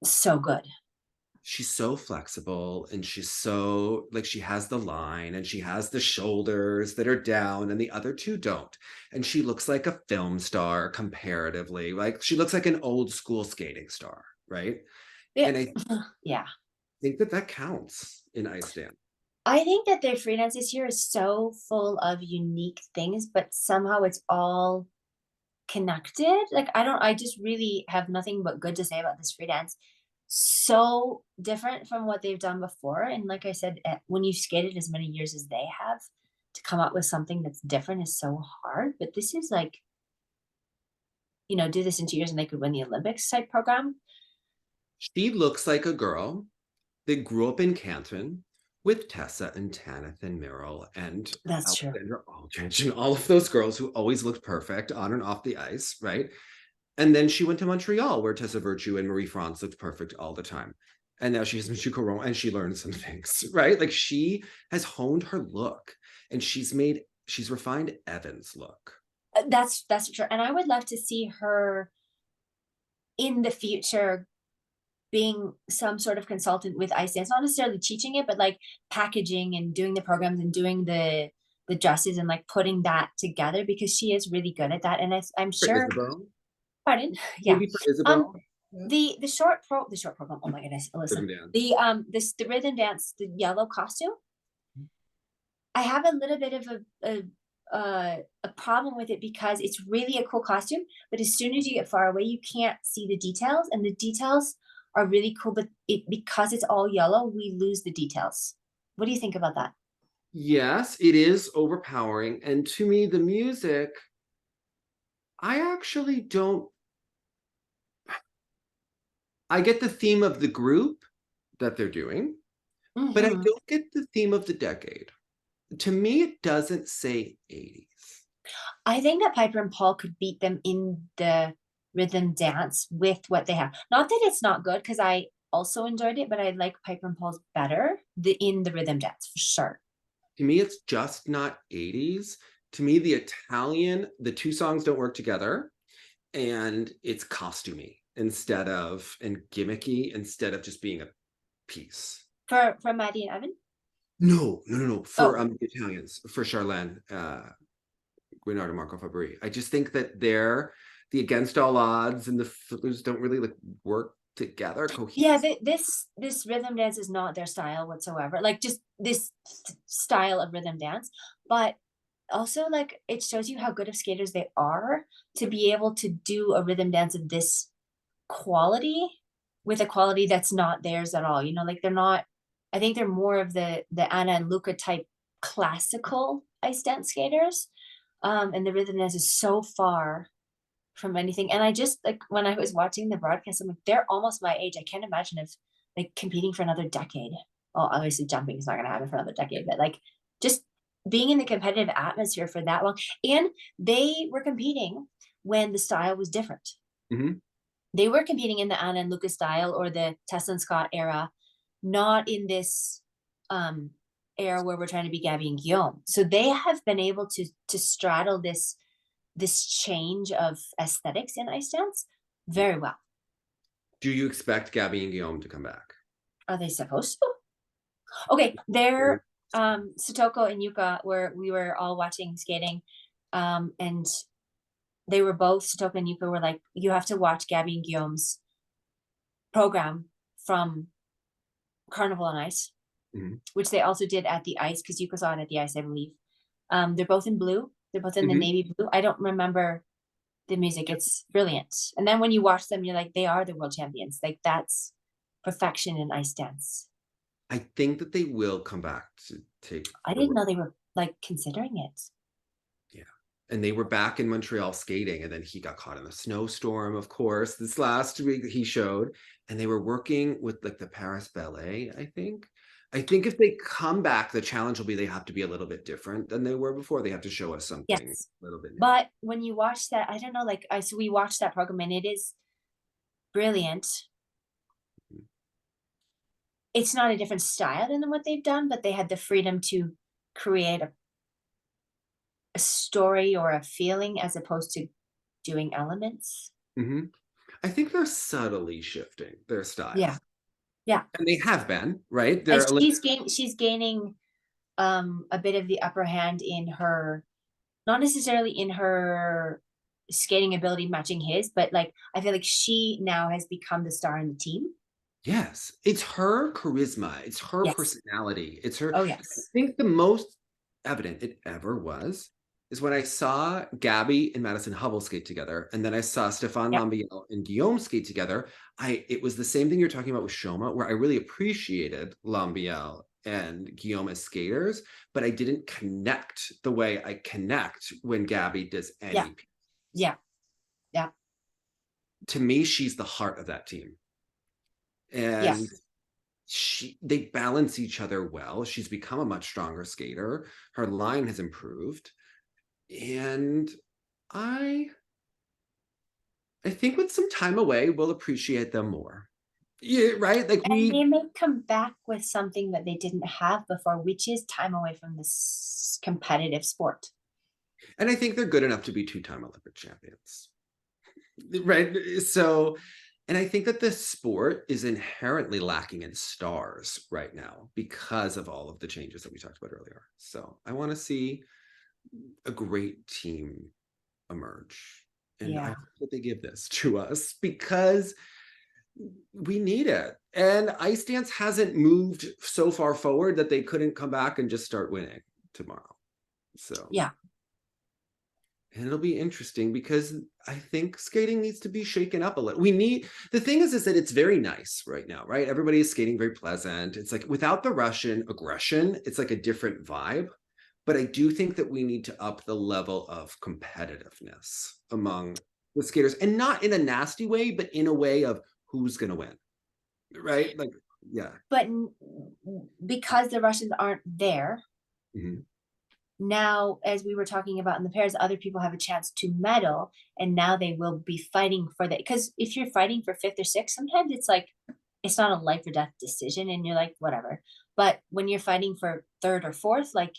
so good. She's so flexible, and she's so like, she has the line and she has the shoulders that are down and the other 2 don't. And she looks like a film star comparatively. Like, she looks like an old school skating star, right? Yeah. And I Yeah. think that counts in ice dance. I think that their free dance this year is so full of unique things, but somehow it's all connected. Like I just really have nothing but good to say about this free dance. So different from what they've done before. And like I said, when you've skated as many years as they have, to come up with something that's different is so hard. But this is like, do this in 2 years and they could win the Olympics type program. She looks like a girl that grew up in Canton with Tessa and Tanith and Meryl and That's true. Alexandra Aldrich and all of those girls who always looked perfect on and off the ice, right? And then she went to Montreal, where Tessa Virtue and Marie France looked perfect all the time. And now she has Michu Caron, and she learned some things, right? Like, she has honed her look, and she's refined Evan's look. That's true. And I would love to see her in the future being some sort of consultant with ice dance, not necessarily teaching it, but like packaging and doing the programs and doing the dresses and like putting that together, because she is really good at that. And I'm sure. Isabeau? Pardon? Yeah. Maybe for Isabeau? The short program. Oh my goodness, Alissa. The rhythm dance, the yellow costume. I have a little bit of a problem with it because it's really a cool costume, but as soon as you get far away, you can't see the details, and the details are really cool, but because it's all yellow, we lose the details. What do you think about that? Yes, it is overpowering. And to me, the music, I actually don't. I get the theme of the group that they're doing, but I don't get the theme of the decade. To me, it doesn't say 80s. I think that Piper and Paul could beat them in the rhythm dance with what they have. Not that it's not good, because I also enjoyed it, but I like Piper and Paul's better in the rhythm dance for sure. To me, it's just not 80s. To me, the 2 songs don't work together, and it's costumey and gimmicky instead of just being a piece. For Maddie and Evan? No. For the Italians, for Charlene, Guignard and Marco Fabbri. I just think that the Against All Odds and the Footloose don't really like work together cohesively. Yeah, this rhythm dance is not their style whatsoever. Like, just this style of rhythm dance, but also like it shows you how good of skaters they are to be able to do a rhythm dance of this quality with a quality that's not theirs at all. You know, like they're not, I think they're more of the Anna and Luca type classical ice dance skaters. And the rhythm dance is so far from anything. And I just, like, when I was watching the broadcast, I'm like, they're almost my age. I can't imagine if like competing for another decade. Well, obviously jumping is not going to happen for another decade, but like just being in the competitive atmosphere for that long. And they were competing when the style was different. Mm-hmm. They were competing in the Anna and Luca style or the Tessa and Scott era, not in this era where we're trying to be Gabby and Guillaume. So they have been able to straddle this change of aesthetics in ice dance very well. Do you expect Gabby and Guillaume to come back? Are they supposed to? Okay, they're Satoko and Yuka we were all watching skating, and they were both, Satoko and Yuka were like, you have to watch Gabby and Guillaume's program from Carnival on Ice, which they also did at the ice, because Yuka saw it at the ice, I believe. They're both in blue. They're both in the navy blue. I don't remember the music. It's brilliant. And then when you watch them, you're like, they are the world champions. Like, that's perfection in ice dance. I think that they will come back to take. I didn't know they were like considering it. Yeah. And they were back in Montreal skating, and then he got caught in a snowstorm, of course, this last week he showed. And they were working with like the Paris Ballet, I think. I think if they come back, the challenge will be they have to be a little bit different than they were before. They have to show us something a little bit new. But when you watch that, I don't know, like so we watched that program and it is brilliant. It's not a different style than what they've done, but they had the freedom to create a story or a feeling as opposed to doing elements. I think they're subtly shifting their style. Yeah. And they have been, right? And she's gaining a bit of the upper hand in her, not necessarily in her skating ability matching his, but like I feel like she now has become the star in the team. Yes, it's her charisma, it's her personality, it's her. Oh yes. I think the most evident it ever was is when I saw Gabby and Madison Hubble skate together, and then I saw Stéphane Lambiel and Guillaume skate together. It was the same thing you're talking about with Shoma, where I really appreciated Lambiel and Guillaume as skaters, but I didn't connect the way I connect when Gabby does any. Yeah. To me, she's the heart of that team. And they balance each other well. She's become a much stronger skater. Her line has improved. And I think with some time away, we'll appreciate them more. Yeah, right? Like they may come back with something that they didn't have before, which is time away from this competitive sport. And I think they're good enough to be 2-time Olympic champions. Right? So, and I think that this sport is inherently lacking in stars right now because of all of the changes that we talked about earlier. So I want to see a great team emerge. And I hope that they give this to us because we need it. And ice dance hasn't moved so far forward that they couldn't come back and just start winning tomorrow. So and it'll be interesting because I think skating needs to be shaken up a little. The thing is that it's very nice right now, right? Everybody is skating very pleasant. It's like without the Russian aggression, it's like a different vibe. But I do think that we need to up the level of competitiveness among the skaters, and not in a nasty way, but in a way of who's going to win, right? Like, But because the Russians aren't there, now, as we were talking about in the pairs, other people have a chance to medal, and now they will be fighting for that. Because if you're fighting for 5th or 6th, sometimes it's like, it's not a life or death decision, and you're like, whatever. But when you're fighting for 3rd or 4th, like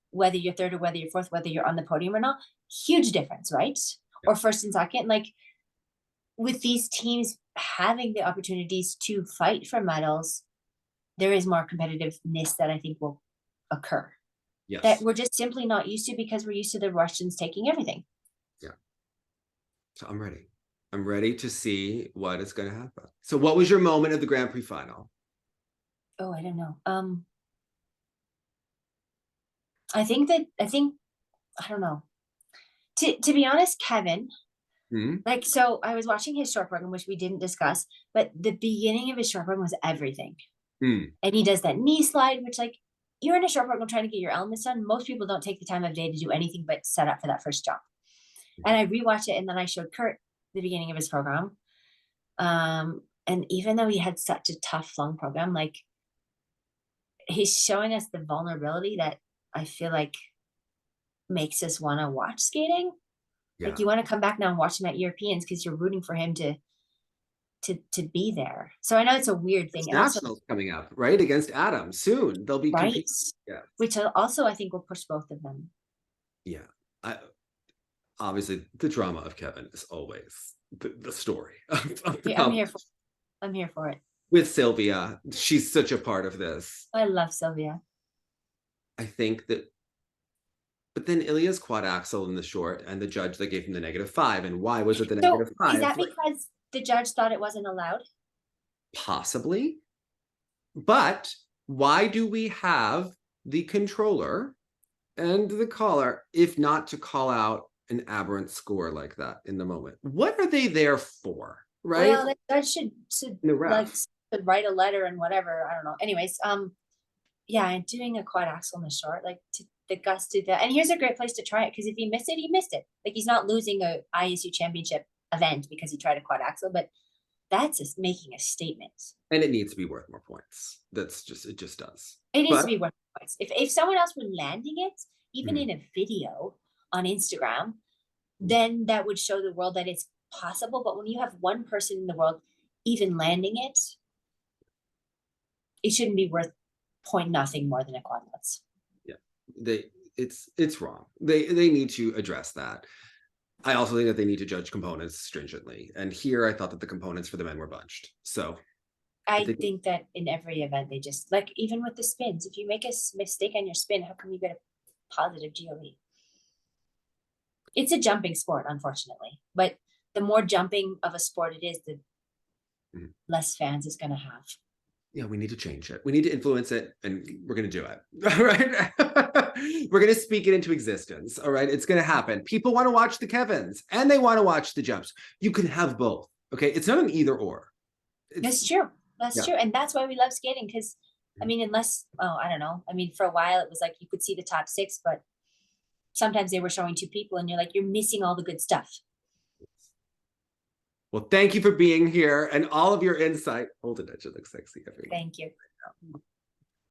whether you're 3rd or whether you're 4th, whether you're on the podium or not, huge difference, right? Or 1st and 2nd, like with these teams having the opportunities to fight for medals, there is more competitiveness that I think will occur. That we're just simply not used to because we're used to the Russians taking everything. So I'm ready. I'm ready to see what is going to happen. So what was your moment of the Grand Prix final? Oh, I don't know. I don't know. To be honest, Kevin, Like, so I was watching his short program, which we didn't discuss, but the beginning of his short program was everything. And he does that knee slide, which, like, you're in a short program trying to get your elements done. Most people don't take the time of day to do anything but set up for that first jump. And I rewatched it, and then I showed Kurt the beginning of his program. And even though he had such a tough flung program, like, he's showing us the vulnerability that I feel like makes us want to watch skating. Like, you want to come back now and watch him at Europeans because you're rooting for him to be there. So I know it's a weird thing. And Nationals also, coming up, right, against Adam soon. They'll be right, competing. Yeah, which also I think will push both of them. Yeah, obviously the drama of Kevin is always the story. I'm here for it. With Sylvia, she's such a part of this. I love Sylvia. I think that. But then Ilia's quad axel in the short, and the judge that gave him the -5. And why was it the -5? Is that because the judge thought it wasn't allowed? Possibly. But why do we have the controller and the caller if not to call out an aberrant score like that in the moment? What are they there for? Right? Well, the judge should like write a letter and whatever. I don't know. Anyways, yeah, and doing a quad axel in the short, like, the guts to that. And here's a great place to try it, because if he missed it, he missed it. Like, he's not losing a ISU championship event because he tried a quad axel, but that's just making a statement. And it needs to be worth more points. It just does. It needs to be worth more points. If someone else were landing it, even in a video on Instagram, then that would show the world that it's possible. But when you have one person in the world even landing it, it shouldn't be worth nothing more than a quadlets. Yeah, it's wrong. They need to address that. I also think that they need to judge components stringently. And here I thought that the components for the men were bunched. So I think that in every event, they just, like, even with the spins, if you make a mistake on your spin, how come you get a positive GOE? It's a jumping sport, unfortunately. But the more jumping of a sport it is, the less fans it's going to have. Yeah, we need to change it. We need to influence it, and we're going to do it. All right. We're going to speak it into existence. All right. It's going to happen. People want to watch the Kevins and they want to watch the jumps. You can have both. Okay. It's not an either or. That's true. That's true. And that's why we love skating. Because, I mean, I don't know. I mean, for a while it was like you could see the top 6, but sometimes they were showing 2 people and you're like, you're missing all the good stuff. Well, thank you for being here and all of your insight. Hold it, it looks sexy. Thank you.